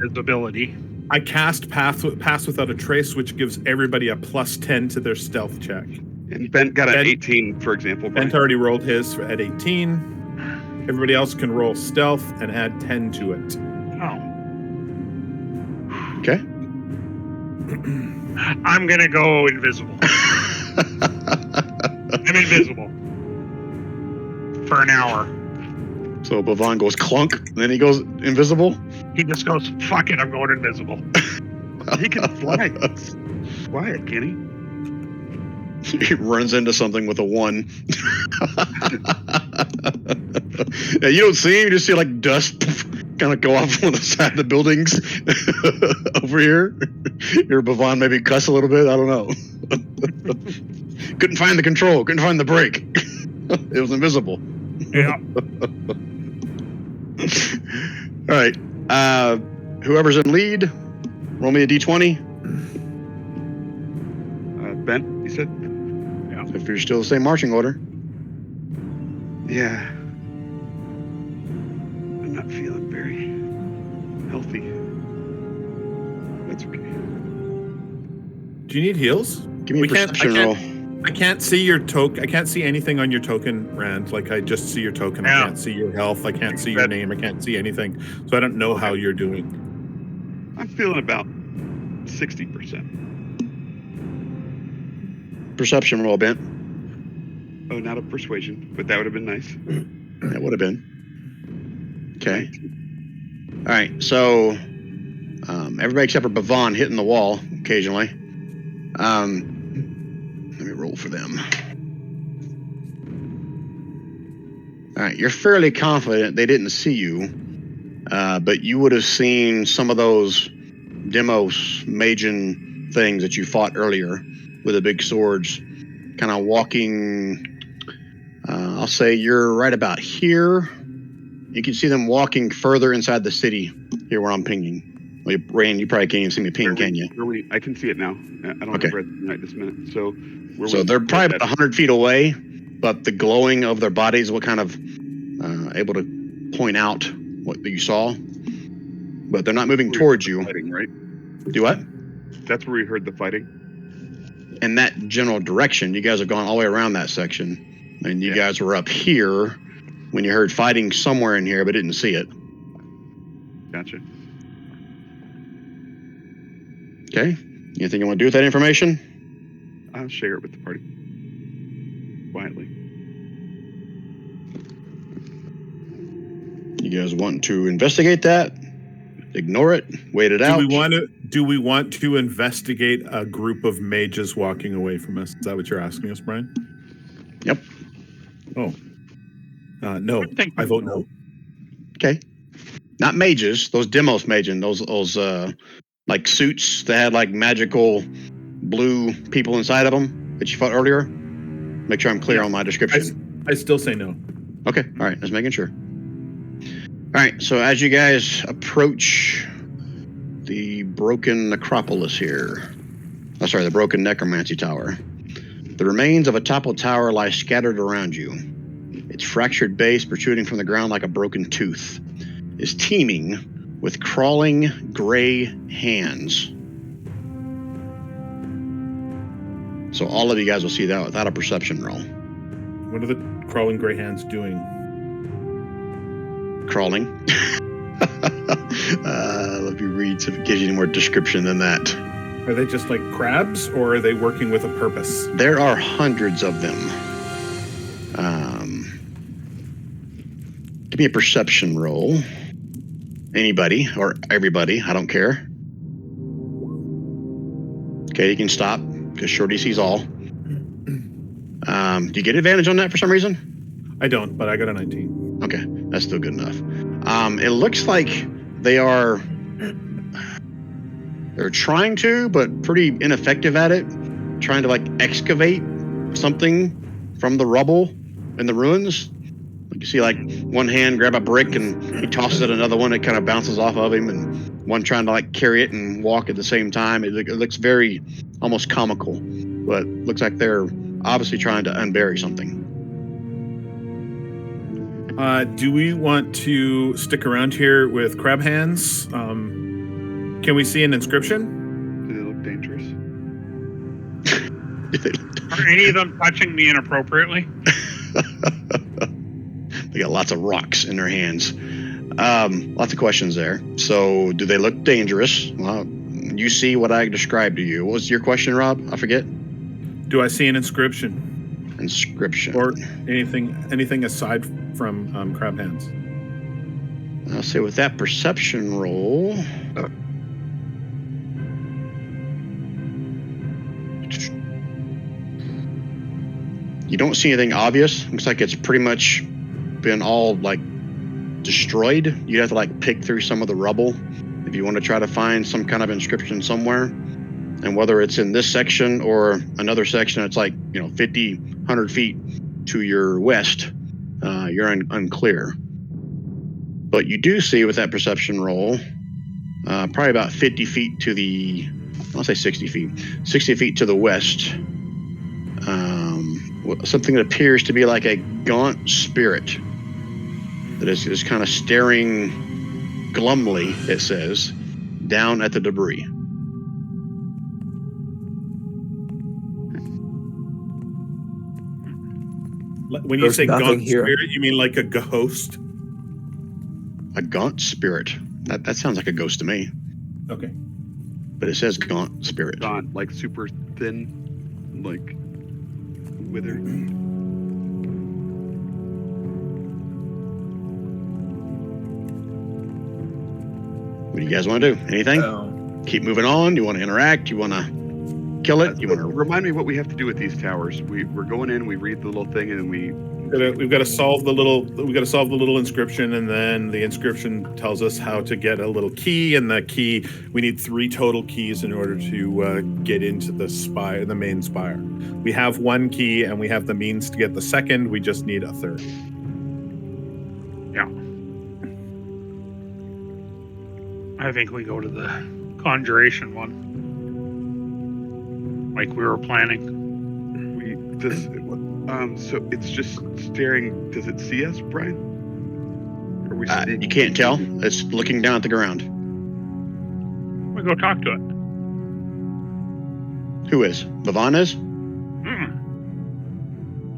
visibility. I cast pass without a trace, which gives everybody a +10 to their stealth check. And Bent got an 18, for example. Bent already rolled his at 18. Everybody else can roll stealth and add 10 to it. Oh. Okay. I'm gonna go invisible. I'm invisible. For an hour. So Bavon goes clunk, and then he goes invisible? He just goes, fuck it, I'm going invisible. He can fly. Fly it, can he? He runs into something with a 1. Yeah, you don't see him, you just see like dust kind of go off on the side of the buildings over here. Your Bavon maybe cuss a little bit. I don't know. Couldn't find the control. Couldn't find the brake. It was invisible. Yeah. All right. Whoever's in lead, roll me a d20. Ben, you said? Yeah. If you're still the same marching order. Yeah. I'm not feeling very healthy. That's okay. Do you need heals? Give me a perception roll. I can't see your token. I can't see anything on your token, Rand. Like, I just see your token. Yeah. I can't see your health. I can't see your name. I can't see anything. So I don't know how you're doing. I'm feeling about 60%. Perception roll, Ben. Oh, not a persuasion, but that would have been nice. That would have been. Okay. All right. So everybody except for Bavon hitting the wall occasionally. Let me roll for them. All right. You're fairly confident they didn't see you, but you would have seen some of those Demos Magian things that you fought earlier with the big swords, kind of walking. I'll say you're right about here. You can see them walking further inside the city here where I'm pinging. Well, Rain, you probably can't even see me ping, can you? I can see it now. I don't Okay. have red right this minute. So they're probably about 100 feet away, but the glowing of their bodies will kind of able to point out what you saw. But they're not moving towards you. Fighting, right? Do what? That's where we heard the fighting. In that general direction, you guys have gone all the way around that section, and you guys were up here when you heard fighting somewhere in here, but didn't see it. Gotcha. Okay. Anything you want to do with that information? I'll share it with the party. Quietly. You guys want to investigate that? Ignore it? Wait it out? Do we want to investigate a group of mages walking away from us? Is that what you're asking us, Brian? Yep. Oh. No. I vote no. Okay. Not mages. Those Demos Magian. Those like suits that had like magical blue people inside of them that you fought earlier. Make sure I'm clear on my description. I still say no. Okay. All right. Just making sure. All right. So as you guys approach the broken necropolis here, the broken necromancy tower, the remains of a toppled tower lie scattered around you. Its fractured base, protruding from the ground like a broken tooth, is teeming with crawling gray hands. So all of you guys will see that without a perception roll. What are the crawling gray hands doing? Crawling. Let me read if it gives you any more description than that. Are they just like crabs, or are they working with a purpose? There are hundreds of them. Give me a perception roll. Anybody or everybody, I don't care. Okay, you can stop because Shorty sees all. Do you get advantage on that for some reason? I don't, but I got a 19. Okay, that's still good enough. It looks like they're trying to, but pretty ineffective at it, trying to like excavate something from the rubble in the ruins. You see like one hand grab a brick and he tosses it another one, it kind of bounces off of him, and one trying to like carry it and walk at the same time. It looks very almost comical, but looks like they're obviously trying to unbury something. Do we want to stick around here with crab hands? Can we see an inscription? Do they look dangerous? Are any of them touching me inappropriately? They got lots of rocks in their hands. Lots of questions there. So, do they look dangerous? Well, you see what I described to you. What was your question, Rob? I forget. Do I see an inscription? Inscription. Or anything aside from crab hands? I'll say with that perception roll. You don't see anything obvious. Looks like it's pretty much been all like destroyed. You have to like pick through some of the rubble if you want to try to find some kind of inscription somewhere. And whether it's in this section or another section, it's like 50, 100 feet to your west. You're unclear. But you do see with that perception roll, probably about 50 feet to the, I'll say 60 feet, 60 feet to the west, something that appears to be like a gaunt spirit that is kind of staring glumly, it says, down at the debris. When you say gaunt spirit, you mean like a ghost? A gaunt spirit. That sounds like a ghost to me. Okay. But it says gaunt spirit. Gaunt, like super thin, like withered. What do you guys want to do? Anything? Keep moving on? You want to interact? You want to kill it? You want to remind me what we have to do with these towers? We're going in. We read the little thing, and then we've got to solve the little inscription, and then the inscription tells us how to get a little key, and the key, we need 3 total keys in order to get into the spire, the main spire. We have 1 key, and we have the means to get the second. We just need a 3rd. Yeah. I think we go to the Conjuration one, like we were planning. So it's just staring. Does it see us, Brian? Are we seeing? You can't tell. It's looking down at the ground. We go talk to it. Who is? Vavon is?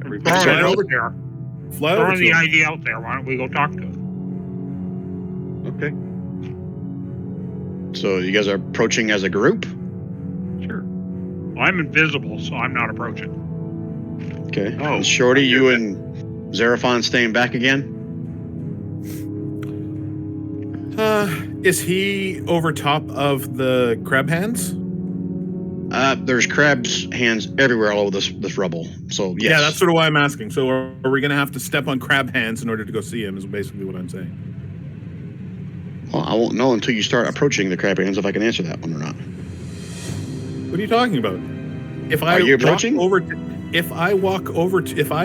Everybody's out there. Throwing the idea out there. Why don't we go talk to it? Okay. So you guys are approaching as a group? Sure. Well, I'm invisible, so I'm not approaching. Okay. Oh, Shorty, you and Xeraphon staying back again? Is he over top of the crab hands? There's crab's hands everywhere all over this rubble. So, yes. Yeah, that's sort of why I'm asking. So are we going to have to step on crab hands in order to go see him is basically what I'm saying. Well, I won't know until you start approaching the crab hands if I can answer that one or not. What are you talking about? If are you approaching? If I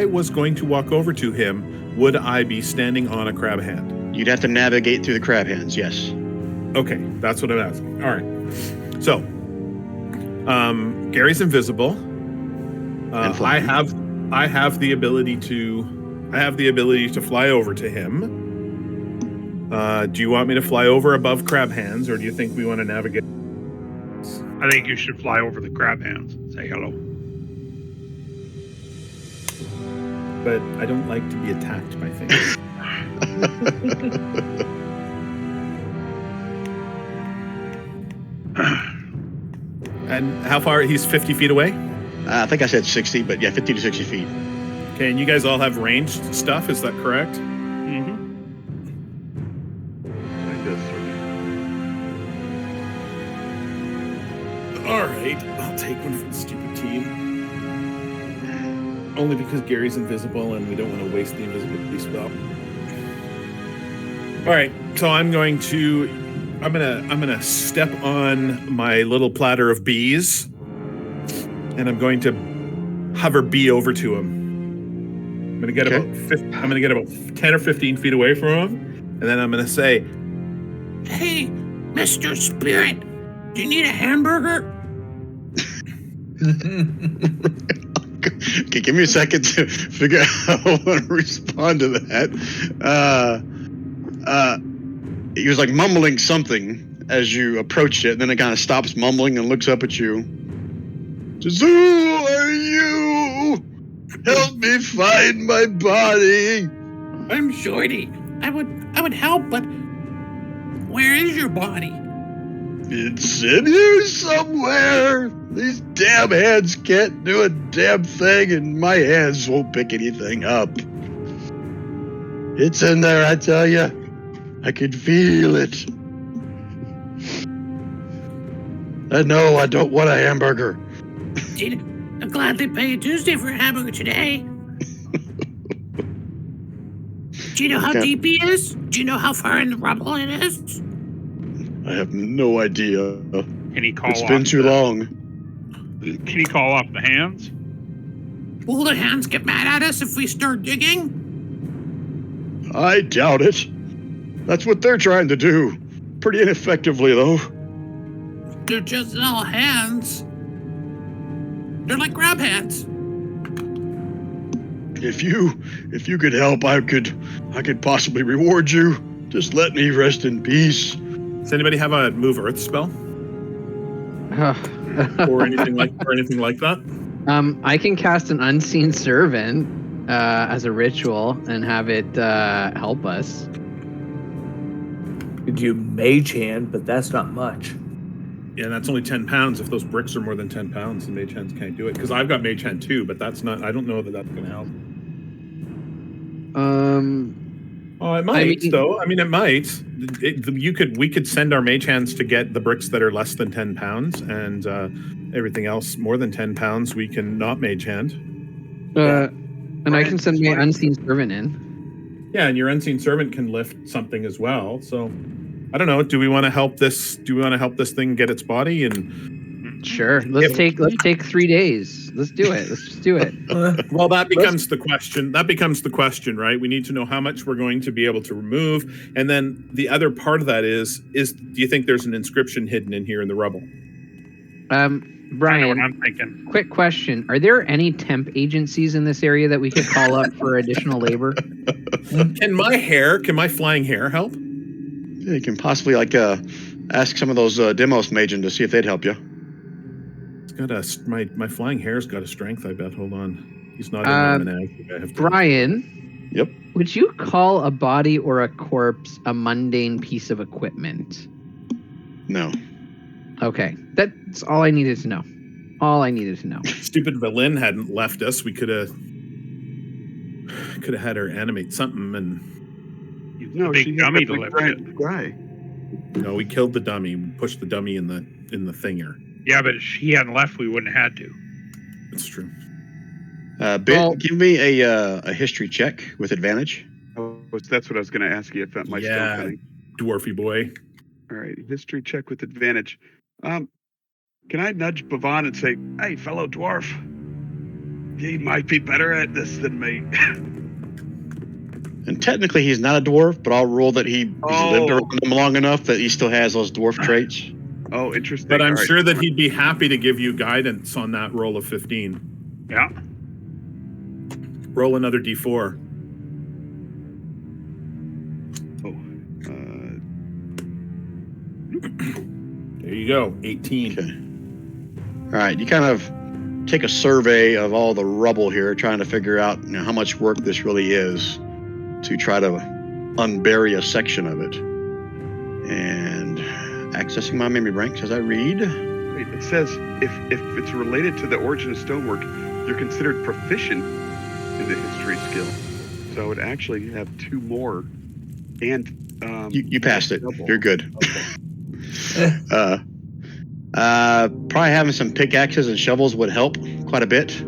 was going to walk over to him, would I be standing on a crab hand? You'd have to navigate through the crab hands, yes. Okay, that's what I'm asking. All right. So, Gary's invisible. I have the ability to fly over to him. Do you want me to fly over above crab hands, or do you think we want to navigate? I think you should fly over the crab hands and say hello. But I don't like to be attacked by things. And how far? He's 50 feet away? I think I said 60, but yeah, 50 to 60 feet. Okay, and you guys all have ranged stuff, is that correct? Mm-hmm. All right, I'll take one for the stupid team. Only because Gary's invisible and we don't want to waste the invisibility spell. All right, so I'm gonna step on my little platter of bees, and I'm going to hover bee over to him. I'm gonna get about 10 or 15 feet away from him, and then I'm gonna say, "Hey, Mr. Spirit, do you need a hamburger?" Okay, give me a second to figure out how I want to respond to that. He was like mumbling something as you approached it, and then it kind of stops mumbling and looks up at you. Says, "Who are you? Help me find my body." I'm Shorty. I would help, but where is your body? It's in here somewhere. These damn hands can't do a damn thing, and my hands won't pick anything up. It's in there, I tell you. I can feel it. I know I don't want a hamburger. I'll gladly pay you Tuesday for a hamburger today. Do you know how deep he is? Do you know how far in the rubble it is? I have no idea. Can he call It's been too long. Can he call off the hands? Will the hands get mad at us if we start digging? I doubt it. That's what they're trying to do. Pretty ineffectively, though. They're just all hands. They're like grab hands. If you could help, I could possibly reward you. Just let me rest in peace. Does anybody have a move earth spell or anything like that? I can cast an unseen servant as a ritual and have it help us. Could do mage hand, but that's not much. Yeah, that's only 10 pounds. If those bricks are more than 10 pounds, then mage hands can't do it. Because I've got mage hand too, but that's not. I don't know that that's going to help. Oh, it might though. I mean, it might. We could send our mage hands to get the bricks that are less than 10 pounds, and everything else more than 10 pounds we can not mage hand. And I can send my unseen servant in. Yeah, and your unseen servant can lift something as well. So, I don't know. Do we want to help this? Do we want to help this thing get its body? And sure, let's take 3 days. Let's do it. Let's just do it. Well, that becomes the question. That becomes the question, right? We need to know how much we're going to be able to remove, and then the other part of that is do you think there's an inscription hidden in here in the rubble? Brian, I know what I'm thinking. Quick question: are there any temp agencies in this area that we could call up for additional labor? Can my flying hair help? Yeah, you can possibly ask some of those Demos Magen to see if they'd help you. It's got my flying hair's got a strength, I bet. Hold on. He's not in there. Brian. Yep. Would you call a body or a corpse a mundane piece of equipment? No. Okay. That's all I needed to know. All I needed to know. Stupid Valin hadn't left us. We could have had her animate something and no, big she dummy had delivered guy. No, we killed the dummy. We pushed the dummy in the thinger. Yeah, but if she hadn't left, we wouldn't have had to. That's true. Give me a history check with advantage. Oh, that's what I was going to ask you if that might still cutting. Dwarfy boy. All right, history check with advantage. Can I nudge Bhavan and say, "Hey, fellow dwarf, he might be better at this than me." And technically, he's not a dwarf, but I'll rule that he's lived around them long enough that he still has those dwarf traits. Oh, interesting. But I'm sure that he'd be happy to give you guidance on that roll of 15. Yeah. Roll another d4. There you go, 18. Okay. All right, you kind of take a survey of all the rubble here, trying to figure out how much work this really is to try to unbury a section of it. And accessing my memory banks as I read. It says if it's related to the origin of stonework, you're considered proficient in the history skill. So I would actually have 2 more. And you passed it. Double. You're good. Okay. Probably having some pickaxes and shovels would help quite a bit.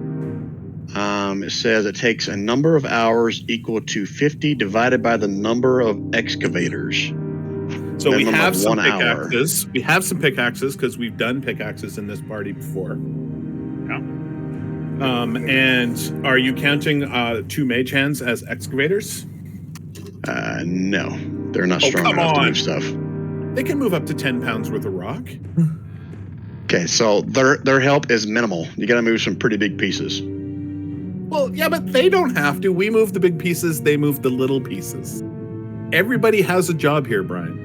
It says it takes a number of hours equal to 50 divided by the number of excavators. So we have some 1 hour. pickaxes. We have some pickaxes because we've done pickaxes in this party before. Yeah. And are you counting 2 mage hands as excavators? No, they're not strong enough to move stuff. They can move up to 10 pounds worth of rock. Okay, so their help is minimal. You got to move some pretty big pieces. Well, yeah, but they don't have to. We move the big pieces, they move the little pieces. Everybody has a job here, Brian.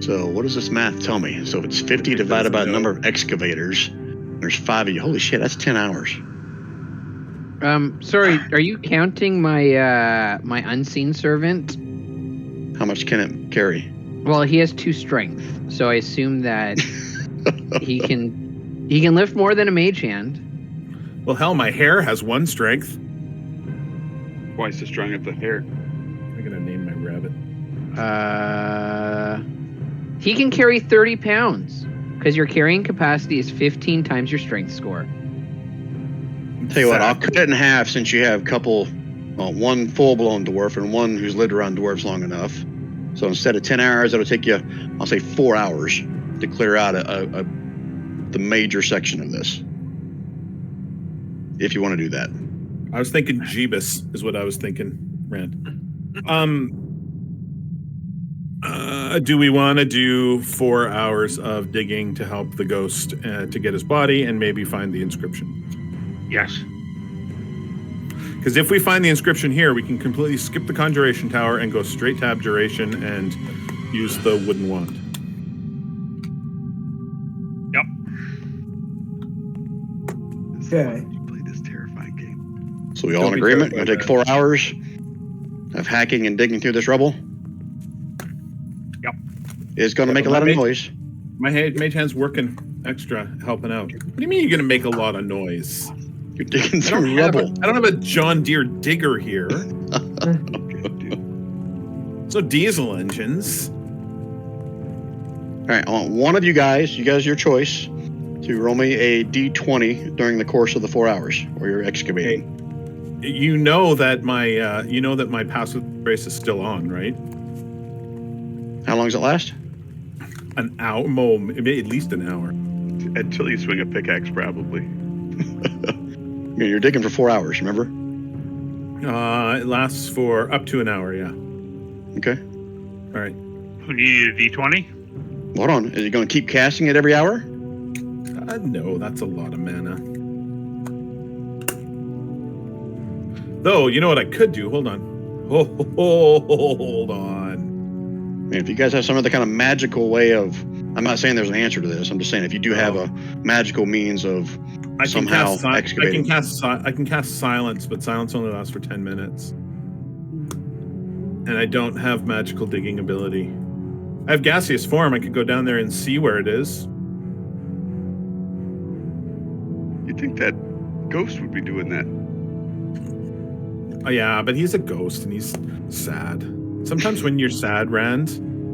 So what does this math tell me? So if it's 50 divided by the number of excavators, there's 5 of you. Holy shit, that's 10 hours. Sorry, are you counting my my unseen servant? How much can it carry? Well, he has 2 strength, so I assume that he can lift more than a mage hand. Well, hell, my hair has 1 strength. Twice as strong as the hair. I'm gonna name my rabbit. He can carry 30 pounds because your carrying capacity is 15 times your strength score. Tell you what, I'll cut it in half since you have a couple one full-blown dwarf and one who's lived around dwarves long enough. So instead of 10 hours, it'll take you, I'll say 4 hours to clear out the major section of this. If you want to do that. I was thinking Jeebus is what I was thinking, Rand. Do we want to do 4 hours of digging to help the ghost to get his body and maybe find the inscription? Yes. Because if we find the inscription here, we can completely skip the Conjuration Tower and go straight to Abjuration and use the wooden wand. Yep. Okay. You play this terrifying game. So we all in agreement? We're going to take 4 hours of hacking and digging through this rubble? Yep. It's going to make a lot of noise. My mage hand's working extra, helping out. What do you mean you're going to make a lot of noise? You're digging through rubble. I don't have a John Deere digger here. So diesel engines. All right, I want one of you guys your choice, to roll me a d20 during the course of the 4 hours where you're excavating. Hey, you know that my passive trace is still on, right? How long does it last? An hour, maybe at least an hour. Until you swing a pickaxe, probably. You're digging for 4 hours, remember? It lasts for up to an hour, yeah. Okay. All right. Who needed a d20? Hold on. Is he going to keep casting it every hour? No, that's a lot of mana. Though, you know what I could do? Hold on. Hold on. I mean, if you guys have some other kind of magical way of... I'm not saying there's an answer to this. I'm just saying if you do have a magical means of somehow excavating. I can cast silence, but silence only lasts for 10 minutes. And I don't have magical digging ability. I have gaseous form. I could go down there and see where it is. You'd think that ghost would be doing that. Oh, yeah, but he's a ghost and he's sad. Sometimes when you're sad, Rand,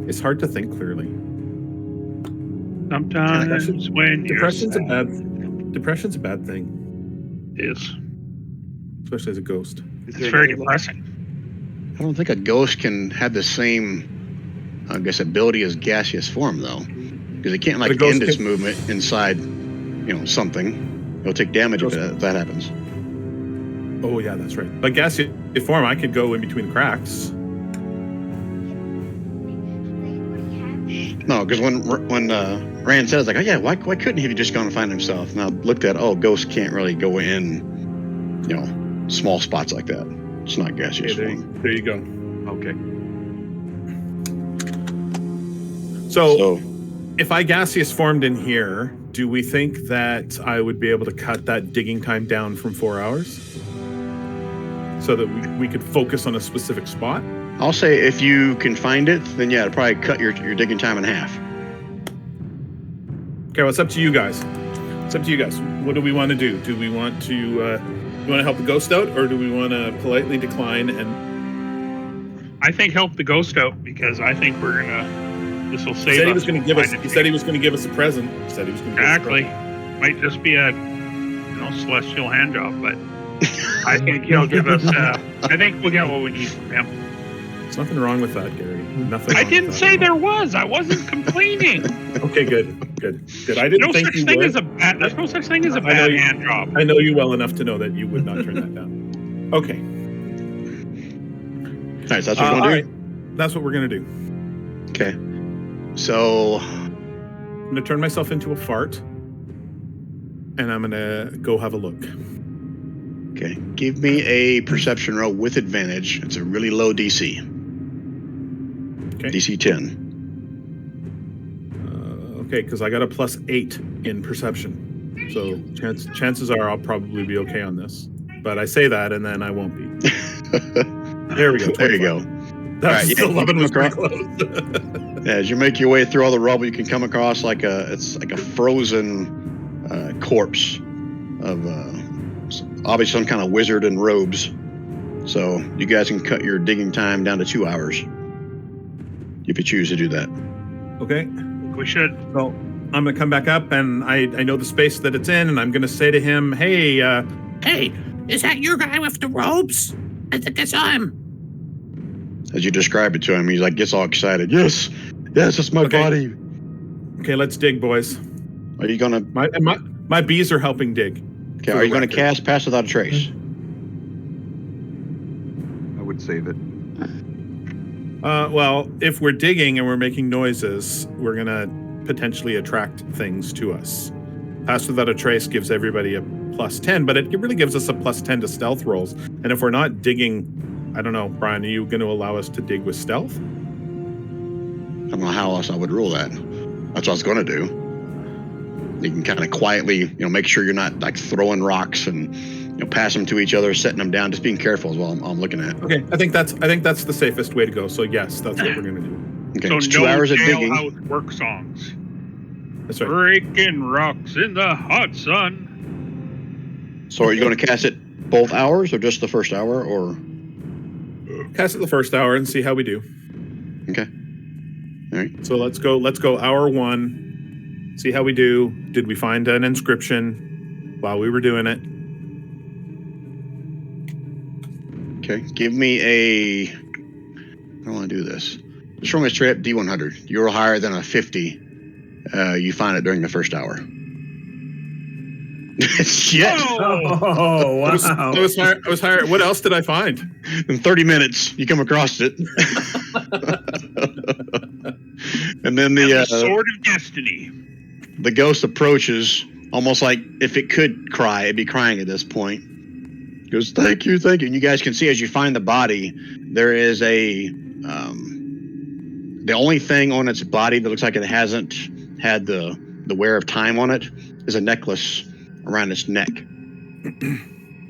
it's hard to think clearly. Sometimes when Depression's you're sad. Depression's a bad thing. It is. Especially as a ghost. It's very depressing. I don't think a ghost can have the same, I guess, ability as gaseous form, though. Because it can't, end its movement inside, something. It'll take damage if that happens. Oh, yeah, that's right. But gaseous form, I could go in between cracks. No, because when Rand said, like, oh yeah, why couldn't he have just gone and find himself? And I looked at, ghosts can't really go in, small spots like that. It's not gaseous form. There you go. Okay. So, if I gaseous formed in here, do we think that I would be able to cut that digging time down from 4 hours? So that we could focus on a specific spot? I'll say if you can find it, then yeah, it'll probably cut your digging time in half. Okay, well, it's up to you guys. It's up to you guys. What do we want to do? Do we want to help the ghost out, or do we want to politely decline and... I think help the ghost out, because I think we're gonna... This will save us. He said he was going to give us a present. Exactly. Might just be a celestial hand job, but I think he'll give us... I think we'll get what we need from him. There's nothing wrong with that, Gary. Nothing. I didn't say there was. I wasn't complaining. Okay, good. I didn't think you would. There's no such thing as a bad hand job. I know you well enough to know that you would not turn that down. Okay. All right, so that's what we're going to do? That's what we're going to do. Okay. So... I'm going to turn myself into a fart, and I'm going to go have a look. Okay. Give me a perception roll with advantage. It's a really low DC. Okay. DC 10. Okay, because I got a +8 in perception. So chances are I'll probably be okay on this. But I say that, and then I won't be. There we go. 25. There you go. That's 11 was pretty close. Yeah, as you make your way through all the rubble, you can come across it's like a frozen corpse of obviously some kind of wizard in robes. So you guys can cut your digging time down to 2 hours if you choose to do that. Okay. We should. So I'm going to come back up, and I know the space that it's in, and I'm going to say to him, hey, is that your guy with the robes? I think I saw him. As you describe it to him, he's like, gets all excited. Yes, that's my body. Okay, let's dig, boys. Are you gonna? My bees are helping dig. Okay, are you gonna cast Pass Without a Trace? I would save it. Well, if we're digging and we're making noises, we're gonna potentially attract things to us. Pass Without a Trace gives everybody a +10, but it really gives us a +10 to stealth rolls. And if we're not digging, I don't know, Brian, are you going to allow us to dig with stealth? I don't know how else I would rule that. That's what I was going to do. You can kind of quietly, make sure you're not like throwing rocks and pass them to each other, setting them down. Just being careful is what I'm looking at. Okay, I think that's the safest way to go. So yes, that's what we're going to do. Okay, so it's 2 hours of digging. Jailhouse work songs. That's right. Breaking rocks in the hot sun. So are you going to cast it both hours or just the first hour, or? Cast it the first hour and see how we do. Okay. All right. So let's go hour 1. See how we do. Did we find an inscription while we were doing it? Okay. Give me a. I don't want to do this. Just roll me straight up D100. You roll higher than a 50. You find it during the first hour. Shit. Oh, wow. I was higher. What else did I find? In 30 minutes, you come across it. And then the Sword of Destiny. The ghost approaches, almost like if it could cry, it'd be crying at this point. It goes, thank you. And you guys can see as you find the body, there is a the only thing on its body that looks like it hasn't had the wear of time on it is a necklace around its neck.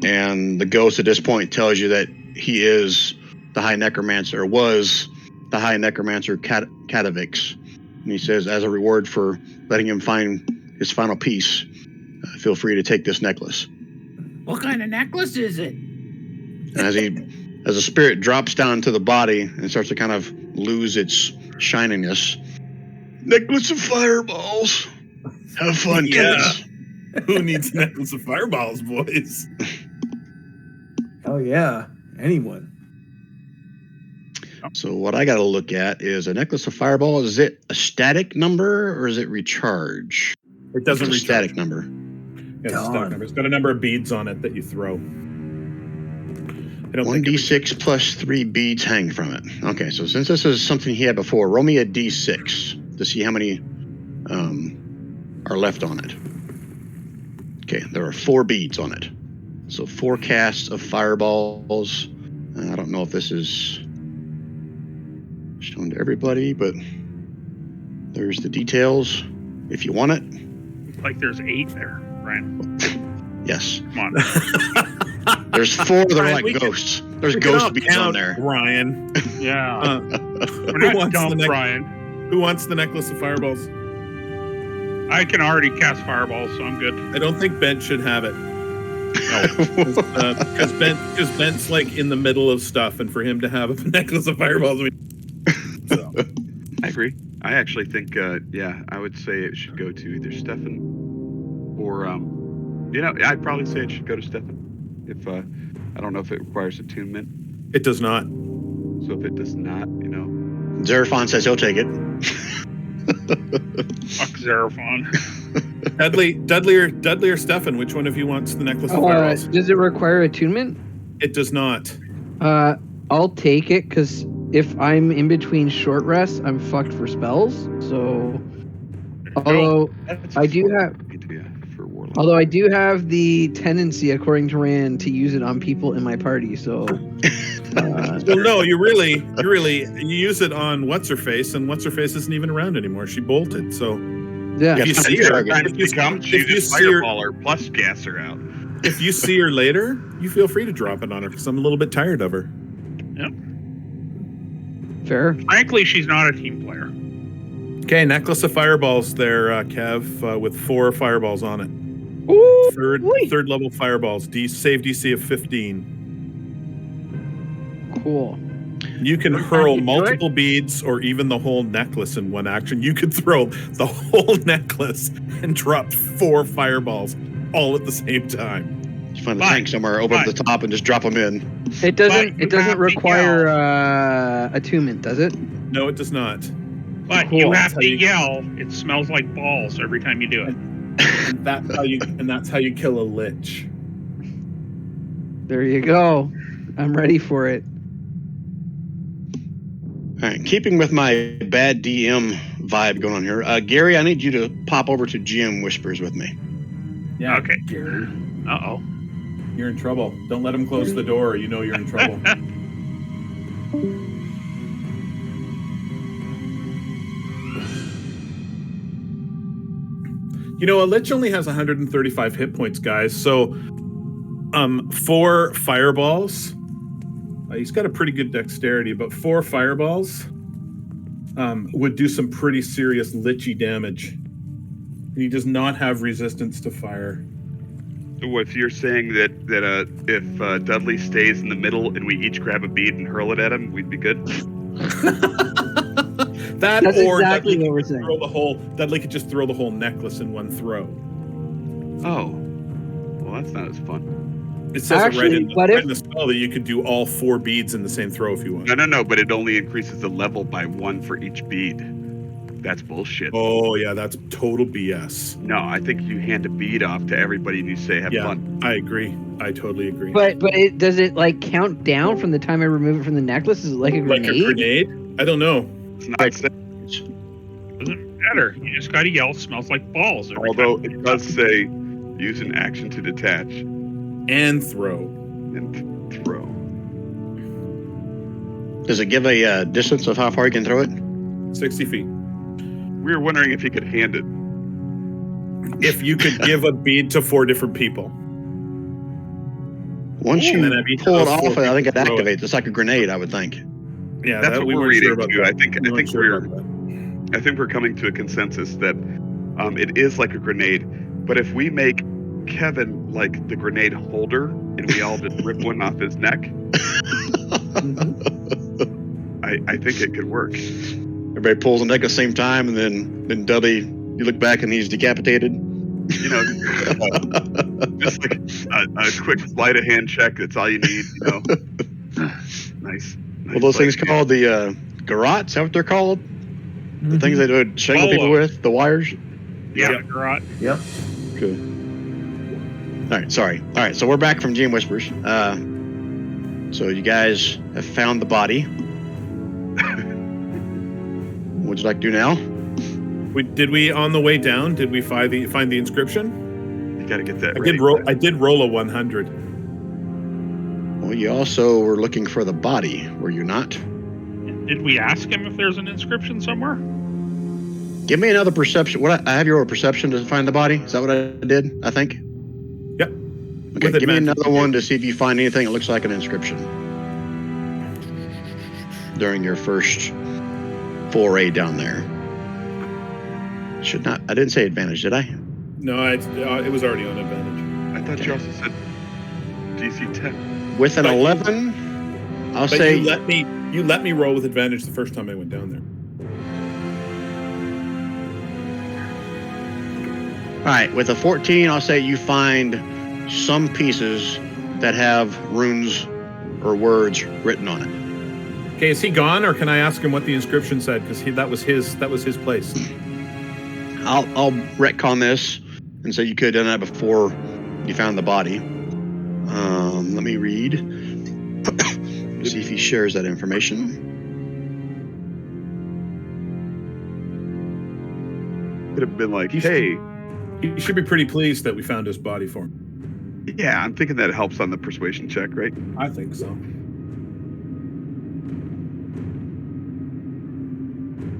And the ghost at this point tells you that he is the High Necromancer, or was the High Necromancer Catavix. And he says, as a reward for letting him find his final piece, feel free to take this necklace. What kind of necklace is it? And as the spirit drops down to the body and starts to kind of lose its shininess, necklace of fireballs. Have fun, kids. Who needs a necklace of fireballs, boys? Oh yeah, anyone. So what I got to look at is a necklace of fireballs. Is it a static number or is it recharge? It doesn't It's a recharge. static number. Yeah, it's a static number. It's got a number of beads on it that you throw. I don't think 1d6 plus 3 beads hang from it. Okay, so since this is something he had before, roll me a d6 to see how many are left on it. Okay, there are 4 beads on it. So 4 casts of fireballs. I don't know if this is shown to everybody, but there's the details if you want it. Like there's 8 there, Brian. Yes. Come on. There's 4 that are Brian, like we can- ghosts. There's we can ghost all beads count, on there. Ryan. Yeah. Who We're not wants dumb, the Brian. Who wants the necklace of fireballs? I can already cast fireballs, so I'm good. I don't think Bent should have it. Because Bent's like in the middle of stuff, and for him to have a necklace of fireballs, so. I agree. I actually think, I would say it should go to either Stefan or, I'd probably say it should go to Stefan. If I don't know if it requires attunement. It does not. So if it does not, Xeraphon says he'll take it. Fuck Xeraphon. Dudley or Stefan, which one of you wants the necklace of fireballs? Does it require attunement? It does not. I'll take it because if I'm in between short rests, I'm fucked for spells. So, although I do have the tendency, according to Rand, to use it on people in my party. So, well, no, you use it on what's her face, and what's her face isn't even around anymore. She bolted. So, yeah. if you see her, fireballer plus gas her out. If you see her later, you feel free to drop it on her because I'm a little bit tired of her. Yep. Fair. Frankly, she's not a team player. Okay, necklace of fireballs there, Kev, with 4 fireballs on it. Ooh, Third level fireballs. Save DC of 15. Cool. You can hurl multiple beads or even the whole necklace in one action. You could throw the whole necklace and drop 4 fireballs all at the same time. You find a tank somewhere over the top and just drop them in. It doesn't require attunement, does it? No, it does not. But Cool. you have to yell. It smells like balls every time you do it. And that's how you kill a lich. There you go. I'm ready for it. All right, keeping with my bad DM vibe going on here, Gary, I need you to pop over to GM Whispers with me. Yeah. Okay. Gary, Uh-oh. you're in trouble. Don't let him close the door, or you know you're in trouble. You know, a lich only has 135 hit points, guys. So, 4 fireballs. He's got a pretty good dexterity, but 4 fireballs would do some pretty serious lichy damage. He does not have resistance to fire. So what you're saying that if Dudley stays in the middle and we each grab a bead and hurl it at him, we'd be good? That's exactly what we're saying. Dudley could just throw the whole necklace in one throw. Oh. Well, that's not as fun. It says Actually, in the spell that you could do all 4 beads in the same throw if you want. No, but it only increases the level by 1 for each bead. That's bullshit. Oh, yeah, that's total BS. No, I think you hand a bead off to everybody and you say, have fun. I agree. I totally agree. But does it like count down from the time I remove it from the necklace? Is it like a grenade? Like a grenade? I don't know. It's not Doesn't matter. You just gotta yell, smells like balls. Although it does say, use an action to detach. And throw. Does it give a distance of how far you can throw it? 60 feet. We were wondering if he could hand it. If you could give a bead to 4 different people. Once you And then if pull it those 4 off, I think it people throw activates. It's like a grenade, I would think. Yeah, That's what we we're weren't sure reading about too. that. I think we're coming to a consensus that it is like a grenade. But if we make Kevin like the grenade holder and we all just rip one off his neck, I think it could work. Everybody pulls the neck at the same time, and then Dudley, you look back and he's decapitated. You know, just like a quick sleight of hand check. That's all you need. You know, nice. What those things called? The garrots? Is that what they're called? The things they would strangle people with? The wires? Yeah, garrote. Yep. Cool. All right, sorry. All right, so we're back from GM Whispers. So you guys have found the body. What would you like to do now? Did we on the way down? Did we find the inscription? You got to get that. I did roll a 100. Well, you also were looking for the body, were you not? Did we ask him if there's an inscription somewhere? Give me another perception. I have your perception to find the body. Is that what I did? I think. Yep. Okay, give me another one to see if you find anything that looks like an inscription during your first foray down there. Should not. I didn't say advantage, did I? No, it was already on advantage. I thought you also said DC 10. With an 11, I'll say you let me roll with advantage the first time I went down there. All right, with a 14, I'll say you find some pieces that have runes or words written on it. Okay, is he gone, or can I ask him what the inscription said? Because that was his place. I'll retcon this and say you could have done that before you found the body. Let me read. See if he shares that information. Could have been like, hey. You should be pretty pleased that we found his body for him. Yeah, I'm thinking that helps on the persuasion check, right? I think so.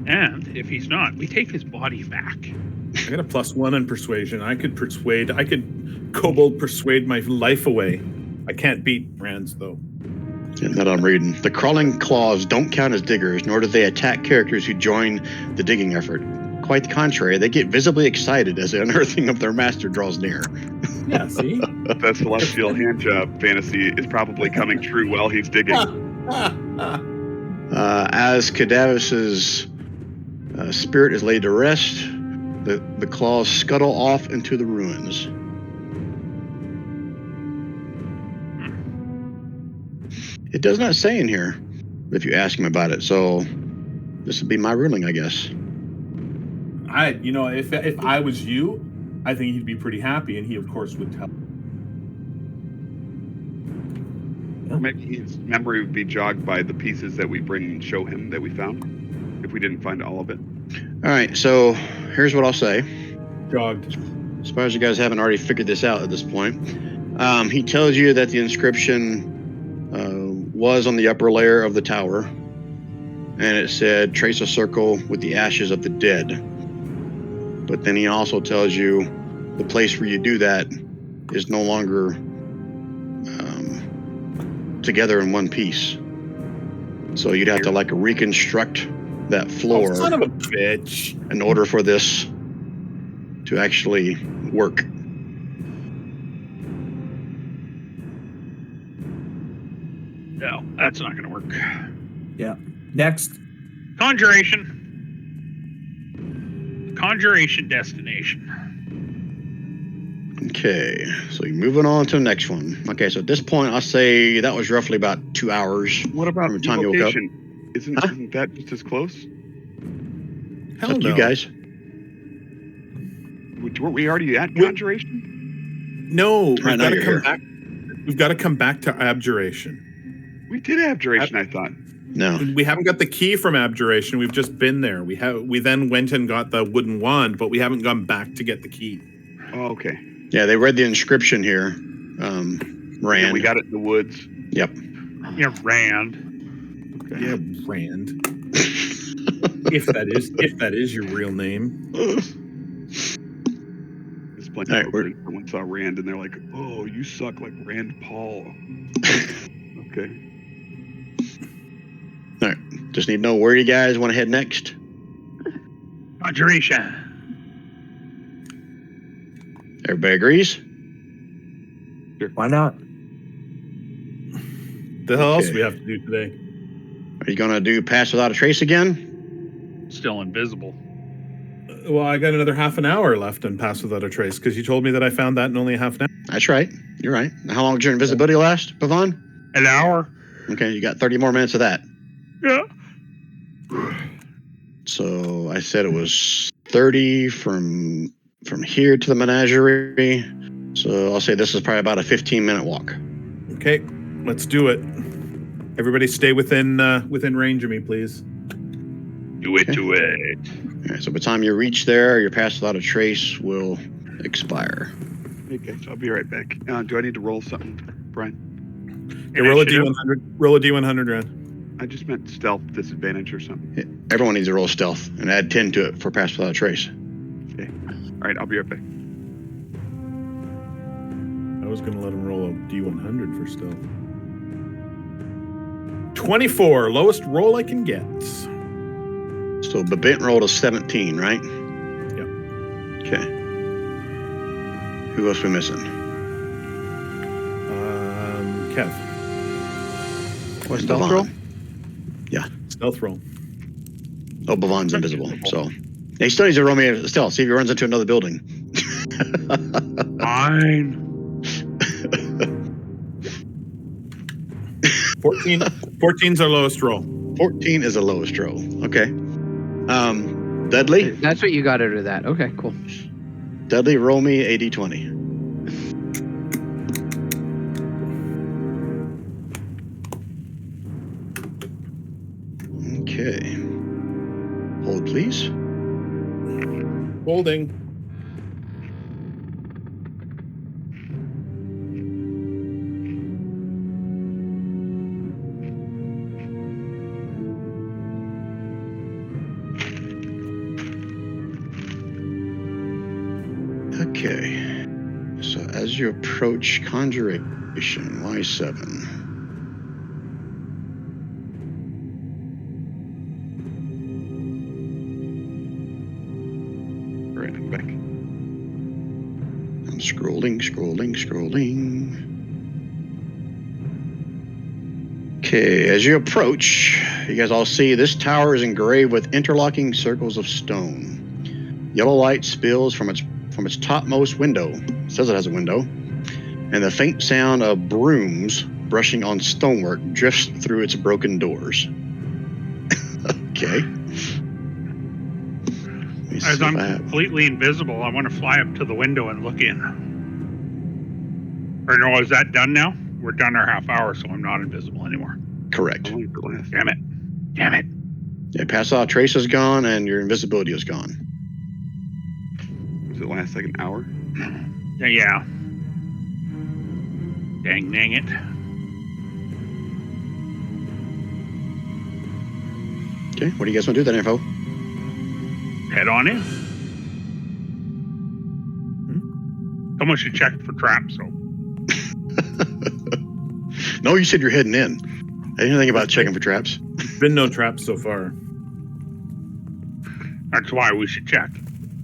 And if he's not, we take his body back. I got a +1 in persuasion. I could kobold persuade my life away. I can't beat Rand's, though. And that I'm reading. The crawling claws don't count as diggers, nor do they attack characters who join the digging effort. Quite the contrary, they get visibly excited as the unearthing of their master draws near. Yeah, see? That celestial handjob fantasy is probably coming true while he's digging. As Cadaver's spirit is laid to rest, the claws scuttle off into the ruins. It does not say in here if you ask him about it, so this would be my ruling, I guess. If I was you, I think he'd be pretty happy, and he, of course, would tell. Maybe his memory would be jogged by the pieces that we bring and show him that we found, if we didn't find all of it. All right, so here's what I'll say. Jogged. As far as you guys haven't already figured this out at this point, he tells you that the inscription was on the upper layer of the tower, and it said, "Trace a circle with the ashes of the dead." But then he also tells you the place where you do that is no longer together in one piece. So you'd have to like reconstruct that floor. Oh, son of a bitch. In order for this to actually work. No, that's not going to work. Yeah. Next. Conjuration destination. Okay, so you're moving on to the next one. Okay, so at this point, I'll say that was roughly about 2 hours. What about from the the time you woke up? location? Isn't that just as close? It's up to you guys. Weren't we already at Conjuration? No, Right now you're here. We've got to come back to Abjuration. We did Abjuration, I thought. No. We haven't got the key from Abjuration. We've just been there. We then went and got the wooden wand, but we haven't gone back to get the key. Oh, okay. Yeah, they read the inscription here. Rand. Yeah, we got it in the woods. Yep. Yeah, Rand. Okay. Yeah, Rand. if that is your real name. There's plenty All of right, folks that once saw Rand and they're like, "Oh, you suck like Rand Paul." Okay. All right. Just need to know where you guys want to head next. Conjuration. Everybody agrees? Why not? The hell else Okay. we have to do today? Are you going to do Pass Without a Trace again? Still invisible. Well, I got another half an hour left in Pass Without a Trace because you told me that I found that in only a half an hour. That's right. You're right. Now, how long did your invisibility last, Pavan? An hour. Okay, you got 30 more minutes of that. Yeah. So I said it was 30 from here to the menagerie. So I'll say this is probably about a 15-minute walk. Okay, let's do it. Everybody stay within range of me, please. Do it. All right, so by the time you reach there, your Pass Without a Trace will expire. Okay, so I'll be right back. Do I need to roll something, Brian? Okay, roll a Initiative. D100. Roll a D100, Rand. I just meant stealth disadvantage or something. Everyone needs to roll stealth and add 10 to it for Pass Without a Trace. Okay. All right, I'll be right back. I was going to let him roll a D100 for stealth. 24, lowest roll I can get. So Babent rolled a 17, right? Yep. Okay. Who else we missing? Kev. What's Stealth roll? Yeah. Stealth roll. Oh, Bavon's invisible. So he still needs to roll me a stealth. See if he runs into another building. Fine. 14's our lowest roll. 14 is the lowest roll. Okay. Dudley? That's what you got out of that. Okay, cool. Dudley, roll me a d20. Okay. Hold, please. Holding. Okay. So as you approach Conjuration, Y7. Right, I'm back. I'm scrolling. Okay, as you approach, you guys all see this tower is engraved with interlocking circles of stone. Yellow light spills from its topmost window. It says it has a window. And the faint sound of brooms brushing on stonework drifts through its broken doors. Okay. As I'm completely invisible, I want to fly up to the window and look in. Or no, is that done now? We're done our half hour, so I'm not invisible anymore. Correct. Damn it. Damn it. Yeah, pass out trace is gone and your invisibility is gone. Does it last like an hour? Yeah. Dang it. Okay, what do you guys want to do with that info? Head on in. Someone should check for traps, so. No, you said you're heading in. I didn't think about checking for traps. Been no traps so far. That's why we should check.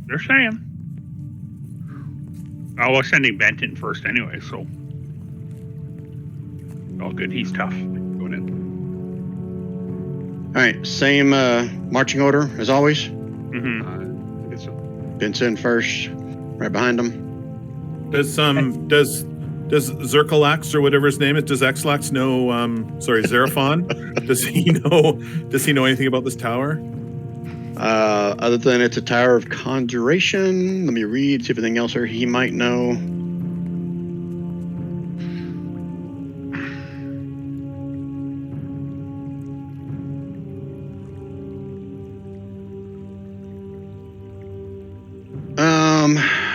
They're saying. Oh, we're sending Bent in first anyway, so. Oh, good. He's tough. Going in. All right, same marching order as always. Mm-hmm. I guess so. Bent's in first, right behind him. Does Zerkalax or whatever his name is, does Xlax know Xeraphon? Does he know anything about this tower? Other than it's a tower of conjuration. Let me read, see if anything else he might know.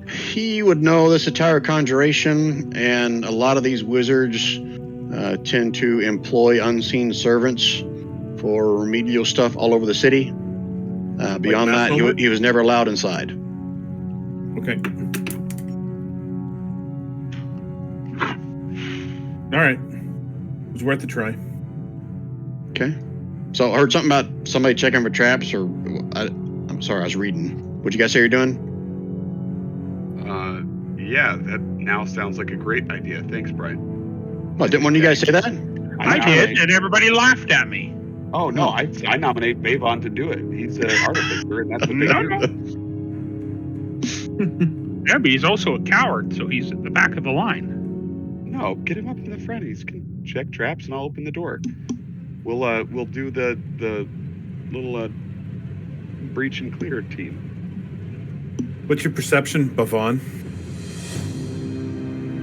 He would know this is a tower of conjuration, and a lot of these wizards tend to employ unseen servants for remedial stuff all over the city. Beyond that, he was never allowed inside. Okay. All right. It was worth a try. Okay. So I heard something about somebody checking for traps, or I'm sorry, I was reading. What'd you guys say you're doing? Yeah, that now sounds like a great idea. Thanks, Brian. Well, didn't one of you guys say that? I did, and everybody laughed at me. Oh, no, I nominate Bavon to do it. He's an artificer, and that's what they do. Yeah, but he's also a coward, so he's at the back of the line. No, get him up in the front. He can check traps, and I'll open the door. We'll do the little breach and clear team. What's your perception, Bavon?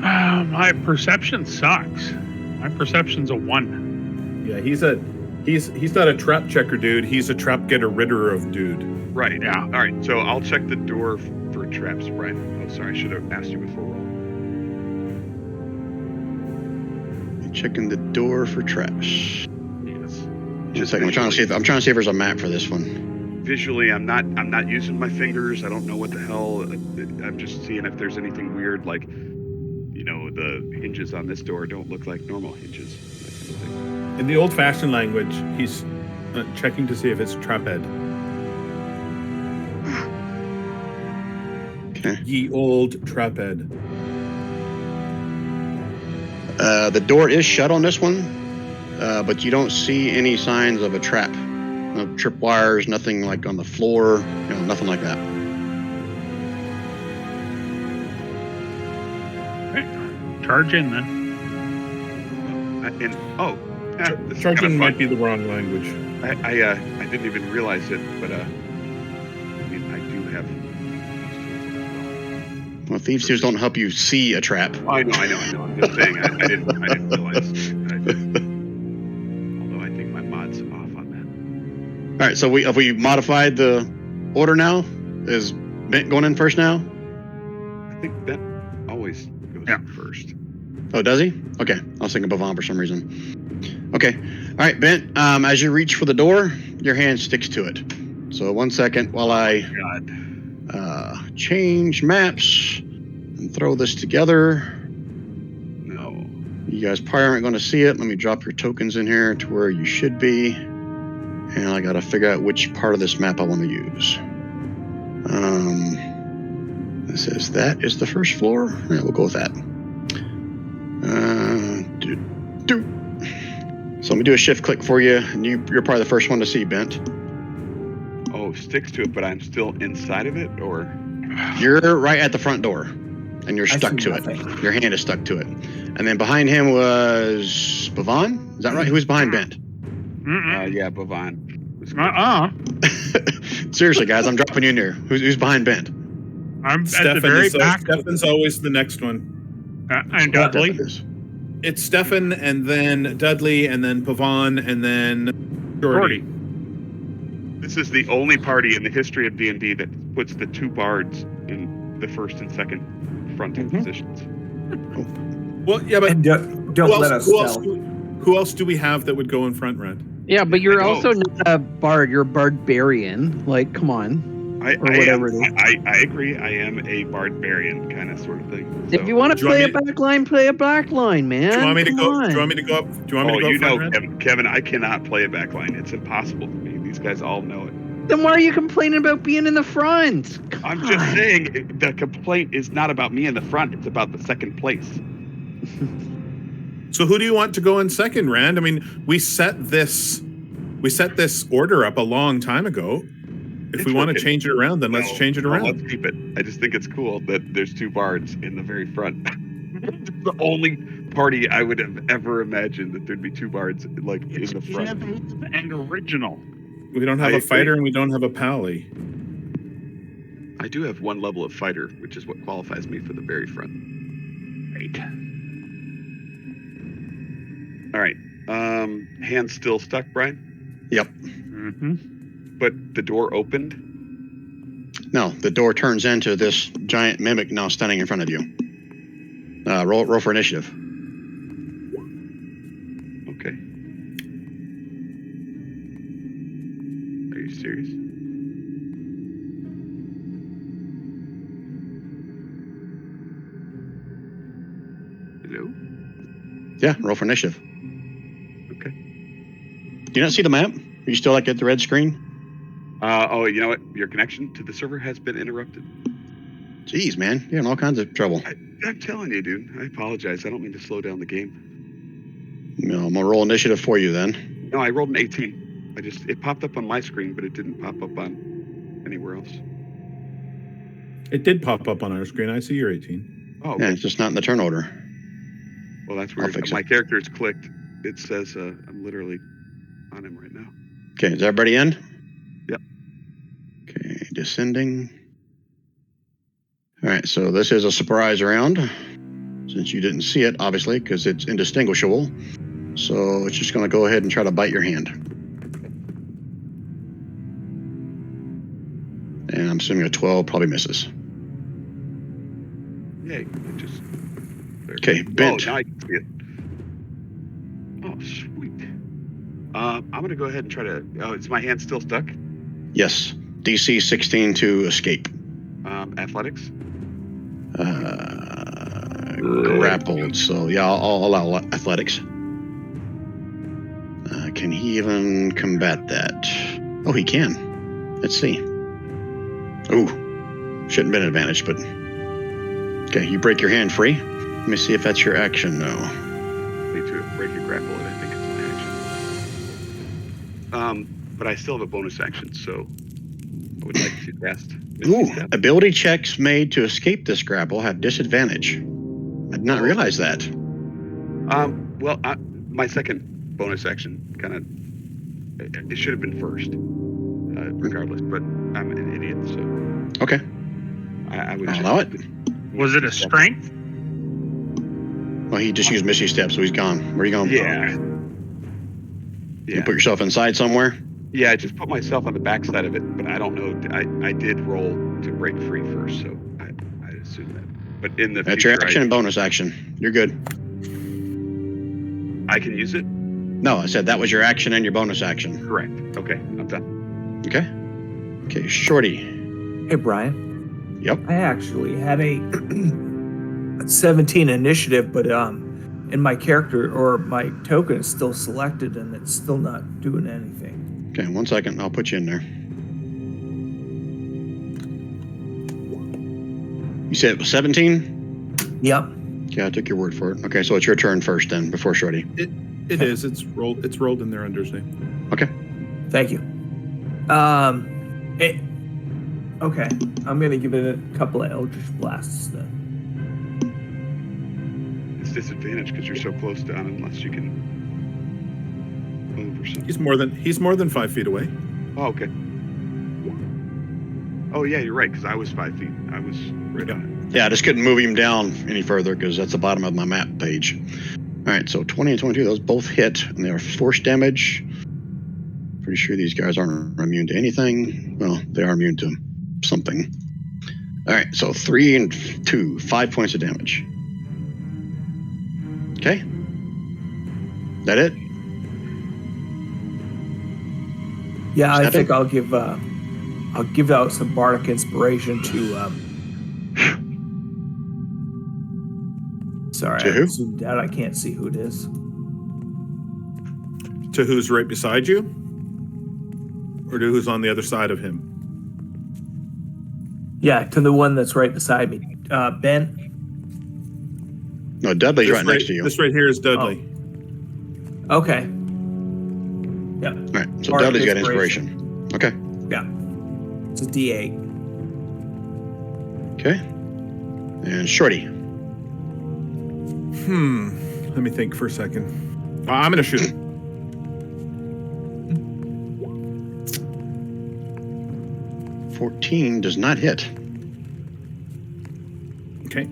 My perception sucks. My perception's a 1. Yeah, he's not a trap checker dude. He's a trap getter ridder of dude. Right. Yeah. All right. So I'll check the door for traps, Brian. Oh, sorry. I should have asked you before rolling. Checking the door for traps. Yes. Just a second. I'm trying to see if there's a map for this one. Visually, I'm not using my fingers. I don't know what the hell. I'm just seeing if there's anything weird, like, the hinges on this door don't look like normal hinges. That kind of thing. In the old-fashioned language, he's checking to see if it's trap head. Okay. Ye old trap head. The door is shut on this one, but you don't see any signs of a trap. No tripwires, nothing like on the floor, nothing like that. Charge in then. Charging might be the wrong language. I didn't even realize it, but I do have. Well, thieves' tools don't help you see a trap. I know. I'm just saying I didn't realize. Although I think my mod's off on that. All right, so have we modified the order now? Is Bent going in first now? I think Bent always goes first. Oh, does he? Okay, I was thinking Bavon for some reason. Okay, all right, Bent. As you reach for the door, your hand sticks to it. So 1 second while I change maps and throw this together. No. You guys probably aren't going to see it. Let me drop your tokens in here to where you should be. And I got to figure out which part of this map I want to use. That is the first floor. Yeah, we'll go with that. So let me do a shift click for you, and you're probably the first one to see, Bent. Oh, sticks to it, but I'm still inside of it, or? You're right at the front door, and you're stuck to it. Your hand is stuck to it. And then behind him was Bavon. Is that right? Who's behind Bent? Yeah, Bavon. Seriously, guys, I'm dropping you in there. Who's behind Bent? I'm at the very back. Stefan's always the next one. And Dudley. It's Stefan, and then Dudley, and then Pavon, and then Jordy. This is the only party in the history of D&D that puts the 2 bards in the first and second fronting positions. Well, yeah, but don't let us tell. Who else do we have that would go in front, Red? Yeah, but you're also not a bard. You're a barbarian. Like, come on. I agree. I am a barbarian kind of sort of thing. So. If you want to play a backline, play a backline, man. Do you want me to go? Do you want me to go up? Do you want me to go front, Kevin, I cannot play a backline. It's impossible for me. These guys all know it. Then why are you complaining about being in the front? I'm just saying the complaint is not about me in the front. It's about the second place. So who do you want to go in second, Rand? I mean, we set this order up a long time ago. If we want to change it around, then let's change it around. Let's keep it. I just think it's cool that there's 2 bards in the very front. The only party I would have ever imagined that there'd be 2 bards in the front. And original. We don't have a fighter and we don't have a pally. I do have 1 level of fighter, which is what qualifies me for the very front. Right. All right. Hands still stuck, Brian? Yep. Mm-hmm. But the door opened? No, the door turns into this giant mimic now standing in front of you. Roll for initiative. Okay. Are you serious? Hello? Yeah, roll for initiative. Okay. Do you not see the map? Are you still at the red screen? You know what? Your connection to the server has been interrupted. Jeez, man. You're in all kinds of trouble. I'm telling you, dude. I apologize. I don't mean to slow down the game. No, I'm going to roll initiative for you then. No, I rolled an 18. It popped up on my screen, but it didn't pop up on anywhere else. It did pop up on our screen. I see your 18. Oh, yeah, it's just not in the turn order. Well, that's weird. My character is clicked. It says I'm literally on him right now. Okay, is everybody in? Yep. Okay, descending. All right, so this is a surprise round, since you didn't see it, obviously, because it's indistinguishable. So it's just going to go ahead and try to bite your hand. And I'm assuming a 12 probably misses. Yeah, okay, Bent. Oh, now I can see it. Oh, sweet. I'm going to go ahead and try to... Oh, is my hand still stuck? Yes. DC 16 to escape. Athletics? Grappled. So, yeah, I'll allow athletics. Can he even combat that? Oh, he can. Let's see. Ooh. Shouldn't have been an advantage, but... Okay, you break your hand free. Let me see if that's your action, though. Me too. Break a grapple, and I think it's an action. But I still have a bonus action, so I would like to cast. Ooh, ability checks made to escape this grapple have disadvantage. I did not realize that. Well, my second bonus action it should have been first, regardless. But I'm an idiot, so. Okay. I would allow it. Was it a strength? Well, he just used Misty Step, so he's gone. Where are you going? Yeah. You put yourself inside somewhere? Yeah, I just put myself on the backside of it, but I don't know. I did roll to break free first, so I assume that. But in the that's future, your action and bonus action. You're good. I can use it? No, I said that was your action and your bonus action. Correct. Okay, I'm done. Okay. Okay, Shorty. Hey, Brian. Yep. I actually had a 17 initiative, but in my character or my token is still selected and it's still not doing anything. Okay, 1 second. I'll put you in there. You said it was 17? Yep. Okay, I took your word for it. Okay, so it's your turn first then, before Shorty. It is. It's rolled in there under his name. Okay. Thank you. Okay, I'm gonna give it a couple of Eldritch Blasts then. it's disadvantaged because you're so close down unless you can move or something. He's more than 5 feet away. Oh, okay. Oh, yeah, you're right, because I was 5 feet. I was right on it. Yeah, I just couldn't move him down any further because that's the bottom of my map page. All right, so 20 and 22, those both hit, and they are force damage. Pretty sure these guys aren't immune to anything. Well, they are immune to something. All right, so 3 and 2, 5 points of damage. Okay. That it? Yeah, I Step think in? I'll give out some bardic inspiration to. Sorry, To I who? zoomed out. I can't see who it is. To who's right beside you? Or to who's on the other side of him? Yeah, to the one that's right beside me. Ben? No, Dudley's right next to you. This right here is Dudley. Okay. Yeah. All right, so Bardic Dudley's got inspiration. Okay. Yeah. It's a D8. Okay. And Shorty. Let me think for a second. I'm going to shoot him. $14 does not hit. Okay.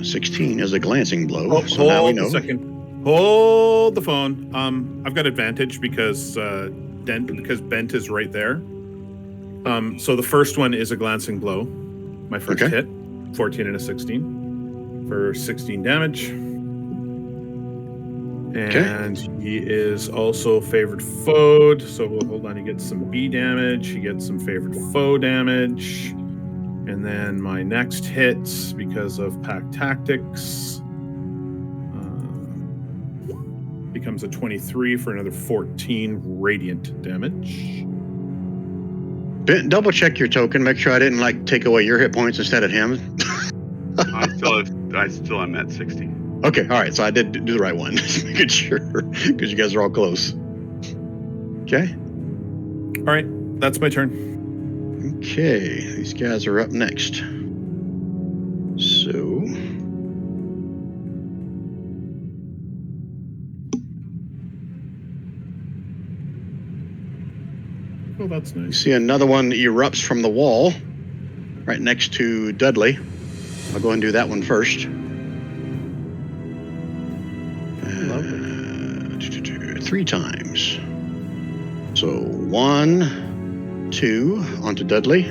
16 is a glancing blow. Oh, so now we hold know. a second. Hold the phone. I've got advantage because Bent is right there. So the first one is a glancing blow. My first Okay. hit, 14 and a 16 for 16 damage. And he is also favored foed. So hold on, he gets some B damage. He gets some favored foe damage. And then my next hit, because of pack tactics, becomes a 23 for another 14 radiant damage. Double check your token. Make sure I didn't take away your hit points instead of him. I still am at 60. Okay, all right. So I did do the right one. Just making sure because you guys are all close. Okay. All right, that's my turn. Okay, these guys are up next. So. Oh, that's You nice. see another one erupts from the wall right next to Dudley. I'll go and do that one first. 3 times. So 1, 2 onto Dudley.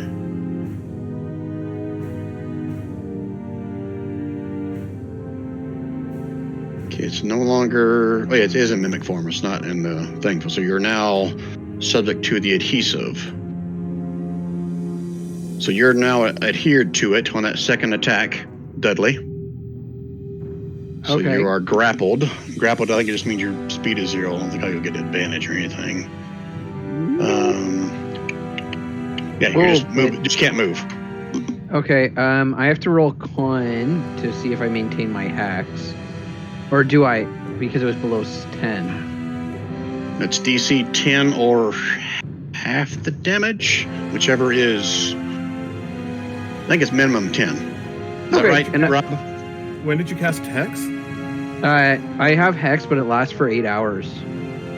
Okay, it's no longer. Oh yeah, it is in mimic form. It's not in the thing. So you're now subject to the adhesive. So you're now adhered to it on that second attack, Dudley. So Okay. you are grappled. Grappled, I think it just means your speed is 0. I don't think you'll get advantage or anything. Yeah, you can just move. Just can't move. Okay, I have to roll con to see if I maintain my hex. Or do I? Because it was below 10. It's DC 10 or half the damage, whichever is. I think it's minimum 10. Is that Okay, right, and Rob? When did you cast Hex? I have hex, but it lasts for 8 hours.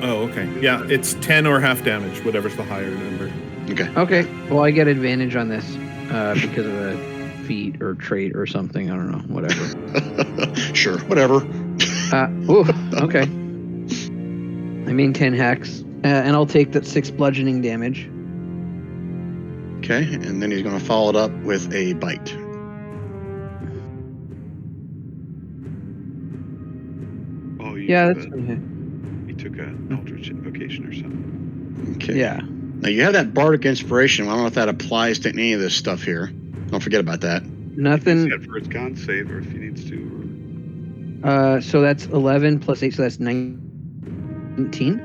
Oh, okay. Yeah, it's 10 or half damage, whatever's the higher number. Okay. Okay, well, I get advantage on this because of a feat or trait or something. I don't know, whatever. Sure, whatever. Okay. I maintain hex, and I'll take that 6 bludgeoning damage. Okay, and then he's going to follow it up with a bite. Oh, Yeah, that's gonna hit. You took an Eldritch Invocation or something. Okay. Yeah. Now you have that bardic inspiration. I don't know if that applies to any of this stuff here. Don't forget about that. Nothing. Set for its con save, or if he needs to. So that's 11 plus 8, so that's 19?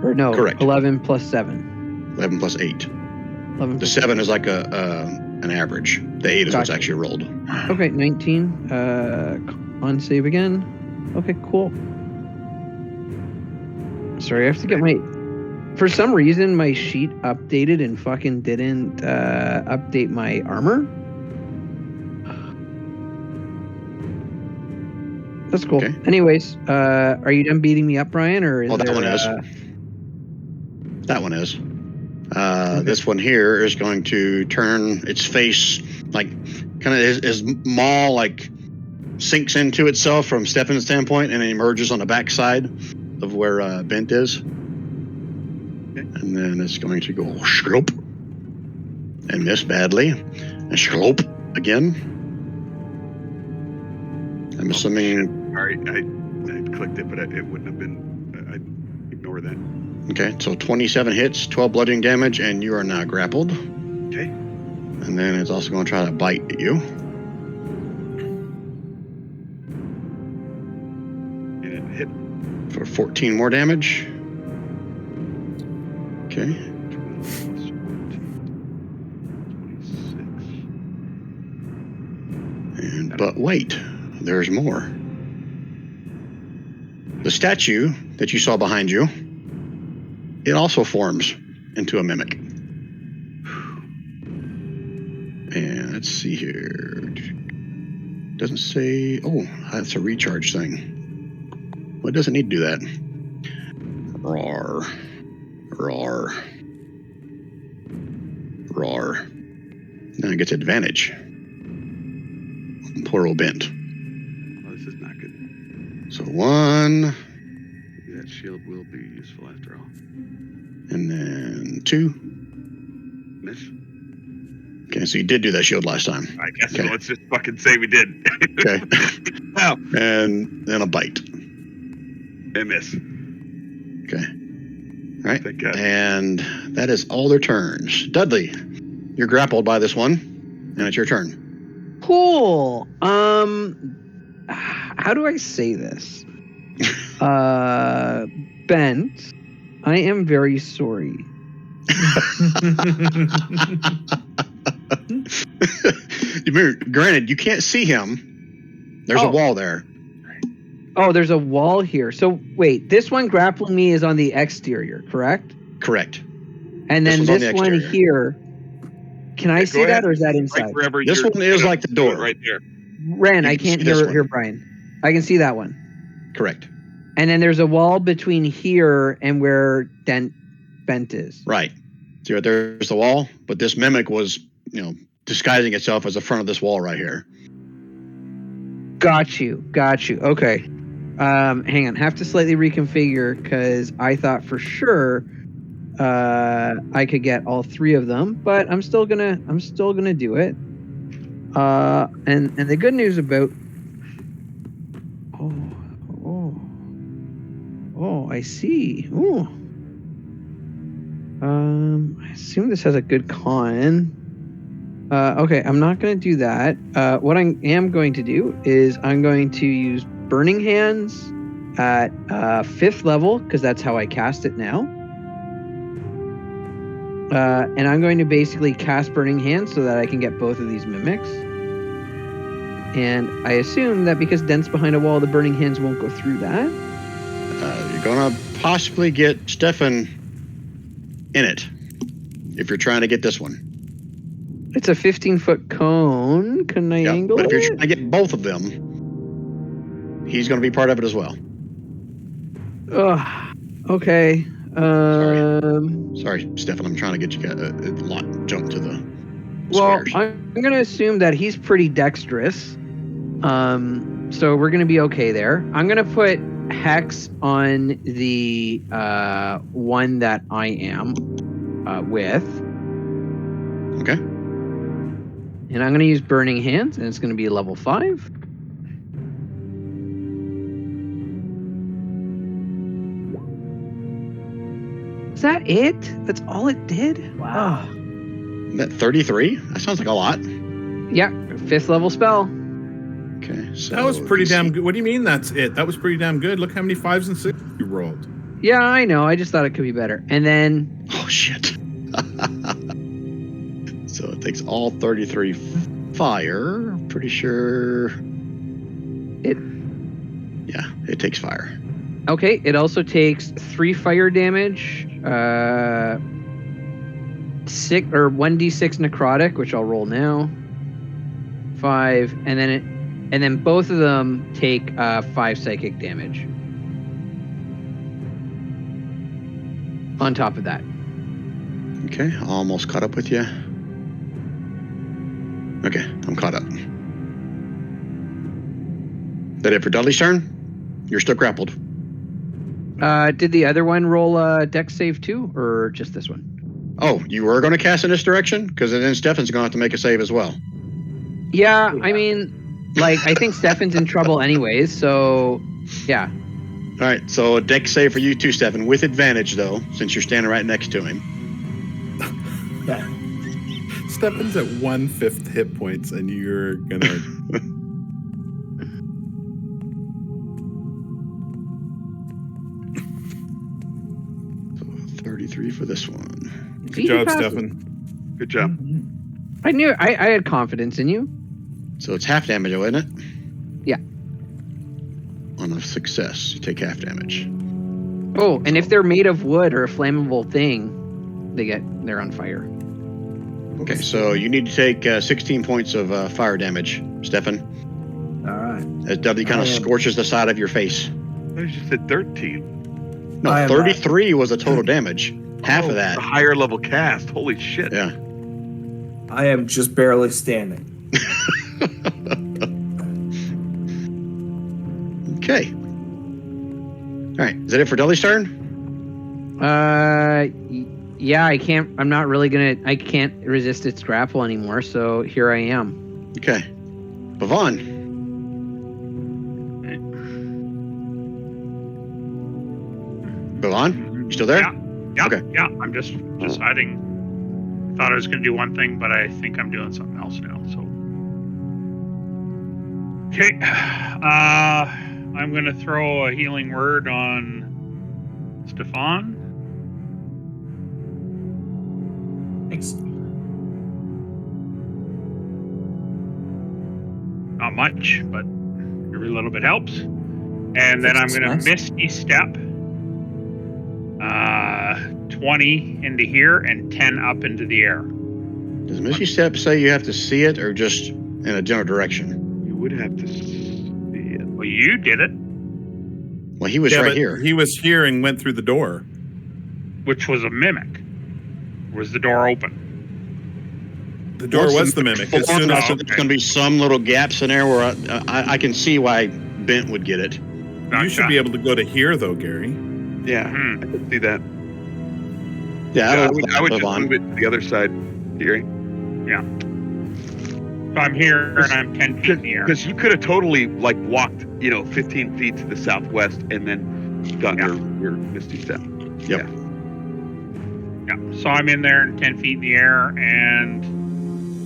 Or no, Correct. 11 plus 7. 11 plus 8. 11 The plus 7 is like an average. The 8 is what's Gotcha. actually rolled. Okay, 19. On save again. Okay, cool. Sorry, I have to get my... For some reason, my sheet updated and fucking didn't update my armor. That's cool. Okay. Anyways, are you done beating me up, Brian, or is That there? one is. That one is. Okay. This one here is going to turn its face, like, kind of his maw, like, sinks into itself from Stefan's standpoint, and it emerges on the backside of where Bent is. Okay. And then it's going to go shloop and miss badly, and shloop again. I'm assuming. Sorry, I clicked it, but it wouldn't have been. I'd ignore that. Okay, so 27 hits, 12 bludgeoning damage, and you are now grappled. Okay. And then it's also going to try to bite at you. And it hit. For 14 more damage. Okay. 12 plus 14. 26. But wait, there's more. The statue that you saw behind you, it also forms into a mimic. And let's see here. Doesn't say. Oh, that's a recharge thing. Well, it doesn't need to do that. Roar. Roar. Roar. Now it gets advantage. Poor old Bent. Oh, this is not good. So 1. That shield will be useful after all. And then 2. Miss. Okay, so you did do that shield last time. I guess so. Okay. Let's just fucking say we did. Okay. Wow. And then a bite. And miss. Okay. All right. Thank God. And that is all their turns. Dudley, you're grappled by this one, and it's your turn. Cool. How do I say this? Bent, I am very sorry. Granted, you can't see him. There's a wall there. Oh, there's a wall here. So wait, this one grappling me is on the exterior, correct? Correct. And then This one's on this the one exterior. here, can I see that, or is that Right inside? wherever This you're one is gonna like the do door. it right there. Ren, You I can can't see this hear one. Brian. I can see that one. Correct. And then there's a wall between here and where Bent is. Right. So there's the wall, but this mimic was, disguising itself as the front of this wall right here. Got you. Okay. Hang on. Have to slightly reconfigure because I thought for sure I could get all 3 of them, but I'm still gonna do it. And the good news about I see. Oh. I assume this has a good con. Okay, I'm not going to do that. What I am going to do is I'm going to use Burning Hands at 5th level, because that's how I cast it now. And I'm going to basically cast Burning Hands so that I can get both of these mimics. And I assume that because Dent's behind a wall, the Burning Hands won't go through that. You're going to possibly get Stefan in it if you're trying to get this one. It's a 15-foot cone. Can I angle but if you're it? trying to get both of them, he's going to be part of it as well. Ugh. Okay. Sorry, Stefan. I'm trying to get you a jump to the. Well, squares. I'm going to assume that he's pretty dexterous. So we're going to be okay there. I'm going to put Hex on the one that I am with. Okay. And I'm going to use Burning Hands, and it's going to be level 5. Is that it? That's all it did? Wow. That 33? That sounds like a lot. Yeah, 5th level spell. Okay, so that was pretty damn good. What do you mean that's it? That was pretty damn good. Look how many 5s and 6s you rolled. Yeah, I know. I just thought it could be better. And then... Oh, shit. So it takes all 33 fire. Pretty sure... it takes fire. Okay, it also takes 3 fire damage, 6 or 1d6 necrotic, which I'll roll now. 5, and then And then both of them take 5 psychic damage. On top of that. Okay, almost caught up with you. Okay, I'm caught up. That it for Dudley's turn? You're still grappled. Did the other one roll a dex save too, or just this one? Oh, you were going to cast in this direction? Because then Stefan's going to have to make a save as well. Yeah, I mean, like, I think Stefan's in trouble anyways, so, yeah. All right, so a dex save for you too, Stefan, with advantage, though, since you're standing right next to him. Yeah. Stefan's at 1/5 hit points, and you're going to... 33 for this one. Good job, Stefan. Good job. I knew I had confidence in you. So it's half damage, isn't it? Yeah. On a success, you take half damage. Oh, and if they're made of wood or a flammable thing, they're on fire. Okay, so you need to take 16 points of fire damage, Stefan. All right. As Dudley kind of scorches the side of your face. I just said 13. No, 33 was the total damage. Half of that. A higher level cast. Holy shit. Yeah. I am just barely standing. Okay. All right. Is that it for Dudley's turn? Yeah, I can't resist its grapple anymore, so here I am. Okay. Bhavon. Bhavon, you still there? Yeah. Okay. Yeah, I'm just deciding. I thought I was going to do one thing, but I think I'm doing something else now, so. Okay. I'm going to throw a healing word on Stefan. Thanks. Not much, but every little bit helps. And then I'm going to Misty Step 20 into here and 10 up into the air. Does Misty Step say you have to see it or just in a general direction? You would have to see it. Well, you did it, Well, he was right here. He was here and went through the door. which was a mimic. Was the door open? The door was the mimic. As soon as There's going to be some little gaps in there where I can see why Bent would get it. you should be able to go to here, though, Gary. Yeah, I could see that. Yeah, I would just move it to the other side, Gary. Yeah. So I'm here and I'm 10 feet in the air. Because you could have totally walked, 15 feet to the southwest and then done your Misty Step. Yep. Yeah. So I'm in there and 10 feet in the air, and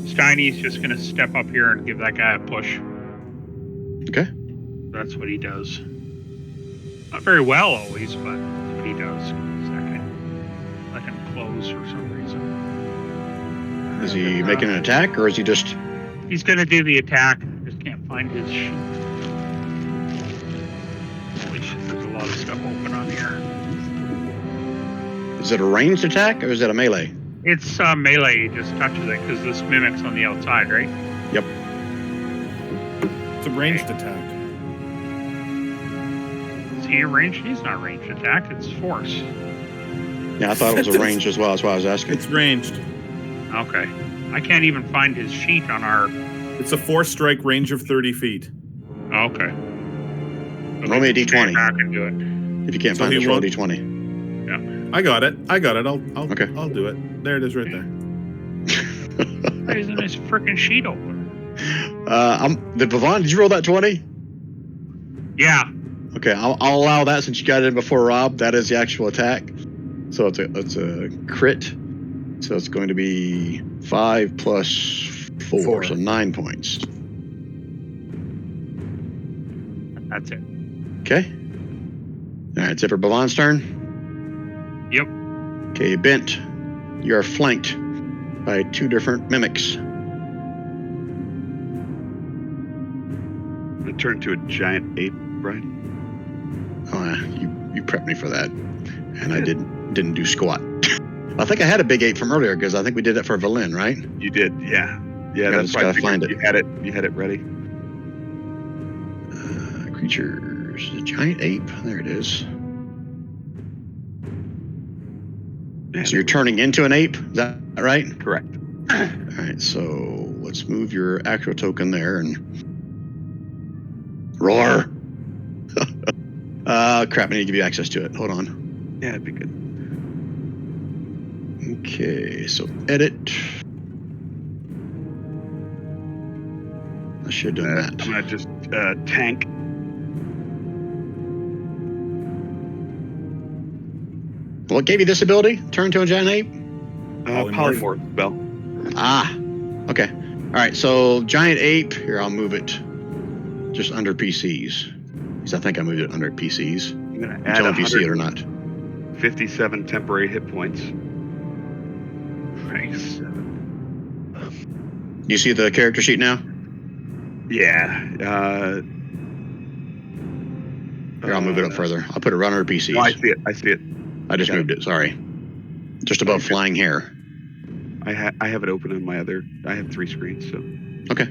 Steiny's just going to step up here and give that guy a push. Okay. That's what he does. Not very well always, but that's what he does. Let him close for some reason. Is he making an attack or is he just... He's going to do the attack. Just can't find his sheet. Holy shit, there's a lot of stuff open on here. Is it a ranged attack or is it a melee? It's melee. He just touches it because this mimic's on the outside, right? Yep. It's a ranged attack. Is he a ranged? He's not a ranged attack. It's force. Yeah, I thought it was a ranged as well. That's why I was asking. It's ranged. Okay. I can't even find his sheet on our... It's a 4-strike range of 30 feet. Okay. Roll me a d20. I can do it. If you can't find it, roll a d20. Yeah. I got it. I'll Okay. I'll do it. There it is right there. Why isn't his freaking sheet open? Bhavon, did you roll that 20? Yeah. Okay, I'll allow that since you got it in before Rob. That is the actual attack. So it's a crit. So it's going to be 5 plus 4, so 9 points. That's it. Okay. All right, it's it for Bhavon's turn. Yep. Okay, Bent, you are flanked by 2 different mimics. I'm going to turn to a giant ape, Brian. Oh, yeah, you prepped me for that, and I didn't do squat. I think I had a big 8 from earlier because I think we did it for Valin, right? You did, yeah. Yeah, I that's just why I gotta find figured it. you had it ready. creatures. The giant ape. There it is. So you're turning into an ape? Is that right? Correct. All right, so let's move your actual token there and roar. Crap, I need to give you access to it. Hold on. Yeah, it'd be good. Okay, so edit. I should have done that. I'm gonna just tank. What gave you this ability? Turn to a giant ape? Polymorph spell. Ah, okay. All right, so giant ape. Here, I'll move it just under PCs. Because I think I moved it under PCs. I'm gonna add Tell me if you see it or not. 57 temporary hit points. Nice. You see the character sheet now? Yeah. Here, I'll move it up further. I'll put it right under PCs. No, I see it. I see it. I just moved it. Sorry. Just above flying hair. I have it open on my other. I have 3 screens. So. Okay.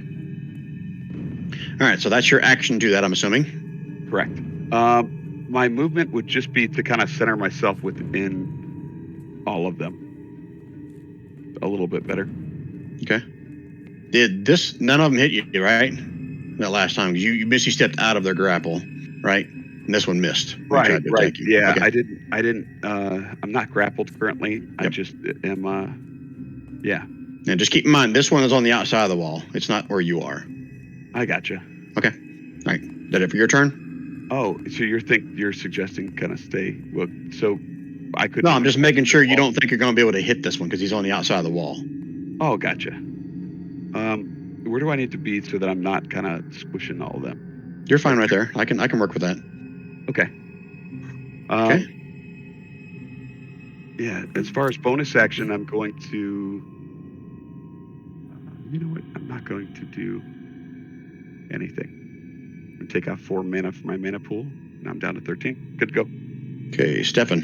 All right. So that's your action to that, I'm assuming. Correct. My movement would just be to kind of center myself within all of them a little bit better. Okay. Did this? None of them hit you, right? That last time you missed. You stepped out of their grapple, right? And this one missed. Right. Yeah, okay. I didn't. I'm not grappled currently. I just am. Yeah. And just keep in mind, this one is on the outside of the wall. It's not where you are. I gotcha. Okay. All right. Is that it for your turn? Oh, so you're suggesting kind of stay? Well, so I could. No, I'm just making sure you don't think you're going to be able to hit this one because he's on the outside of the wall. Oh, gotcha. Where do I need to be so that I'm not kind of squishing all of them? You're fine right there. I can work with that. Okay. Okay. Yeah. As far as bonus action, I'm going to. You know what? I'm not going to do anything. I'm going to take out 4 mana from my mana pool. Now I'm down to 13. Good to go. Okay, Stefan.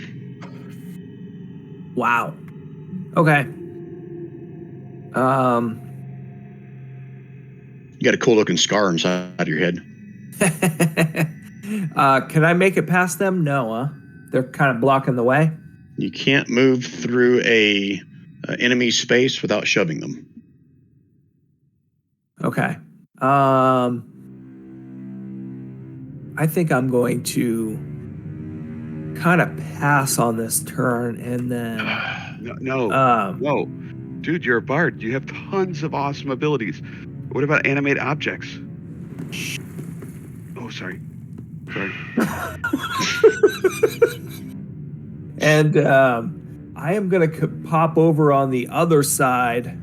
Wow. Okay. You got a cool looking scar inside of your head. Can I make it past them? No, huh? They're kind of blocking the way. You can't move through a enemy space without shoving them. Okay. I think I'm going to kind of pass on this turn and then... No. Dude, you're a bard. You have tons of awesome abilities. What about animate objects? Oh, sorry. And I am going to pop over on the other side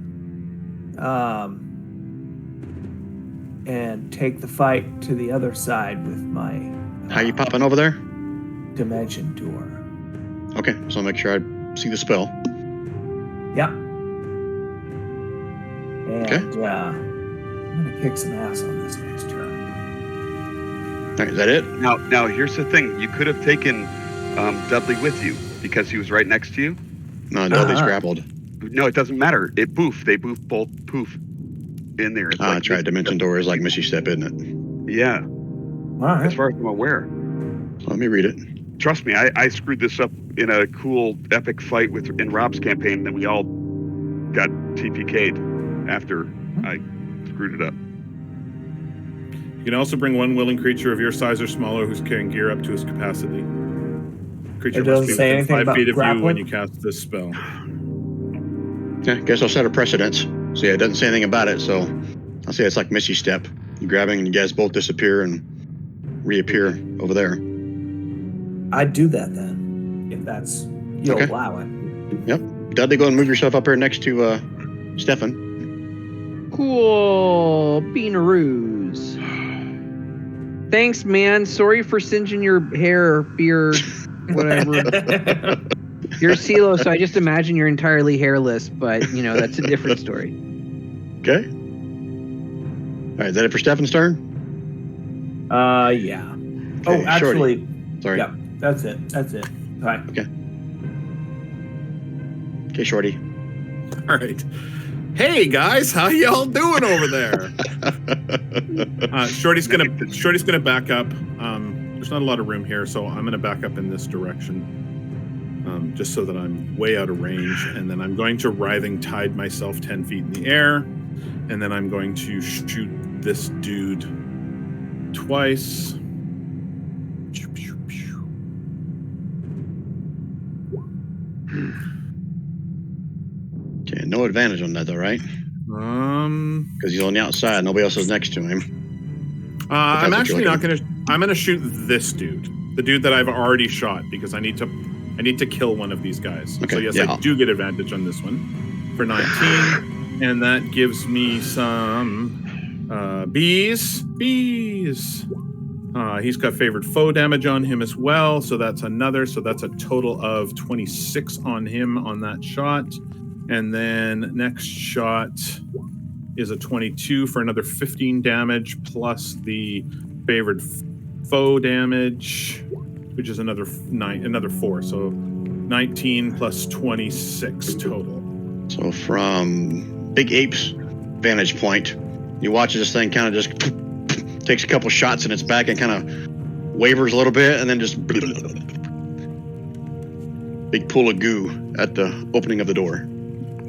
and take the fight to the other side with my... How you popping over there? Dimension door. Okay, so I'll make sure I see the spell. Yep. And Okay. I'm going to kick some ass on this next turn. All right, is that it? Now, here's the thing. You could have taken Dudley with you because he was right next to you. No, Dudley's grappled. No, it doesn't matter. It boof. They boof both poof in there. It's That's right. Dimension door is like Misty Step, isn't it? Yeah. All right. As far as I'm aware. Let me read it. Trust me, I screwed this up in a cool epic fight in Rob's campaign, and then we all got TPK'd after I screwed it up. You can also bring one willing creature of your size or smaller who's carrying gear up to his capacity. Creature It must doesn't be say within anything 5 about feet of you grappling? when you cast this spell. Yeah, guess I'll set a precedence. So yeah, it doesn't say anything about it, so I'll say it's like Misty Step. You're grabbing and you guys both disappear and reappear over there. I'd do that then, if that's you'll Okay. allow it. Yep. Dudley, go and move yourself up here next to Stefan. Cool beanaroos. Thanks, man. Sorry for singeing your hair, beard, whatever. You're CeeLo, so I just imagine you're entirely hairless, but, that's a different story. Okay. All right, is that it for Stefan's turn? Yeah. Okay, actually, Shorty. Sorry. yeah, that's it. All right. Okay, Shorty. All right. Hey guys, how y'all doing over there? Shorty's gonna back up. There's not a lot of room here, so I'm gonna back up in this direction, just so that I'm way out of range. And then I'm going to writhing tide myself 10 feet in the air, and then I'm going to shoot this dude twice. Okay, no advantage on that though, right? Because he's on the outside. Nobody else is next to him. I'm actually not gonna. I'm gonna shoot this dude, the dude that I've already shot, because I need to kill one of these guys. Okay, So yes, yeah. I do get advantage on this one for 19, and that gives me some bees. He's got favored foe damage on him as well, so that's another. So that's a total of 26 on him on that shot. And then next shot is a 22 for another 15 damage, plus the favored foe damage, which is another 4. So 19 plus 26 total. So from Big Ape's vantage point, you watch this thing kind of just takes a couple shots in its back and kind of wavers a little bit, and then just big pool of goo at the opening of the door.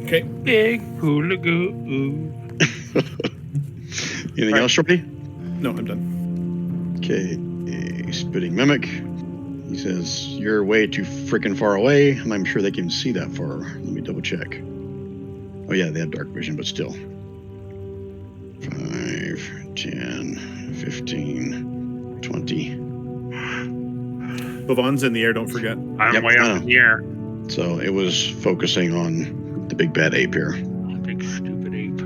Okay. Big pool of goo. Anything else, Shorty? No, I'm done. Okay. Spitting Mimic. He says, you're way too freaking far away. I'm not even sure they can see that far. Let me double check. Oh yeah, they have dark vision, but still. 5, 10, 15, 20. Bavon's in the air, don't forget. I'm way up in the air. So it was focusing on the big bad ape here. Big stupid ape.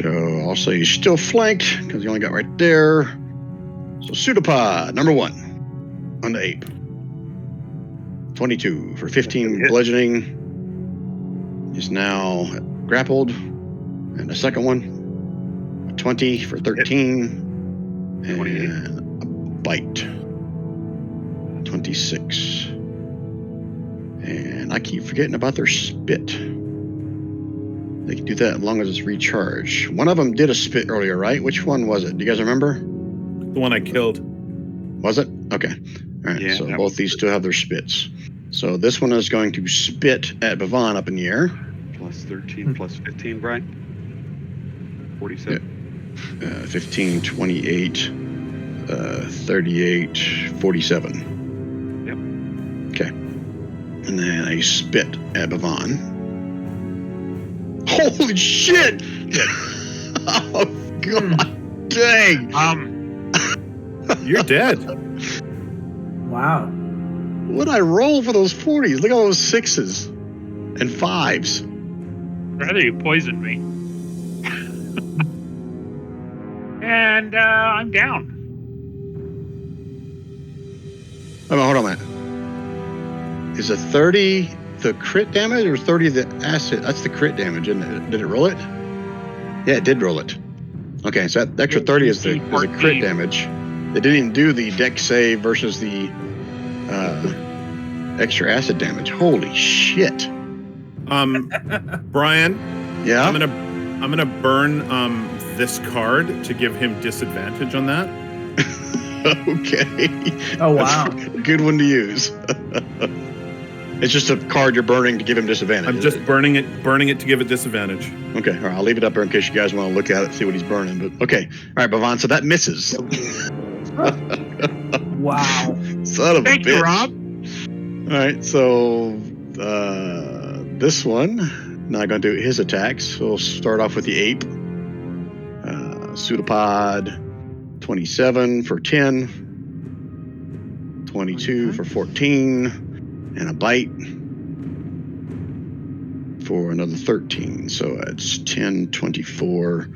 So I'll say he's still flanked because he only got right there. So pseudopod number 1 on the ape. 22 for 15 bludgeoning. He's now grappled. And the second one, 20 for 13. And a bite. 26. And I keep forgetting about their spit. They can do that as long as it's recharged. One of them did a spit earlier, right? Which one was it? Do you guys remember? The one I killed. Was it? Okay. All right. Yeah, So both these two have their spits. So this one is going to spit at Bavon up in the air. Plus 13, plus 15, Brian. 47. 15, 28, 38, 47. Yep. Okay. And then I spit at Bavon. Holy shit! Oh, God dang! You're dead. Wow. What'd I roll for those 40s? Look at all those 6s and 5s. Rather you poisoned me. And I'm down. Hold on a minute. Is a 30 the crit damage or 30 the acid? That's the crit damage, isn't it? Did it roll it? Yeah, it did roll it. Okay, so that extra 30 is the crit damage. They didn't even do the dex save versus the extra acid damage. Holy shit. Brian. Yeah. I'm gonna burn this card to give him disadvantage on that. Okay. Oh, wow. Good one to use. It's just a card you're burning to give him disadvantage. I'm just burning it to give it disadvantage. Okay, all right, I'll leave it up there in case you guys want to look at it, see what he's burning. But okay, all right, Bavon, so that misses. Wow. Son of a bitch. Thank you, Rob. All right, so this one, now I'm going to do his attacks. We'll start off with the ape. Pseudopod, 27 for 10, 22 for 14, and a bite for another 13. So it's 10, 24,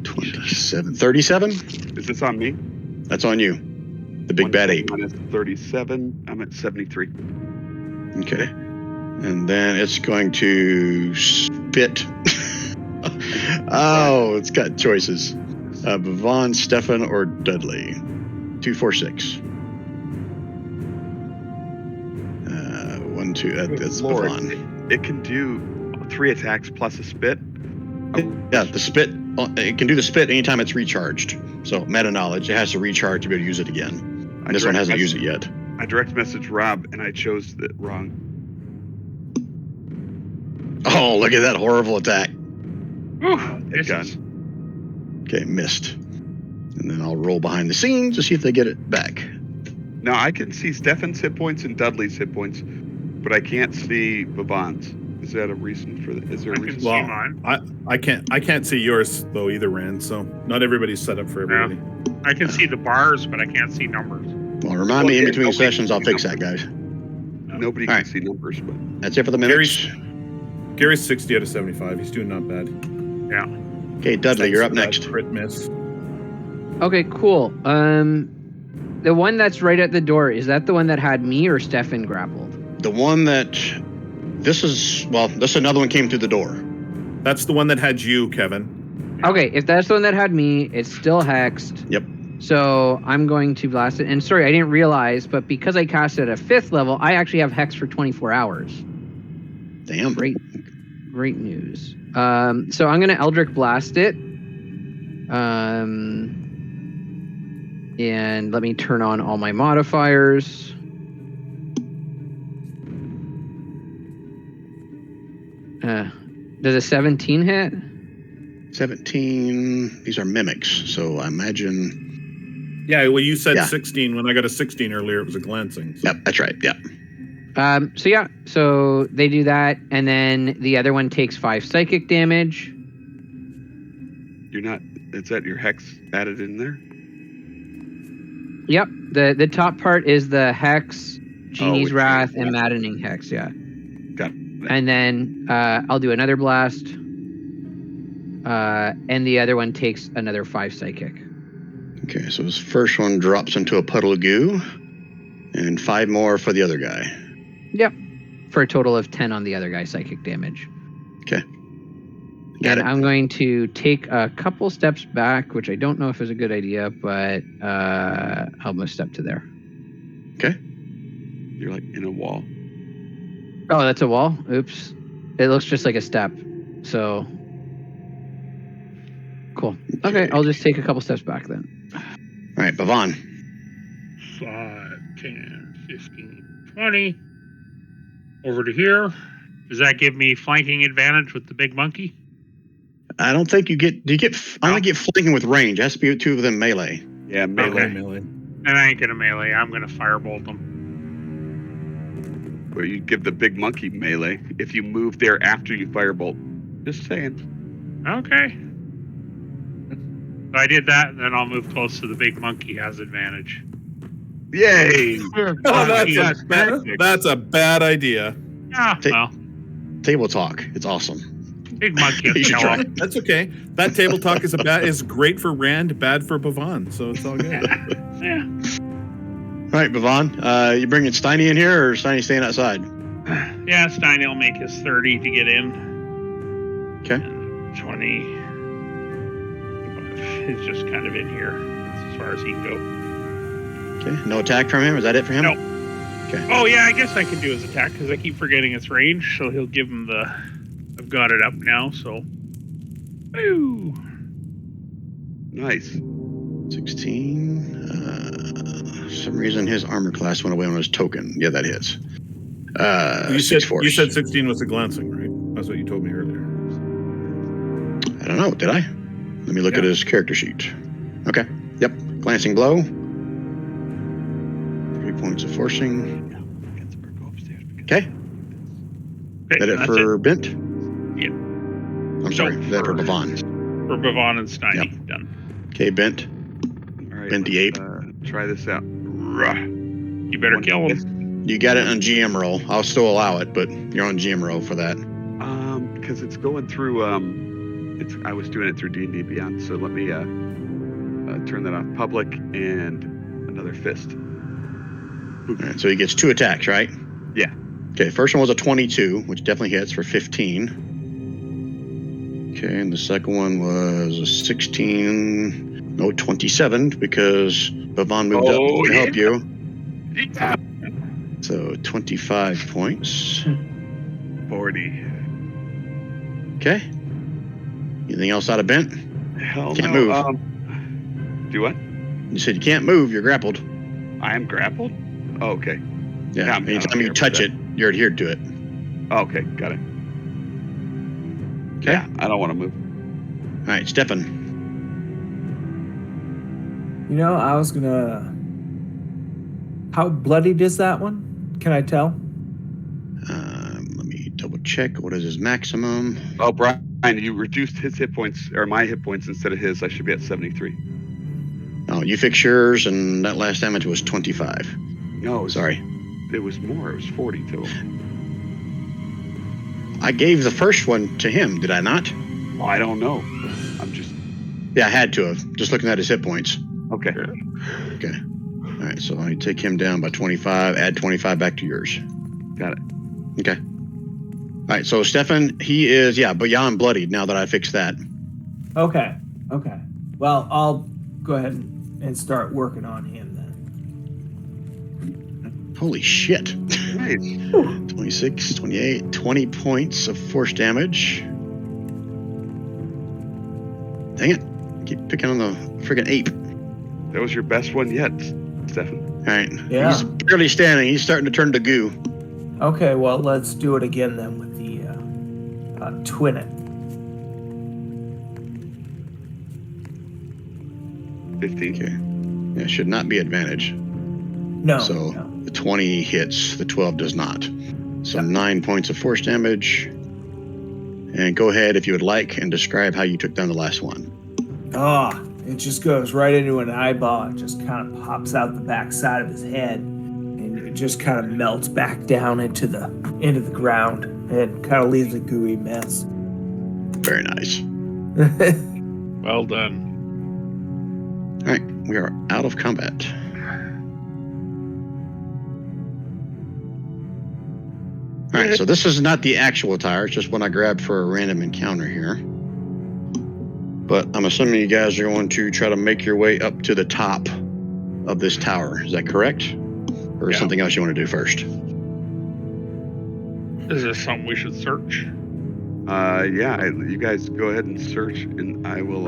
27, 37? Is this on me? That's on you. The big bad ape. Minus 37. I'm at 73. Okay. And then it's going to spit. Oh, it's got choices. Bavon, Stefan, or Dudley. 2, 4, 6. 1, 2. That's Bavon. It can do 3 attacks plus a spit. Yeah, the spit it can do the spit anytime it's recharged. So meta knowledge, it has to recharge to be able to use it again. And this one hasn't used it yet. I direct message Rob, and I chose it wrong. Oh, look at that horrible attack. Okay, missed. And then I'll roll behind the scenes to see if they get it back. Now I can see Stefan's hit points and Dudley's hit points, but I can't see Bavon's. Is that a reason for that? Is there a reason? Well, mine. I can't see yours though either, Rand. So not everybody's set up for everybody. Yeah. I can see the bars, but I can't see numbers. Well, remind me in between sessions, I'll fix that, guys. Nobody can see numbers, but that's it for the minutes. Gary's 60 out of 75. He's doing not bad. Yeah. Okay, Dudley, you're up next. Crit miss. Okay, cool. The one that's right at the door, is that the one that had me or Stefan grappled? The one that this is another one came through the door. That's the one that had you, Kevin. Okay, if that's the one that had me, it's still hexed. Yep. So I'm going to blast it. And sorry, I didn't realize, but because I cast it at a 5th level, I actually have hex for 24 hours. Damn. Great news. So I'm going to Eldritch Blast it. And let me turn on all my modifiers. Does a 17 hit? 17. These are mimics, so I imagine. Yeah, well, you said 16. When I got a 16 earlier, it was a glancing. So. Yep, that's right. Yep. So they do that, and then the other one takes 5 psychic damage. Is that your hex added in there? Yep. The top part is the hex, Genie's Wrath, and Maddening Hex. Yeah. Got it. And then I'll do another blast, and the other one takes another 5 psychic. Okay, so this first one drops into a puddle of goo, and 5 more for the other guy. Yep. For a total of 10 on the other guy's psychic damage. Okay. And I'm going to take a couple steps back, which I don't know if is a good idea, but I'll move a step to there. Okay. You're like in a wall. Oh, that's a wall? Oops. It looks just like a step. So, cool. Okay, I'll just take a couple steps back then. All right, Bavon. 5, 10, 15, 20. Over to here. Does that give me flanking advantage with the big monkey? I don't think you get. Do you get? I only get flanking with range. It has to be 2 of them melee. Yeah, melee. Okay. Melee. And I ain't gonna melee. I'm gonna firebolt them. Or you give the big monkey melee if you move there after you firebolt. Just saying. Okay. So I did that, and then I'll move close to the big monkey. Has advantage. Yay! That's a bad idea. Well, Table talk. It's awesome. big monkey. You should try. That's okay. That table talk is great for Rand, bad for Bavon, so it's all good. Yeah. All right, Bavon. You bringing Steiny in here, or Steiny staying outside? Yeah, Steiny will make his 30 to get in. Okay. And 20. He's just kind of in here. That's as far as he can go. Okay. No attack from him. Is that it for him? No. Okay. Oh, yeah, I guess I can do his attack because I keep forgetting its range. So he'll give him the... I've got it up now, so... Woo! Nice. 16. For some reason, his armor class went away on his token. Yeah, that hits. You said force. 16 was a glancing, right? That's what you told me earlier. I don't know. Did I? Let me look at his character sheet. Okay. Yep. Glancing blow. 3 points of forcing. Okay. That it for Bent? Yeah. I'm sorry. That for Bavon. For Bavon and Steiny. Yep. Done. Okay, Bent. All right. Bent the ape. Try this out. You better kill him. You got it on GM roll. I'll still allow it, but you're on GM roll for that. Because it's going through. I was doing it through D&D Beyond, so let me turn that off. Public and another fist. All right, so he gets 2 attacks, right? Yeah. Okay, first one was a 22, which definitely hits for 15. Okay, and the second one was a 16, no, 27, because Bavon moved up to help you. So 25 points. 40. Okay. Anything else out of Bent? Hell Can't no. move. Do what? You said you can't move. You're grappled. I am grappled? Oh, okay. Yeah. I don't Anytime you care touch about it, you're adhered to it. Oh, okay, got it. Okay. Yeah, I don't want to move. All right, Stefan. You know, I was gonna. How bloodied is that one? Can I tell? Let me double check. What is his maximum? Oh, Brian, you reduced his hit points, or my hit points instead of his. I should be at 73. Oh, you fix yours, and that last damage was 25. No, Sorry. It was more. It was 40 total. I gave the first one to him, did I not? Oh, I don't know. I'm just... Yeah, I had to have. Just looking at his hit points. Okay. Okay. All right, so I take him down by 25, add 25 back to yours. Got it. Okay. All right, so Stefan, he is, beyond bloodied now that I fixed that. Okay. Well, I'll go ahead and start working on him then. Holy shit. Nice. 26, 28, 20 points of force damage. Dang it. Keep picking on the friggin' ape. That was your best one yet, Stefan. All right. Yeah. He's barely standing. He's starting to turn to goo. Okay, well, let's do it again then with the twin it. 15. Okay. Yeah, it should not be advantage. No. So no. the 20 hits, the 12 does not. So 9 points of force damage. And go ahead, if you would like, and describe how you took down the last one. It just goes right into an eyeball. It just kind of pops out the back side of his head, and it just kind of melts back down into the ground and kind of leaves a gooey mess. Very nice. Well done. All right, we are out of combat. All right, so this is not the actual tower. It's just one I grabbed for a random encounter here. But I'm assuming you guys are going to try to make your way up to the top of this tower. Is that correct? Or something else you want to do first? Is this something we should search? You guys go ahead and search, and I will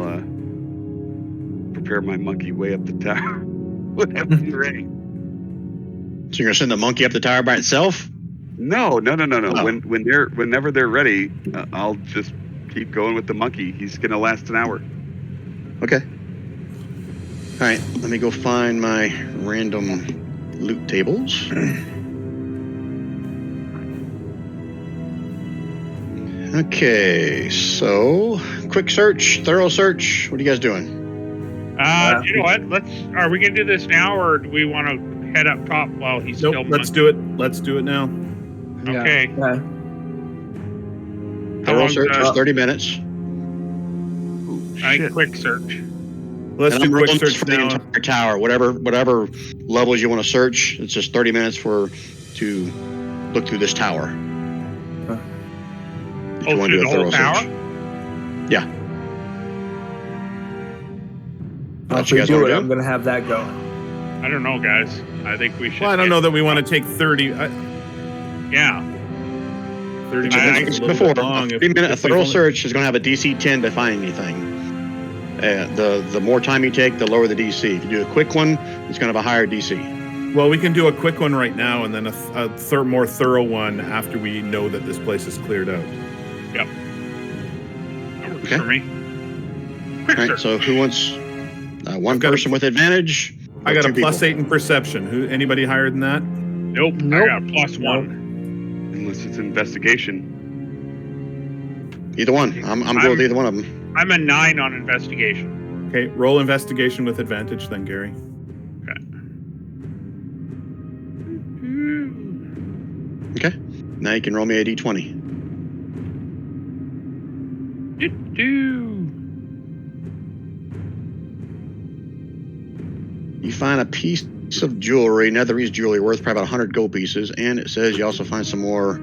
prepare my monkey way up the tower. Whenever you're ready. So you're going to send the monkey up the tower by itself? No. Oh. Whenever they're ready, I'll just keep going with the monkey. He's gonna last an hour. Okay. All right, let me go find my random loot tables. Okay, so quick search, thorough search. What are you guys doing? You know what? Are we gonna do this now, or do we want to head up top while he's Nope, still? let's do it. Let's do it now. Okay. Thorough search is 30 minutes. I think quick search. Let's And do I'm quick rolling search for the now. entire tower. Whatever levels you want to search, it's just 30 minutes to look through this tower. If you want to do a thorough search. Yeah. Well, if we do it, I'm going to have that going. I don't know, guys. I think we should. Well, I don't know that we want to take 30. Yeah. 30 Like I minutes is a said little before, bit long. a 30-minute thorough search is going to have a DC 10 to find anything. The more time you take, the lower the DC. If you do a quick one, it's going to have a higher DC. Well, we can do a quick one right now, and then a more thorough one after we know that this place is cleared out. Yep. That works for me. All right, so who wants one person with advantage? I got a two +8 people? in perception. Anybody higher than that? Nope. I got a +1. Unless it's investigation. Either one. I'm good with either one of them. I'm a 9 on investigation. Okay, roll investigation with advantage then, Gary. Okay. Now you can roll me a d20. You find a piece of jewelry, netherese jewelry worth probably about 100 gold pieces, and it says you also find some more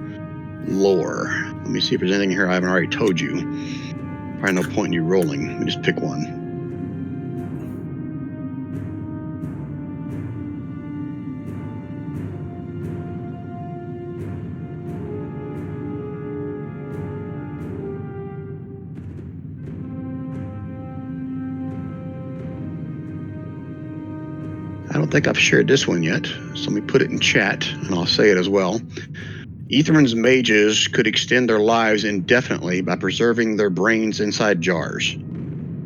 lore. Let me see if there's anything here I haven't already told you. Probably no point in you rolling. Let me just pick one. don't think I've shared this one yet, so let me put it in chat, and I'll say it as well. Ythryn's mages could extend their lives indefinitely by preserving their brains inside jars.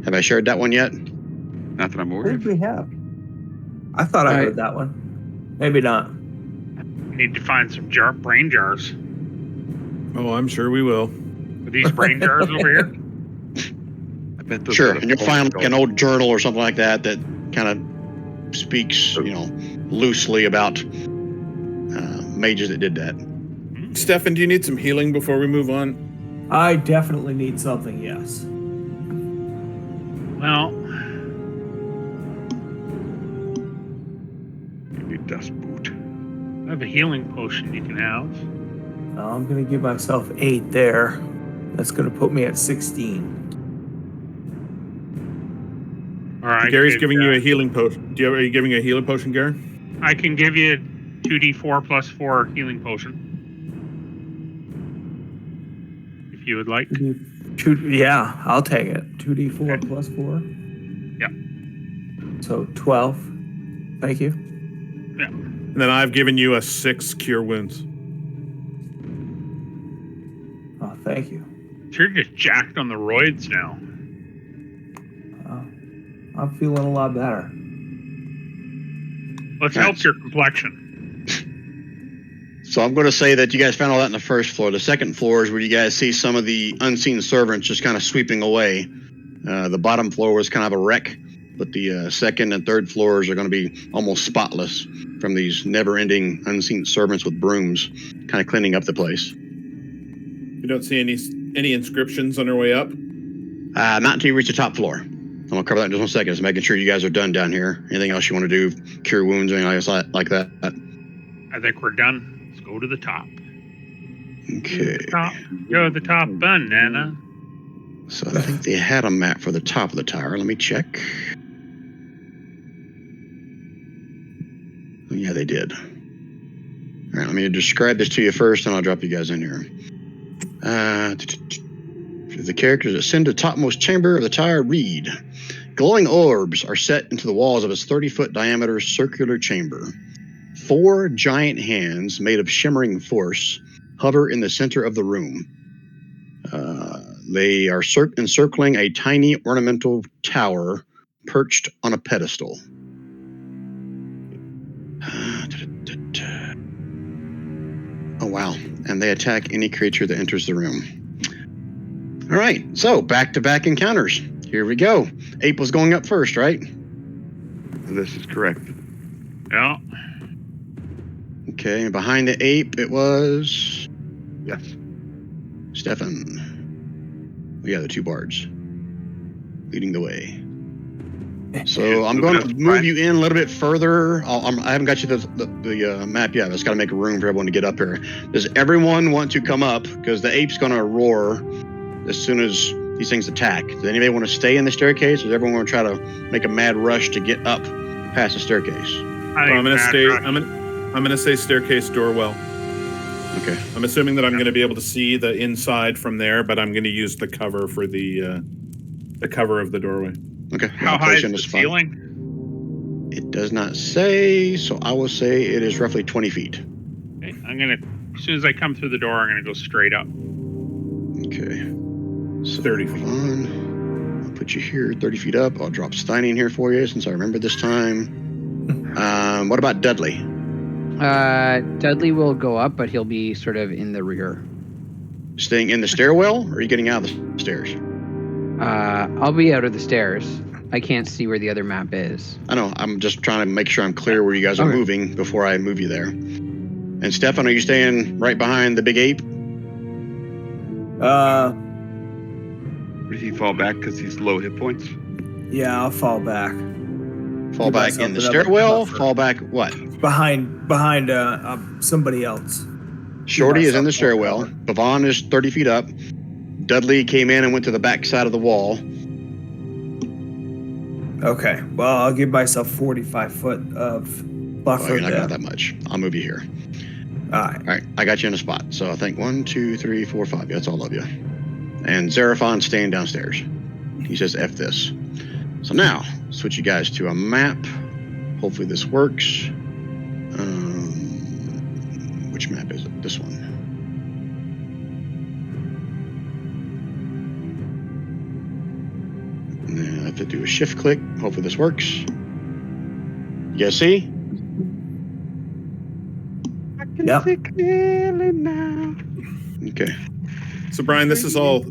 Have I shared that one yet? Not that I'm I aware think of. we have. I thought I heard that one. Maybe not. We need to find some brain jars. Oh, I'm sure we will. Are these brain jars over here? I bet those Sure, are the and you'll find like an gold. old journal or something like that that kind of speaks, loosely about mages that did that. Stefan, do you need some healing before we move on? I definitely need something, yes. Well, You need dust boot. I have a healing potion you can have. I'm going to give myself 8 there. That's going to put me at 16. All right. Gary's giving you a healing potion. Are you giving a healing potion, Gary? I can give you 2d4 plus 4 healing potion. If you would like. Yeah, I'll take it. 2d4 Okay. plus 4. Yeah. So 12. Thank you. Yeah. And then I've given you a 6 cure wounds. Oh, thank you. You're just jacked on the roids now. I'm feeling a lot better. Let's help your complexion. So I'm going to say that you guys found all that in the first floor. The second floor is where you guys see some of the unseen servants just kind of sweeping away. The bottom floor was kind of a wreck, but the second and third floors are going to be almost spotless from these never-ending unseen servants with brooms kind of cleaning up the place. You don't see any inscriptions on our way up? Not until you reach the top floor. I'm going to cover that in just 1 second. Just making sure you guys are done down here. Anything else you want to do? Cure wounds, anything else like that? I think we're done. Let's go to the top. Okay. Go to the top, banana. So I think they had a map for the top of the tower. Let me check. Yeah, they did. All right, let me describe this to you first, and I'll drop you guys in here. The characters that ascend to the topmost chamber of the tower read, glowing orbs are set into the walls of its 30-foot diameter circular chamber. 4 giant hands made of shimmering force hover in the center of the room. They are encircling a tiny ornamental tower perched on a pedestal. Oh, wow. And they attack any creature that enters the room. All right, so back-to-back encounters. Here we go. Ape was going up first, right? This is correct. Yeah. Okay, and behind the ape, it was... Yes. Stefan. Yeah, the 2 bards. Leading the way. So I'm going to move you in a little bit further. I haven't got you the map yet. I've just got to make a room for everyone to get up here. Does everyone want to come up? Because the ape's going to roar as soon as these things attack. Does anybody want to stay in the staircase? Or does everyone want to try to make a mad rush to get up past the staircase? I'm going to stay. I'm going to say staircase door well. Okay. I'm assuming that I'm going to be able to see the inside from there, but I'm going to use the cover for the cover of the doorway. Okay. How high is the ceiling? It does not say, so I will say it is roughly 20 feet. Okay, as soon as I come through the door, I'm going to go straight up. Okay. So 30 feet. I'll put you here, 30 feet up. I'll drop Steiny in here for you since I remember this time. What about Dudley? Dudley will go up, but he'll be sort of in the rear. Staying in the stairwell, or are you getting out of the stairs? I'll be out of the stairs. I can't see where the other map is. I know. I'm just trying to make sure I'm clear where you guys are moving before I move you there. And Stefan, are you staying right behind the big ape? Did he fall back because he's low hit points? Yeah, I'll fall back. Fall back in the stairwell? Fall back what? Behind somebody else. Shorty is in the stairwell. Bavon is 30 feet up. Dudley came in and went to the back side of the wall. Okay, well, I'll give myself 45 foot of buffer. Oh, you're not going to have that much. I'll move you here. All right, I got you in a spot. So I think 1, 2, 3, 4, 5. That's all of you. And Xeraphon's staying downstairs. He says F this. So now, switch you guys to a map. Hopefully this works. Which map is it? This one. And then I have to do a shift click. Hopefully this works. You guys see? I can Yep. see clearly now. Okay. So Brian, this is all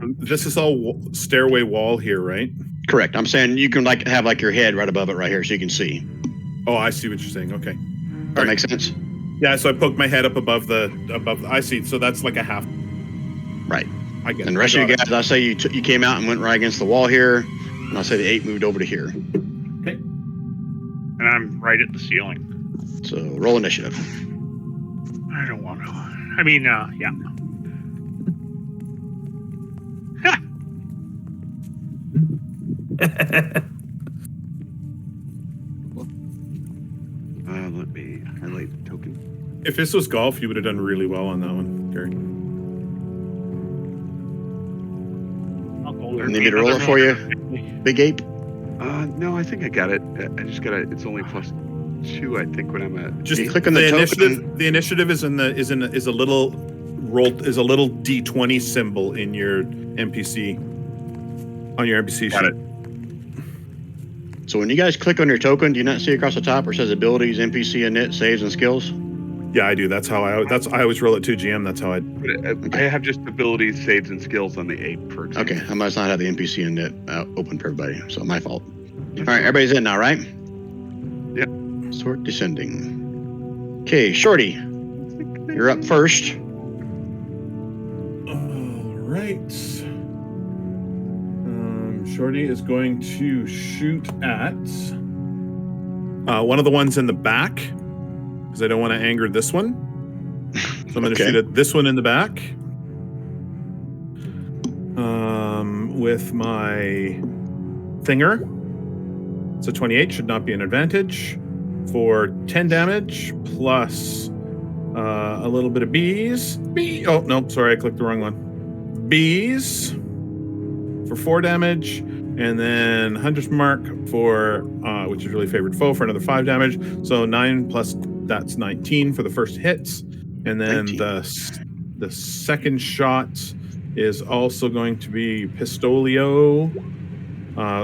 stairway wall here, right? Correct. I'm saying you can like have like your head right above it right here so you can see. Oh, I see what you're saying. Okay. That makes sense? Yeah, so I poked my head up above the I see. So that's like a half. Right. I get it. And the rest of you got guys, I say you came out and went right against the wall here, and I'll say the 8 moved over to here. Okay. And I'm right at the ceiling. So roll initiative. I don't want to. I mean, yeah. Let me highlight the token. If this was golf, you would have done really well on that one, Gary. I'll go there. Need me to roll it for you, Big Ape? No, I think I got it. I just got it. It's only +2, I think, when I'm at. Just click on the initiative. token. The initiative is a little D20 symbol in your NPC on your NPC Got sheet. it. So when you guys click on your token, do you not see across the top where it says abilities, NPC, init, saves, and skills? Yeah, I do. That's how I always roll it too, GM. That's how I. I have just abilities, saves, and skills on the ape, for example. Okay, I must not have the NPC init open for everybody, so my fault. All right, everybody's in now, right? Yep. Sort descending. Okay, Shorty, you're up first. All right. Shorty is going to shoot at one of the ones in the back because I don't want to anger this one. So I'm going to shoot at this one in the back with my thinger. It's a 28, should not be an advantage, for 10 damage plus a little bit of bees. Oh, no, sorry, I clicked the wrong one. Bees for 4 damage, and then Hunter's Mark for, which is really favored foe, for another 5 damage. So 9 plus, that's 19 for the first hits. And then 19. the second shot is also going to be Pistolio.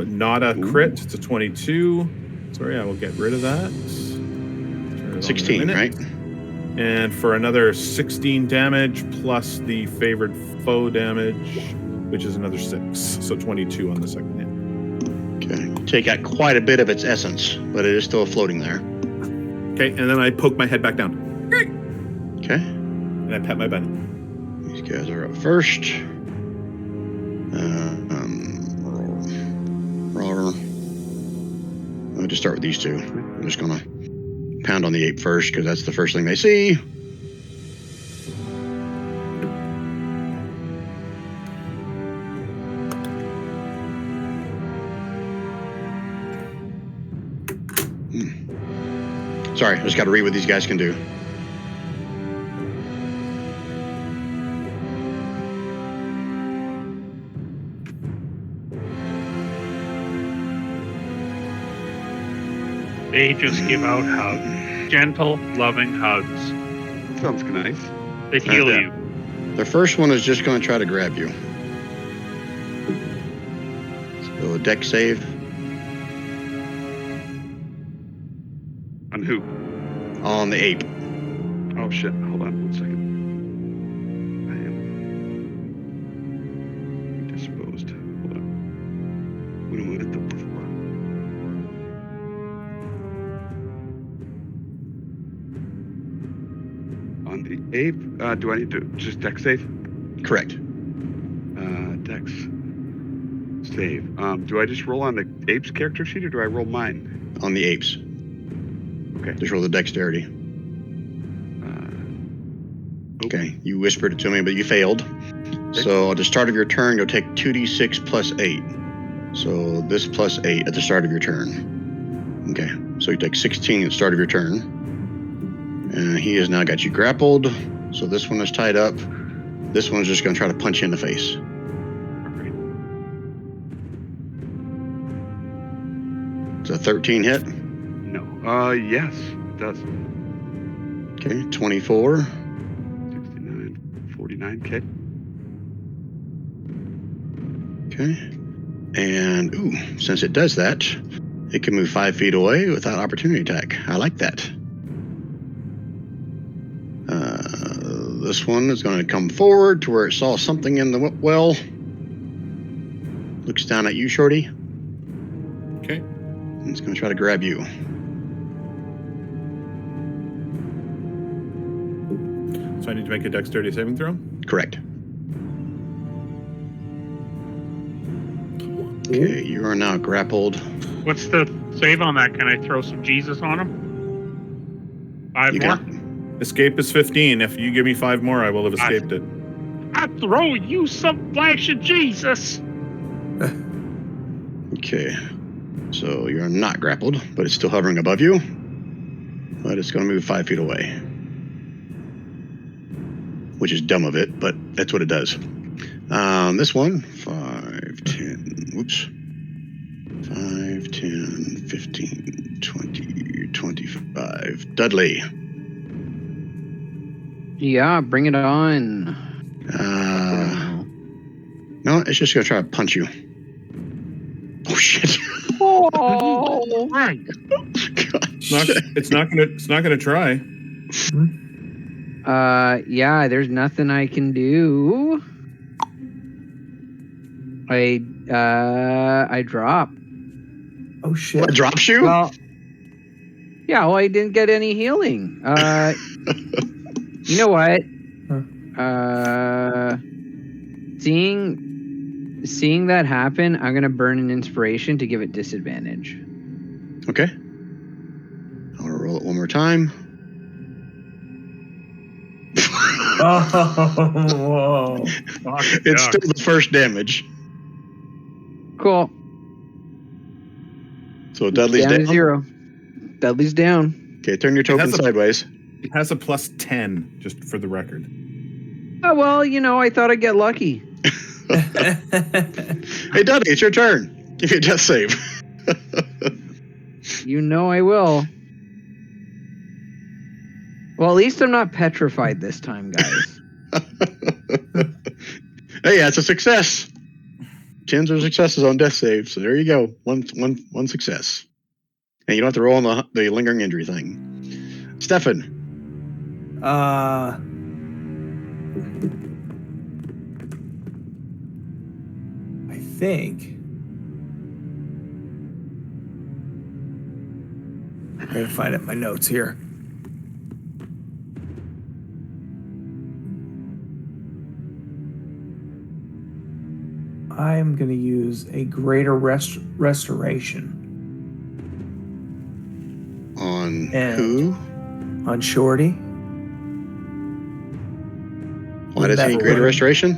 Not a crit, it's a 22. Sorry, I will get rid of that. 16, right? And for another 16 damage plus the favored foe damage, which is another 6. So 22 on the second hit. Okay. Take out quite a bit of its essence, but it is still floating there. Okay, and then I poke my head back down. Okay. And I pet my bunny. These guys are up first. I'll just start with these two. I'm just gonna pound on the ape first because that's the first thing they see. Sorry, I just got to read what these guys can do. They just give out hugs. Gentle, loving hugs. Sounds nice. They heal Yeah. you. The first one is just going to try to grab you. So a deck save. On who? On the ape. Oh shit! Hold on 1 second. I am disposed. Hold on. What am I at the before? On the ape, do I need to just dex save? Correct. Dex save. Do I just roll on the ape's character sheet or do I roll mine? On the apes. Okay. Just roll the dexterity. Okay, you whispered it to me, but you failed. So at the start of your turn, you'll take 2d6 plus 8. So this plus 8 at the start of your turn. Okay, so you take 16 at the start of your turn. And he has now got you grappled. So this one is tied up. This one's just going to try to punch you in the face. Alright. It's a 13 hit. No. Yes, it does. Okay, 24. 69, 49. Okay. And, since it does that, it can move 5 feet away without opportunity attack. I like that. This one is going to come forward to where it saw something in the well. Looks down at you, Shorty. Okay. And it's going to try to grab you. So I need to make a dexterity saving throw? Correct. Okay, you are now grappled. What's the save on that? Can I throw some Jesus on him? 5 You more? got Escape is 15. If you give me 5 more, I will have escaped it. I throw you some flash of Jesus. Okay. So you're not grappled, but it's still hovering above you. But it's going to move 5 feet away. Which is dumb of it, but that's what it does. This one, 5, 10, whoops. 5, 10, 15, 20, 25. Dudley. Yeah, bring it on. No, it's just going to try to punch you. Oh, shit. Oh, Right. It's not gonna try. Yeah, there's nothing I can do. I drop. Oh shit! What, drops you? Well, yeah, I didn't get any healing. You know what? Seeing that happen, I'm gonna burn an inspiration to give it disadvantage. Okay. I'll roll it one more time. Oh, whoa. It's still the first damage. Cool. So Dudley's down down. to 0. Dudley's down. Okay, turn your token sideways. It has a plus 10, just for the record. Oh well, I thought I'd get lucky. Hey, Dudley, it's your turn. Give me a death save. I will. Well, at least I'm not petrified this time, guys. Hey, that's a success. 10s are successes on death saves, so there you go. One success. And you don't have to roll on the lingering injury thing. Stefan. I think I'm gonna find out my notes here. I'm gonna use a greater restoration. On who? On Shorty. Why does he need greater restoration?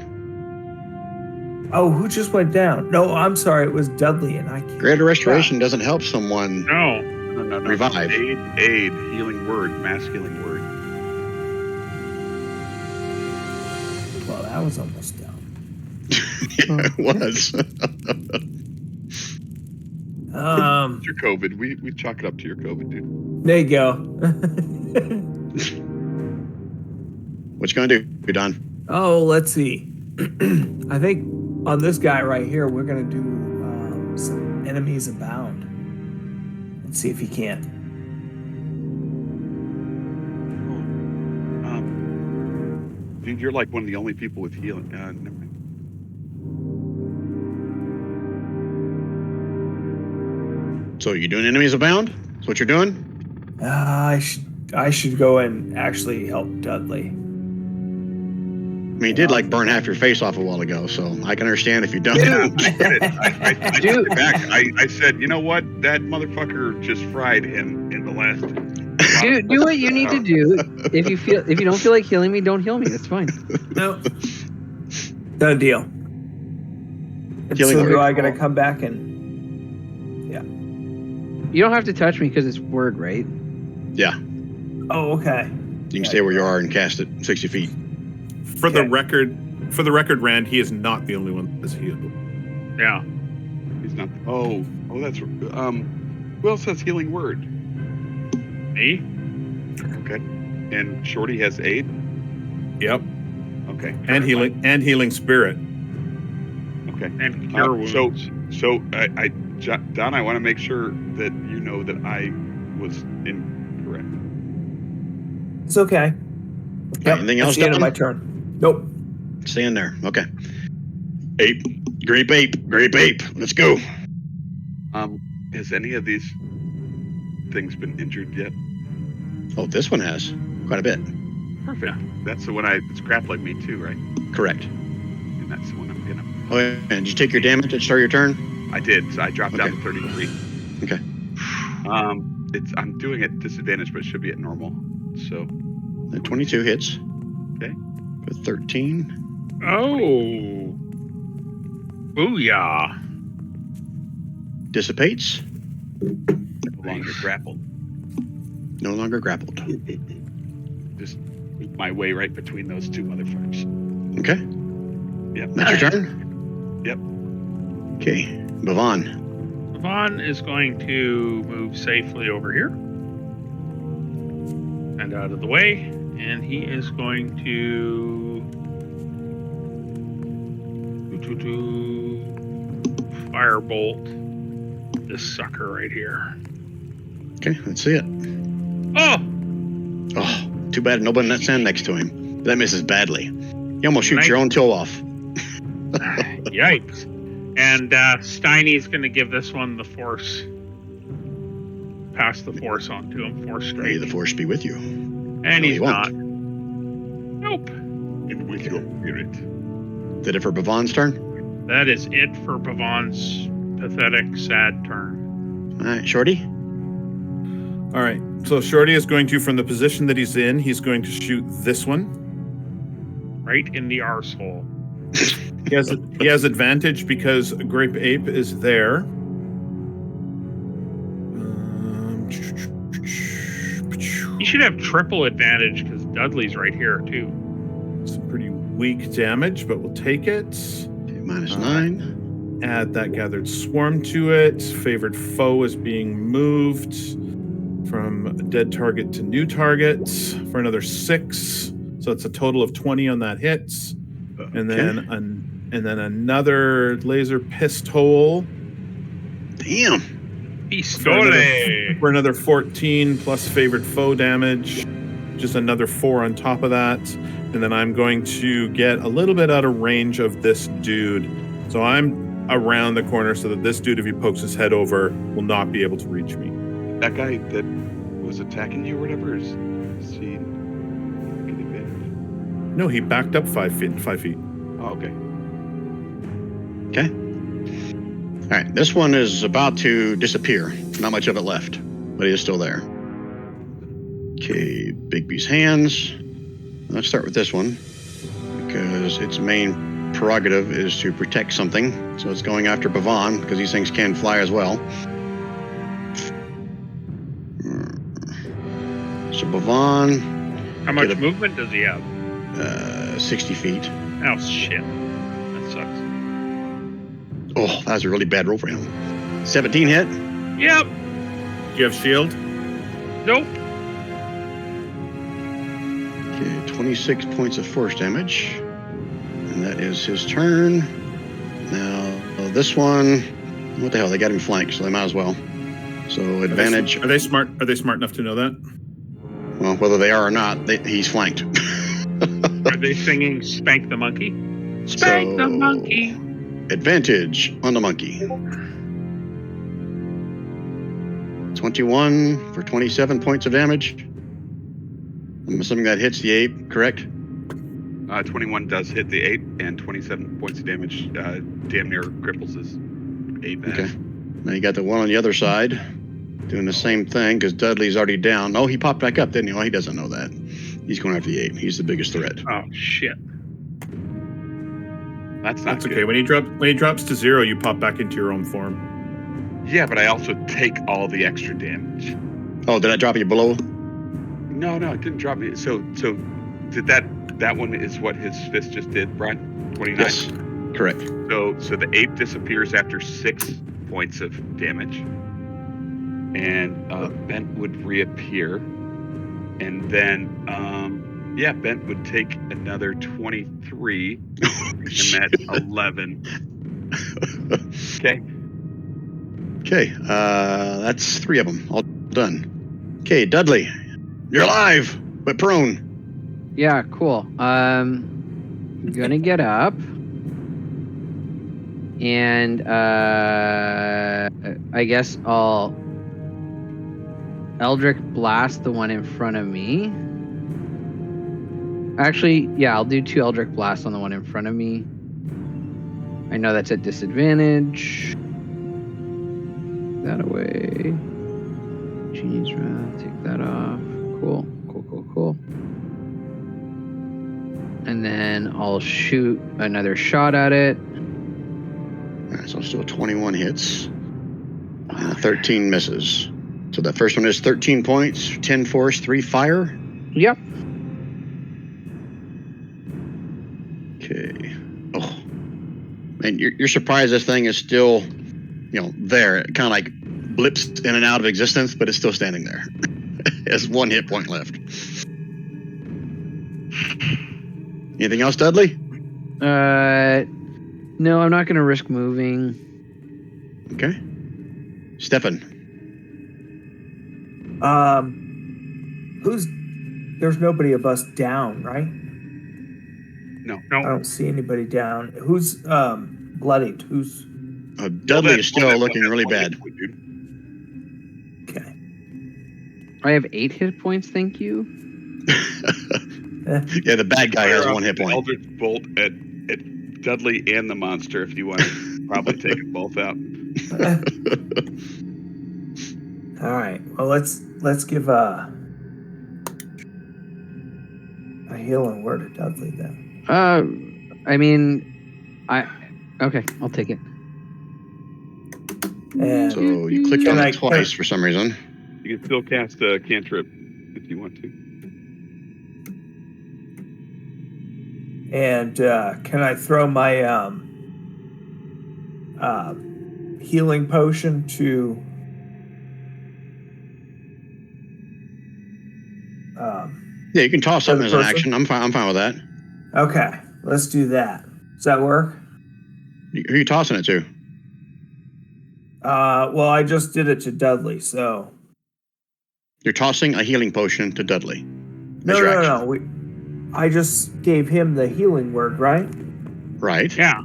Oh, who just went down? No, I'm sorry. It was Dudley, and I can't. Greater restoration doesn't help someone No. revive. Aid, healing word, mass healing word. Well, that was almost done. Yeah, it was. It's your COVID. We chalk it up to your COVID, dude. There you go. What you gonna do, Don? Oh, let's see. I think on this guy right here, we're gonna do some enemies abound and see if he can. Dude, you're like one of the only people with healing. Never mind. So you doing enemies abound? That's what you're doing? I should go and actually help Dudley. I mean, you did like burn half your face off a while ago, so I can understand if you don't. Yeah, I did it. I took it back. I said, you know what? That motherfucker just fried him in the last. Do what you need to do. If you don't feel like healing me, don't heal me. That's fine. No. Done deal. Healing So word. do I gotta come back and You don't have to touch me because it's word, right? Yeah. Oh, okay. You can stay where you are and cast it 60 feet. For the record, Rand, he is not the only one that's healed. Yeah. He's not. Oh, that's. Who else has healing word? Me? Okay. And Shorty has 8? Yep. Okay. And healing spirit. Okay. And cure wounds. So Don, I want to make sure that you know that I was incorrect. It's okay. Yep, Anything that's else, the end of Don? my turn. Nope. Stay in there. Okay. Ape. Grape ape. Let's go. Has any of these things been injured yet? Oh, this one has quite a bit. Perfect. That's the one it's grappling me too, right? Correct. And that's the one I'm gonna. Oh, yeah. And did you take your damage at the start of your turn? I did. So I dropped down to 33. Okay. I'm doing it at disadvantage, but it should be at normal. So. The 22 hits. Okay. With 13. Oh. Booyah. Dissipates. No longer grappled. No longer grappled. Just move my way right between those two motherfuckers. Okay. Yep. That's your turn? Yep. Okay. Bhavan. Bhavan is going to move safely over here. And out of the way. And he is going to firebolt this sucker right here. Okay, let's see it. Oh! Oh, too bad nobody in that sand next to him. That misses badly. You almost shoot your own toe off. Yikes. And Steiny's going to give this one the force. Pass the force on to him. Force straight. May the force be with you. And No, he's he won't. not. Nope. And with your spirit. Did it for Bhavan's turn? That is it for Bhavan's pathetic, sad turn. All right, Shorty. All right. So Shorty is going to, from the position that he's in, he's going to shoot this one. Right in the arsehole. He has advantage because Grape Ape is there. He should have triple advantage because Dudley's right here too. Some pretty weak damage, but we'll take it. Okay, -9. Add that gathered swarm to it. Favored foe is being moved from dead target to new target for another 6. So it's a total of 20 on that hits. And then another laser pistol. Damn. Pistole! For another 14 plus favored foe damage. Just another 4 on top of that. And then I'm going to get a little bit out of range of this dude. So I'm around the corner so that this dude, if he pokes his head over, will not be able to reach me. That guy that was attacking you or whatever, is he getting advantage? No, he backed up 5 feet. Oh, okay. Okay. All right, this one is about to disappear. Not much of it left, but it is still there. Okay, Bigby's hands. Let's start with this one because its main prerogative is to protect something. So it's going after Bhavan because these things can fly as well. So Bhavan. How much movement does he have? 60 feet. Oh, shit. That sucks. Oh, that was a really bad roll for him. 17 hit. Yep. Do you have shield? Nope. Okay, 26 points of force damage. And that is his turn. Now, this one, what the hell? They got him flanked, so they might as well. So advantage. Are they smart? Are they smart enough to know that? Well, whether they are or not, he's flanked. Are they singing Spank the Monkey? Spank the Monkey. Advantage on the monkey. 21 for 27 points of damage. I'm assuming that hits the ape, correct? 21 does hit the ape, and 27 points of damage damn near cripples his ape. Okay. Now you got the one on the other side doing the same thing because Dudley's already down. Oh, he popped back up, didn't he? Well, he doesn't know that. He's going after the ape. He's the biggest threat. Oh, shit. That's okay. When he drops to 0, you pop back into your own form. Yeah, but I also take all the extra damage. Oh, did I drop you below? No, it didn't drop me. So did that one is what his fist just did, Brian? 29? Yes, correct. So the ape disappears after 6 points of damage. and Bent would reappear, and then Bent would take another 23, and at 11. Okay. Okay, that's 3 of them. All done. Okay, Dudley, you're alive, but prone. Yeah, cool. Gonna get up. And I guess I'll Eldritch Blast the one in front of me. Actually, yeah, I'll do 2 Eldritch Blasts on the one in front of me. I know that's at disadvantage. That away. Genie's Wrath, take that off. Cool. And then I'll shoot another shot at it. All right, so still 21 hits. 13 misses. So the first one is 13 points, 10 force, 3 fire. Yep. Okay. Oh, man, you're surprised this thing is still, there. It kind of like blips in and out of existence, but it's still standing there. It has 1 hit point left. Anything else, Dudley? No, I'm not going to risk moving. Okay. Stefan. There's nobody of us down, right? No. I don't see anybody down. Who's bloodied? Who's Dudley is still looking really bad. okay? I have 8 hit points, thank you. Yeah, the bad guy has 1 hit point. Eldritch Bolt at Dudley and the monster if you want to probably take them both out. All right. Well, let's give a healing word to Dudley then. Okay, I'll take it. And So you clicked on it twice for some reason. You can still cast a cantrip if you want to. And can I throw my healing potion to Yeah, you can toss something as an person? action. I'm fine with that. Okay, let's do that. Does that work? Who are you tossing it to? Well, I just did it to Dudley, so You're tossing a healing potion to Dudley. no. I just gave him the healing word, right? Right. Yeah.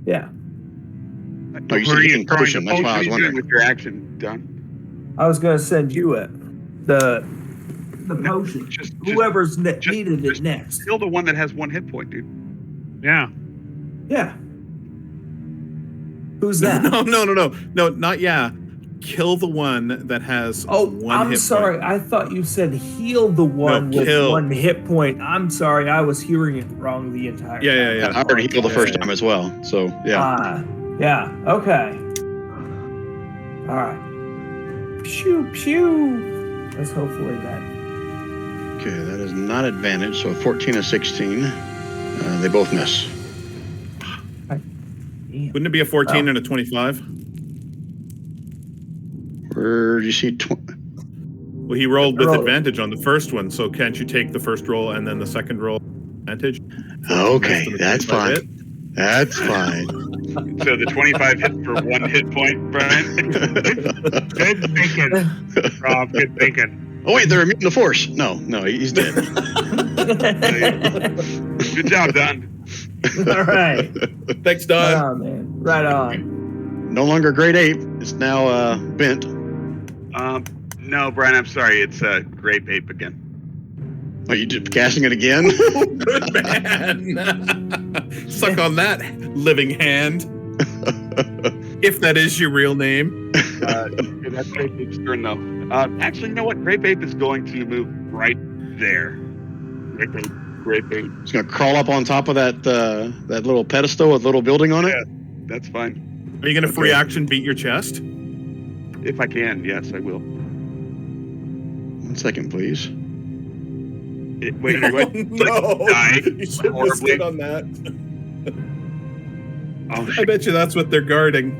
Yeah. No, you said healing potion. That's why I was What are you doing wondering. with your action, Don? I was gonna send you it. The potion. Just Whoever's needed it next. kill the one that has 1 hit point, dude. Yeah. Yeah. Who's that? No, not yeah. Kill the one that has 1 I'm hit sorry. point. I thought you said heal the one with kill. 1 hit point. I'm sorry. I was hearing it wrong the entire time. Yeah. I already healed the first time as well. So, yeah. Yeah. Okay. All right. Pew, pew. That's hopefully that. Okay, that is not advantage. So 14 and 16. They both miss. Wouldn't it be a 14 and a 25? Where do you see? Well, he rolled with advantage on the first one, so can't you take the first roll and then the second roll advantage? Okay, that's fine. That's fine. So the 25 hit for 1 hit point, Brian? Good thinking, Rob. Good thinking. Oh wait, they're immune to force. No, he's dead. Good job, Don. All right. Thanks, Right Don. on, man. Right on. No longer Great Ape. It's now Bent. No, Brian, I'm sorry. It's Grape Ape again. Are you just casting it again? Good man. Suck on that, living hand. If that is your real name. That's Grape Ape's turn, though. Actually, you know what? Grape Ape is going to move right there. Grape Ape. It's gonna crawl up on top of that little pedestal with a little building on it. Yeah, that's fine. Are you going to free action beat your chest? If I can, yes, I will. 1 second, please. Wait. No, Die you should have horribly. stood on that. Oh, I bet you that's what they're guarding.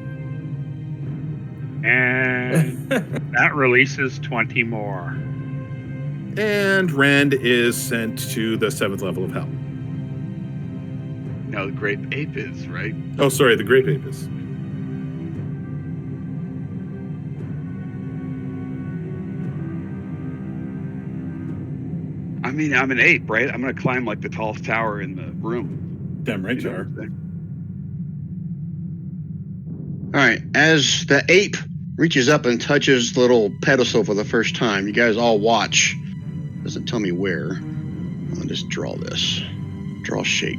And that releases 20 more. And Rand is sent to the 7th level of hell. No, the grape ape is, right? Oh, sorry, the grape ape is. I mean, I'm an ape, right? I'm going to climb like the tallest tower in the room. Damn right You you know are. what I'm saying? All right, as the ape reaches up and touches the little pedestal for the first time, you guys all watch. Doesn't tell me where. I'll just draw this. Draw shape.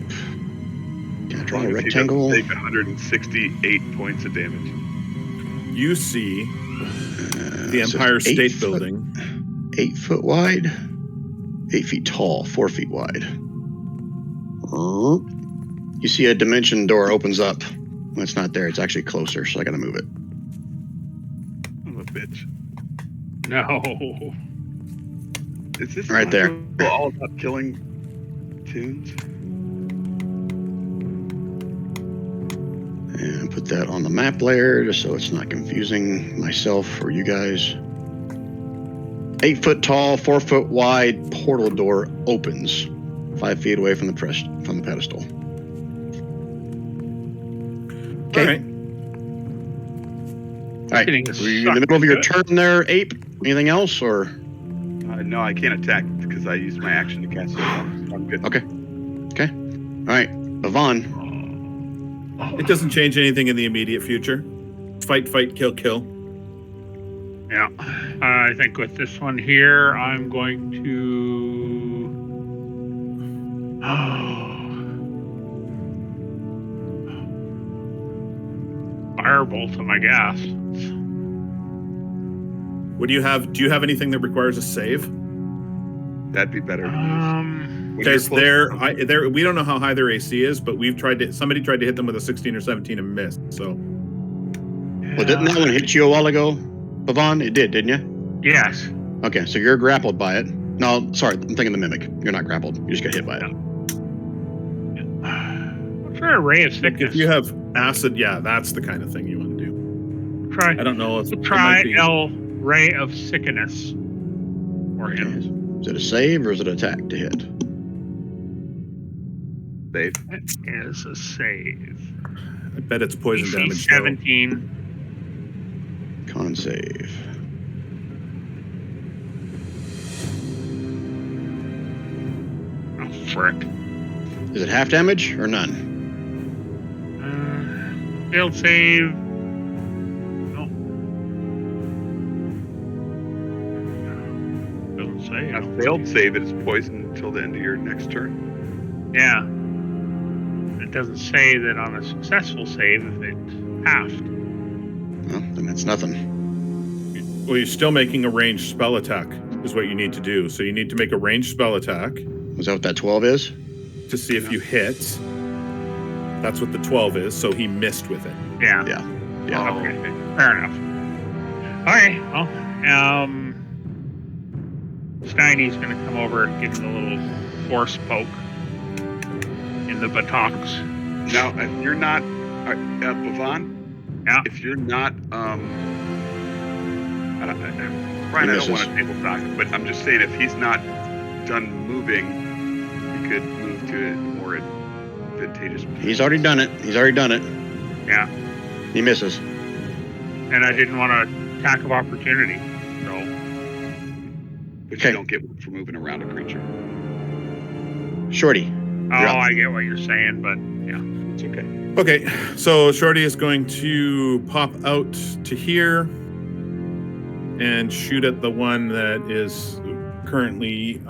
Can I draw a rectangle? Take 168 points of damage. You see the Empire State Building. 8 foot wide, 8 feet tall, 4 feet wide. You see a dimension door opens up. Well, it's not there. It's actually closer, so I gotta move it. I'm a bitch. No. Is this Right there. all about killing tunes? And put that on the map layer just so it's not confusing myself or you guys. 8 foot tall, 4 foot wide portal door opens 5 feet away from the pedestal. Okay. All right. All right. Getting Were you in the middle of your turn there, ape? Anything else, or? No, I can't attack because I used my action to cast it. I'm good. Okay. All right. Yvonne. It doesn't change anything in the immediate future. Fight, kill, kill. Yeah. I think with this one here, I'm going to... Firebolt him, I guess. What do you have? Do you have anything that requires a save? That'd be better. Because we don't know how high their AC is, but somebody tried to hit them with a 16 or 17 and missed. So. Well, didn't that one hit you a while ago, Yvonne? It did, didn't you? Yes. Okay, so you're grappled by it. No, sorry, I'm thinking the mimic. You're not grappled. You just got hit by it. For a ray of sickness. If you have acid, yeah, that's the kind of thing you want to do. Try. I don't know if Try ray of sickness. Or him. Is it a save or is it an attack to hit? Save. That is a save. I bet it's poison DC damage. 17. Con save. Oh, frick. Is it half damage or none? Failed save. No. Doesn't say. A failed save is poison until the end of your next turn. Yeah. It doesn't say that on a successful save if it's halved. Well, then that's nothing. Well, you're still making a ranged spell attack is what you need to do. So you need to make a ranged spell attack. Is that what that 12 is? To see if you hit. That's what the 12 is, so he missed with it. Yeah. Yeah. Okay. Fair enough. Okay. Well, Steiny's going to come over and give him a little force poke in the buttocks. Now, if you're not, Yvonne, Yeah. if you're not, Brian, I don't want to table talk, but I'm just saying if he's not done moving, he could move to a more advantageous position. He's already done it. Yeah. He misses. And I didn't want to attack of opportunity. So. But Okay. you don't get one for moving around a creature. Shorty. Oh, I get what you're saying, but yeah. It's okay. Okay, so Shorty is going to pop out to here and shoot at the one that is currently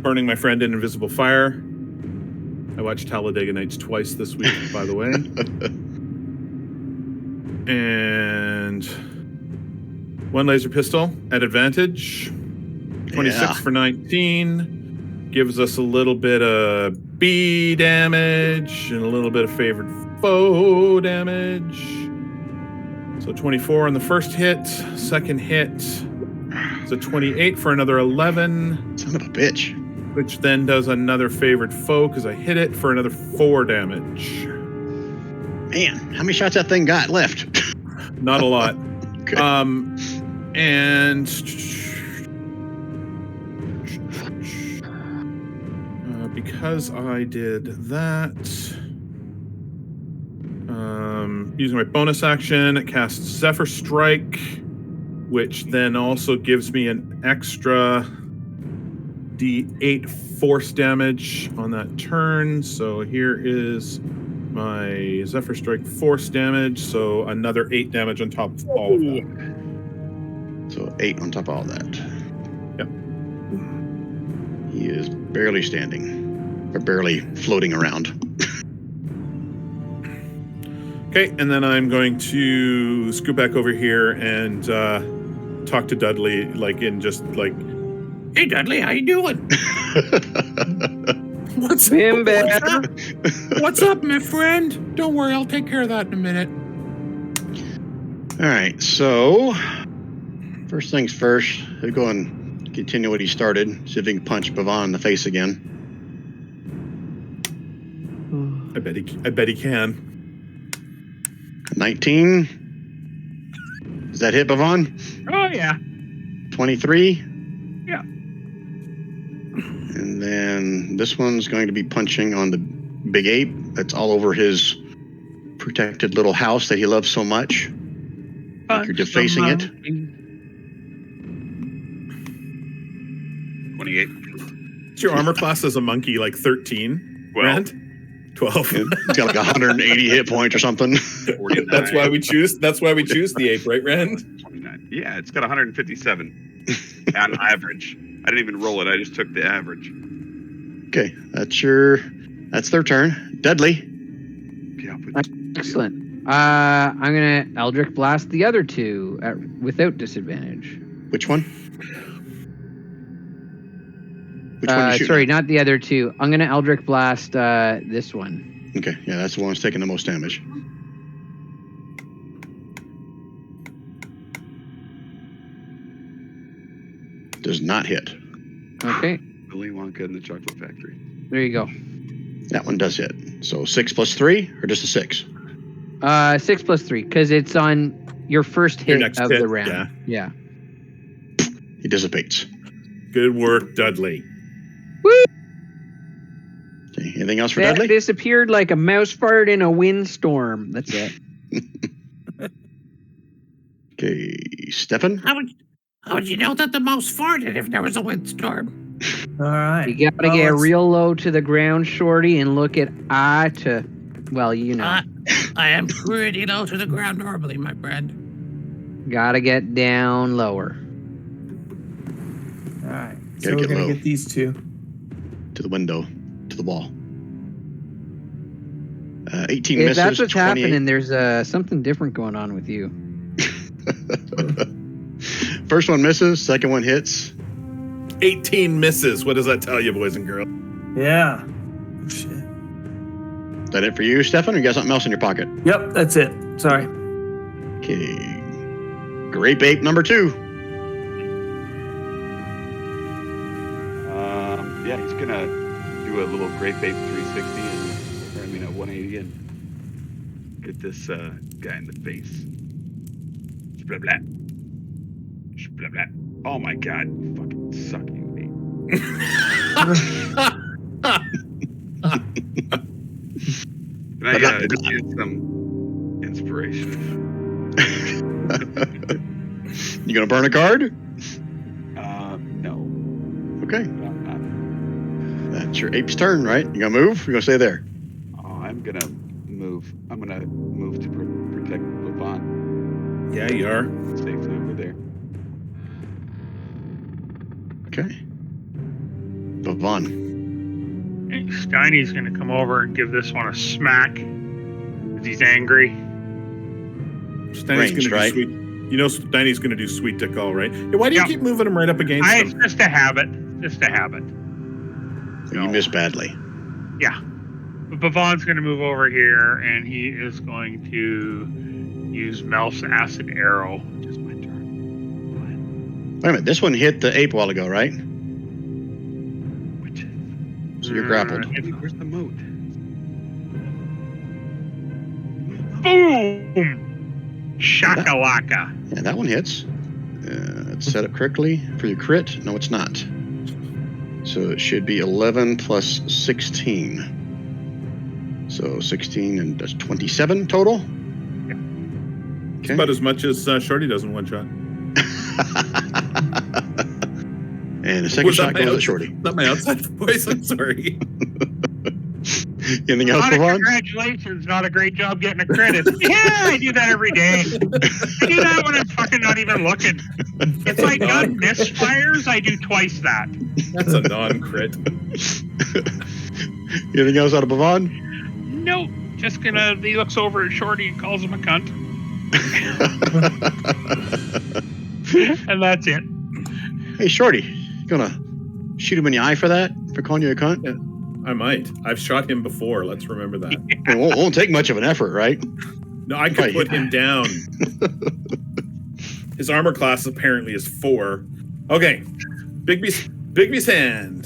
burning my friend in invisible fire. I watched Talladega Nights twice this week, by the way. And one laser pistol at advantage. 26 for 19. Gives us a little bit of B damage and a little bit of favored foe damage. So 24 on the first hit. Second hit is a 28 for another 11. Son of a bitch. Which then does another favored foe because I hit it for another 4 damage. Man, how many shots that thing got left? Not a lot. Okay. And because I did that, using my bonus action, it casts Zephyr Strike, which then also gives me an extra D8 force damage on that turn. So here is my Zephyr Strike force damage. So another 8 damage on top of all of that. So 8 on top of all that. Yep. He is barely standing, or barely floating around. Okay, and then I'm going to scoot back over here and talk to Dudley, Hey, Dudley, how you doing? What's up? What's up, my friend? Don't worry, I'll take care of that in a minute. All right, so first things first, he'll go and continue what he started. See if he can punch Bhavan in the face again. I bet he can. 19. Does that hit Bhavan? Oh, yeah. 23. Yeah. And then this one's going to be punching on the big ape that's all over his protected little house that he loves so much. Like you're defacing it. 28. Is your armor class as a monkey like 13? 12. Rand? 12. He's got like 180 hit points or something. 49. That's why we choose the ape, right, Rand? 29. Yeah, it's got 157 on average. I didn't even roll it. I just took the average. Okay, that's their turn. Dudley. Yeah, Excellent. I'm gonna Eldritch Blast the other two without disadvantage. Which one? Which one you shooting Sorry, at? not the other two. I'm gonna Eldritch Blast this one. Okay, yeah, that's the one that's taking the most damage. Does not hit. Okay, Willy Wonka and the Chocolate Factory. there you go. That one does hit. So 6 plus 3, or just a 6? 6 plus 3, because it's on your first hit next of hit, the round. Yeah. He dissipates. Good work, Dudley. Okay, anything else for That Dudley? disappeared like a mouse fart in a windstorm. That's it. Okay, Stefan. How would you know that the mouse farted if there was a windstorm? All right. You gotta get real low to the ground, Shorty, and look at well, you know. I am pretty low to the ground normally, my friend. Gotta get down lower. All right. Gotta So we're get gonna low. get these two. To the window. To the wall. 18 If misses. that's what's 28. happening, there's something different going on with you. First one misses. Second one hits. 18 misses. What does that tell you, boys and girls? Yeah. Oh, shit. Is that it for you, Stefan, or you got something else in your pocket? Yep, that's it. Sorry. Okay. Grape ape number 2. Yeah, he's gonna do a little Grape Ape 360 a 180 and get this guy in the face. Blah blah. Blah blah. Oh my god, you fucking suck, you ape. Can I get some inspiration? You gonna burn a card? No. Okay. I'm not. That's your ape's turn, right? You gonna move? Or you gonna stay there? Oh, I'm gonna move. I'm gonna move to protect Bhavan. Yeah, you are. Safely over there. Okay. Bhavan. Steiny's going to come over and give this one a smack because he's angry. Steiny's Ranged, gonna right? do sweet. You know, Steiny's gonna do sweet dick, all right. Yeah, why do you Yeah. keep moving him right up against It's him? just a habit. Just a habit. You missed badly. Yeah. But Bhavan's going to move over here and he is going to use Melf's acid arrow. Just my turn. Wait a minute. This one hit the ape a while ago, right? Which is... So you're grappled. Where's the moat? Boom! Shakalaka. Yeah, that one hits. It's set up correctly for your crit. No, it's not. So it should be 11 plus 16. So 16 and that's 27 total. Yeah. It's about as much as Shorty does in one shot. And the second shot goes at Shorty. Not my outside voice. I'm sorry. Anything else, Pavon? Congratulations, not a great job getting a credit. Yeah, I do that every day. I do that when I'm fucking not even looking. If my gun misfires, I do twice that. That's a non-crit. Anything else out of Pavon? Nope. Just gonna, he looks over at Shorty and calls him a cunt. And that's it. Hey, Shorty, you gonna shoot him in the eye for that? For calling you a cunt? Yeah, I might. I've shot him before. Let's remember that. It won't take much of an effort, right? No, I could put him down. His armor class apparently is 4. Okay. Bigby's hand.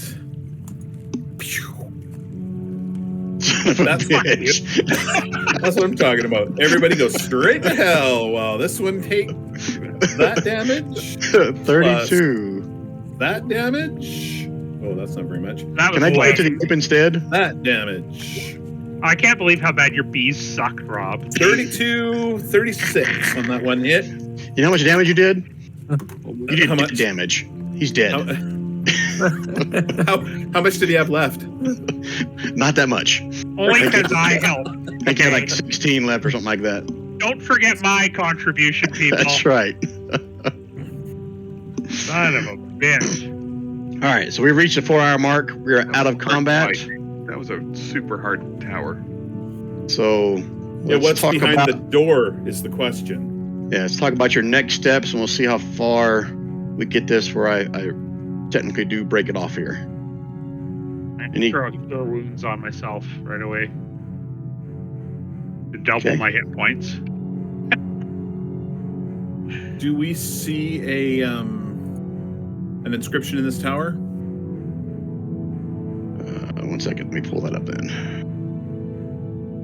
That's what I'm talking about. Everybody goes straight to hell while this one takes that damage. 32. That damage. Oh, that's not very much. Can I get to the ape instead? That damage. I can't believe how bad your bees suck, Rob. 32, 36 on that one hit. You know how much damage you did? You did how much damage. He's dead. How much did he have left? Not that much. Only because I helped. I got like 16 left or something like that. Don't forget my contribution, people. That's right. Son of a bitch. All right, so we reached the 4-hour mark. We're out of combat. That was a super hard tower. So what's behind the door is the question. Yeah, let's talk about your next steps, and we'll see how far we get this where I technically do break it off here. I throw cure wounds on myself right away to double my hit points. Do we see an inscription in this tower? 1 second, let me pull that up then.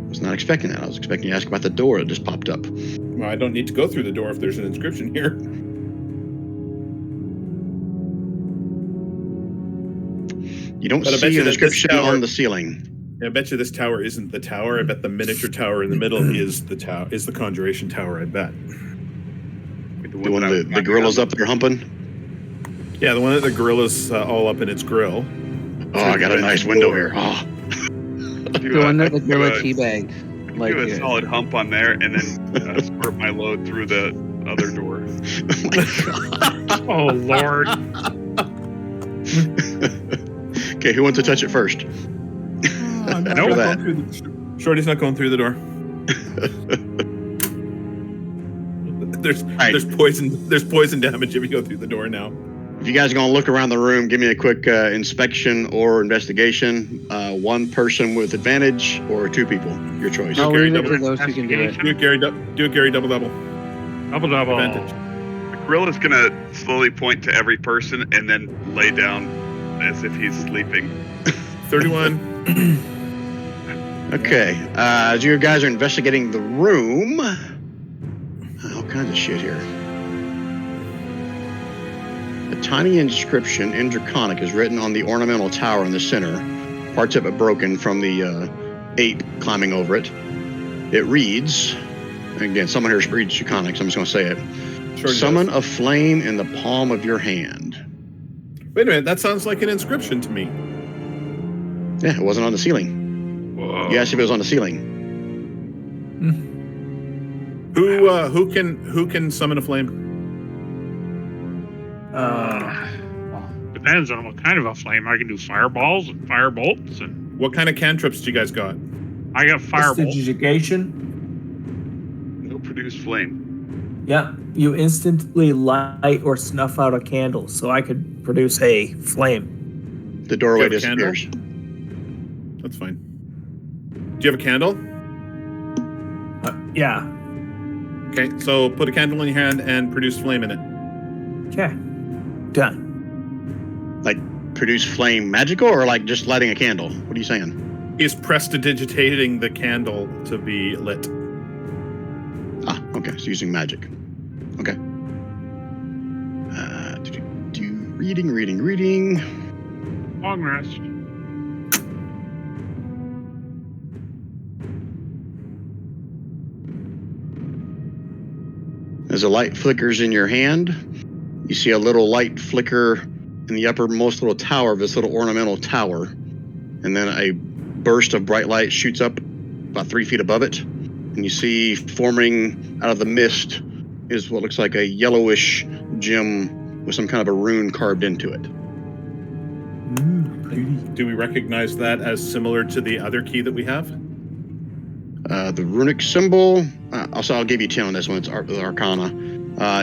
I was not expecting that. I was expecting you to ask about the door that just popped up. Well, I don't need to go through the door if there's an inscription here. You don't see an inscription on the ceiling. I bet you this tower isn't the tower. I bet the miniature tower in the middle is the is the Conjuration Tower, I bet. The one the gorilla's up there humping? Yeah, the one that the gorilla's all up in its grill. Oh, I got a nice window here. Oh. The one that the gorilla teabagged. Do a solid hump on there and then squirt my load through the other door. Oh, Lord. Okay, who wants to touch it first? After that. Shorty's not going through the door. There's poison damage if you go through the door now. If you guys are going to look around the room, give me a quick inspection or investigation. One person with advantage or 2 people. Your choice. I'll leave it for those who can do it. Do it, Gary. Double. Double. Advantage. The gorilla's going to slowly point to every person and then lay down as if he's sleeping. 31. Okay. As you guys are investigating the room, all kinds of shit here. A tiny inscription in Draconic is written on the ornamental tower in the center, parts of it broken from the ape climbing over it. It reads, again, someone here reads Draconic, so I'm just going to say it. Sure. Summon a flame in the palm of your hand. Wait a minute, that sounds like an inscription to me. Yeah, it wasn't on the ceiling. Whoa. You asked if it was on the ceiling. Who can summon a flame? Depends on what kind of a flame. I can do fireballs and fire bolts and. What kind of cantrips do you guys got? I got firebolt. Prestidigitation. No produce flame. Yeah, you instantly light or snuff out a candle, so I could produce a flame. The doorway Do you have a disappears. That's fine. Do you have a candle? Yeah. Okay, so put a candle in your hand and produce flame in it. Okay. Done. Like, produce flame magical or like just lighting a candle? What are you saying? He's prestidigitating the candle to be lit. Ah, okay. It's using magic. Okay. Reading. Long rest. As a light flickers in your hand, you see a little light flicker in the uppermost little tower of this little ornamental tower. And then a burst of bright light shoots up about 3 feet above it. And you see forming out of the mist is what looks like a yellowish gem with some kind of a rune carved into it. Pretty. Do we recognize that as similar to the other key that we have? The runic symbol, I'll give you 10 on this one. It's Arcana.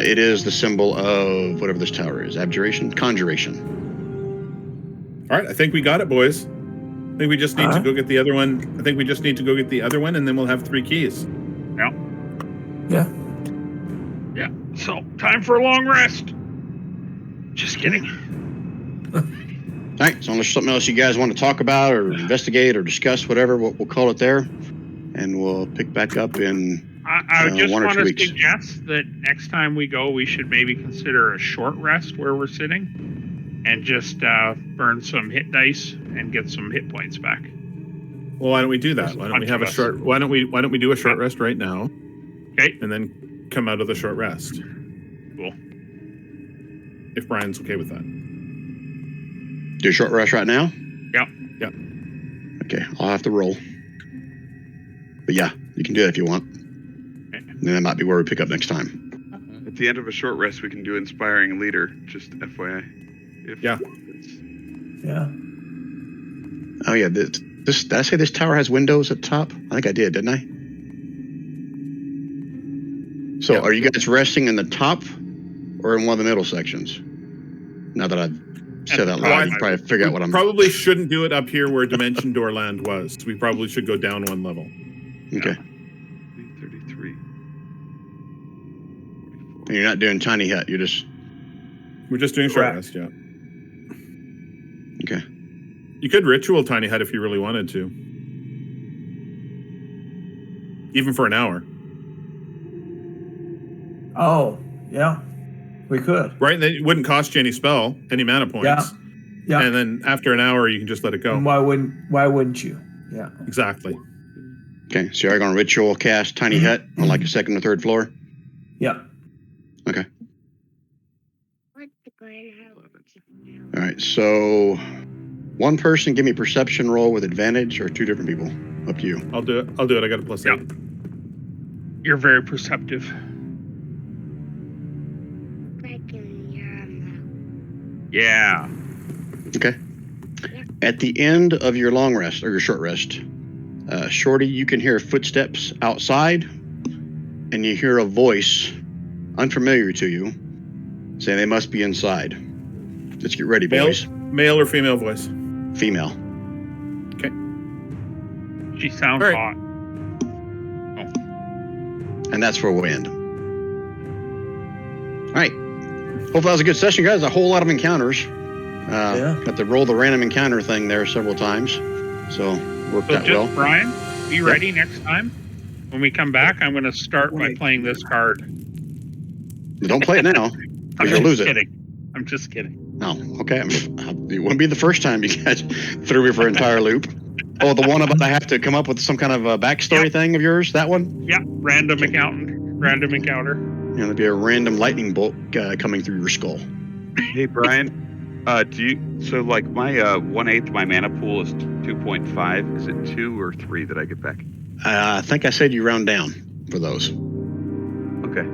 It is the symbol of whatever this tower is. Abjuration? Conjuration. All right, I think we got it, boys. I think we just need to go get the other one. And then we'll have 3 keys. Yeah. Yeah. So, time for a long rest. Just kidding. All right, so unless there's something else you guys want to talk about or investigate or discuss, whatever, we'll call it there. And we'll pick back up in I just 1 or want 2 to weeks. suggest that next time we go, we should maybe consider a short rest where we're sitting and just burn some hit dice and get some hit points back. Well, why don't we do that? Why don't we have a short? Why don't we do a short rest right now? Okay. And then come out of the short rest. Cool. If Brian's okay with that. Do a short rest right now? Yep. Okay, I'll have to roll. But yeah, you can do it if you want. And then that might be where we pick up next time. At the end of a short rest, we can do Inspiring Leader, just FYI. Yeah. Oh yeah, this did I say this tower has windows at the top? I think I did, didn't I? So are you guys resting in the top or in one of the middle sections? Now that I've said that loud, you probably figure out what I'm... Probably shouldn't do it up here where Dimension Door Land was. We probably should go down 1 level. Okay. 33. And you're not doing Tiny Hut, you're just... We're just doing short rest, yeah. Okay. You could ritual Tiny Hut if you really wanted to. Even for an hour. Oh, yeah. We could. Right? And then it wouldn't cost you any mana points. Yeah. And then after an hour, you can just let it go. And why wouldn't you? Yeah. Exactly. Okay, so you're going to ritual cast Tiny Hut on like a 2nd or 3rd floor? Yeah. Okay. All right, so 1 person give me perception roll with advantage or 2 different people? Up to you. I'll do it. I got a +8. Yep. You're very perceptive. Yeah. Okay. At the end of your long rest, or your short rest, Shorty, you can hear footsteps outside, and you hear a voice, unfamiliar to you, saying they must be inside. Let's get ready, boys. Male or female voice? Female. Okay. She sounds All right. hot. And that's where we'll end. All right. Hope that was a good session, guys. A whole lot of encounters. Got to roll the random encounter thing there several times. So worked out well. Brian, be ready next time. When we come back, I'm going to start by playing this card. Don't play it now. I'm You're going to lose kidding. it. I'm just kidding. Oh, okay. It wouldn't be the first time you guys threw me for an entire loop. Oh, the one about I have to come up with some kind of a backstory thing of yours? That one? Yeah, random encounter. It'll be a random lightning bolt coming through your skull. Hey, Brian. So like my 1/8 my mana pool is 2.5. Is it 2 or 3 that I get back? I think I said you round down for those. Okay. I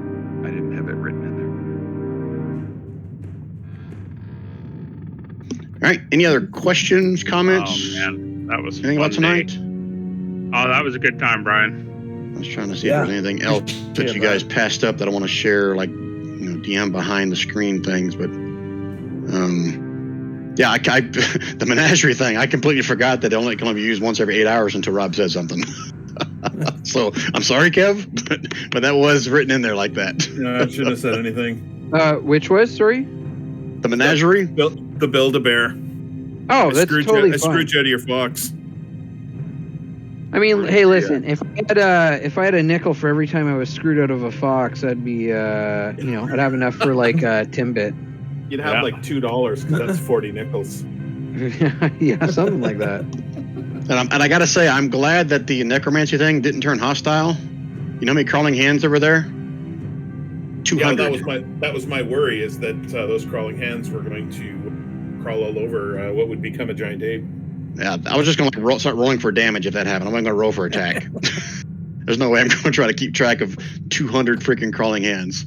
didn't have it written in there. All right. Any other questions, comments? Oh man, that was anything about tonight? Oh, that was a good time, Brian. I was trying to see if there's anything else that you guys passed up that I want to share, like DM behind the screen things, but I the menagerie thing, I completely forgot that it only can be used once every 8 hours until Rob says something. So I'm sorry, Kev, but that was written in there like that. No, I shouldn't have said anything. Which was, sorry? The menagerie? The Build-A-Bear. Oh, that's totally I fine. screwed you out of your fox. I mean, hey, listen. If I had a nickel for every time I was screwed out of a fox, I'd be I'd have enough for like a Timbit. You'd have like $2 because that's 40 nickels. Yeah, something like that. And I gotta say, I'm glad that the necromancy thing didn't turn hostile. You know how many crawling hands over there? 200. Yeah, that was my worry, is that those crawling hands were going to crawl all over what would become a giant ape. Yeah, I was just going to start rolling for damage if that happened. I wasn't going to roll for attack. There's no way I'm going to try to keep track of 200 freaking crawling hands.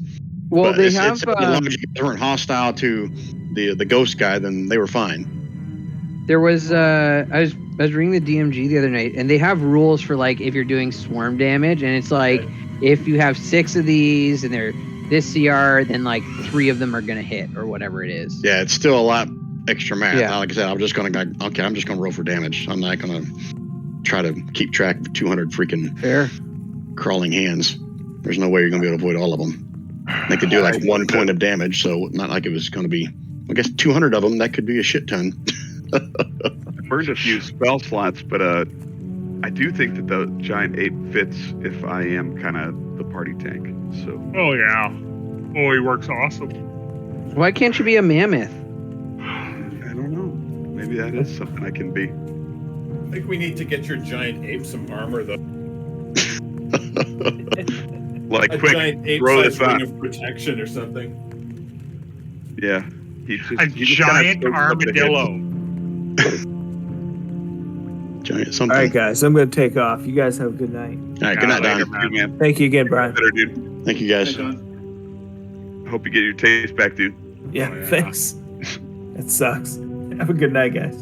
Well, but they as have. long as you weren't hostile to the ghost guy, then they were fine. There was I was reading the DMG the other night, and they have rules for like if you're doing swarm damage, and it's like if you have 6 of these and they're this CR, then like 3 of them are gonna hit or whatever it is. Yeah, it's still a lot extra math. Yeah. Like I said, I'm just gonna roll for damage. I'm not gonna try to keep track of 200 freaking crawling hands. There's no way you're gonna be able to avoid all of them. They could do like 1 point of damage, so not like it was gonna be. I guess 200 of them. That could be a shit ton. I burned a few spell slots, but I do think that the giant ape fits if I am kind of the party tank. So. Oh yeah. Oh, he works awesome. Why can't you be a mammoth? I don't know. Maybe that is something I can be. I think we need to get your giant ape some armor, though. Like a quick, giant throw this ape-sized ring on. of protection or something. Yeah. A giant armadillo. Giant something. All right, guys, I'm going to take off. You guys have a good night. All right, good night, later, Don. Man. Thank you again, Brian. Better, dude. Thank you, guys. Hey, John. Hope you get your taste back, dude. Yeah, Oh, yeah. thanks. That sucks. Have a good night, guys.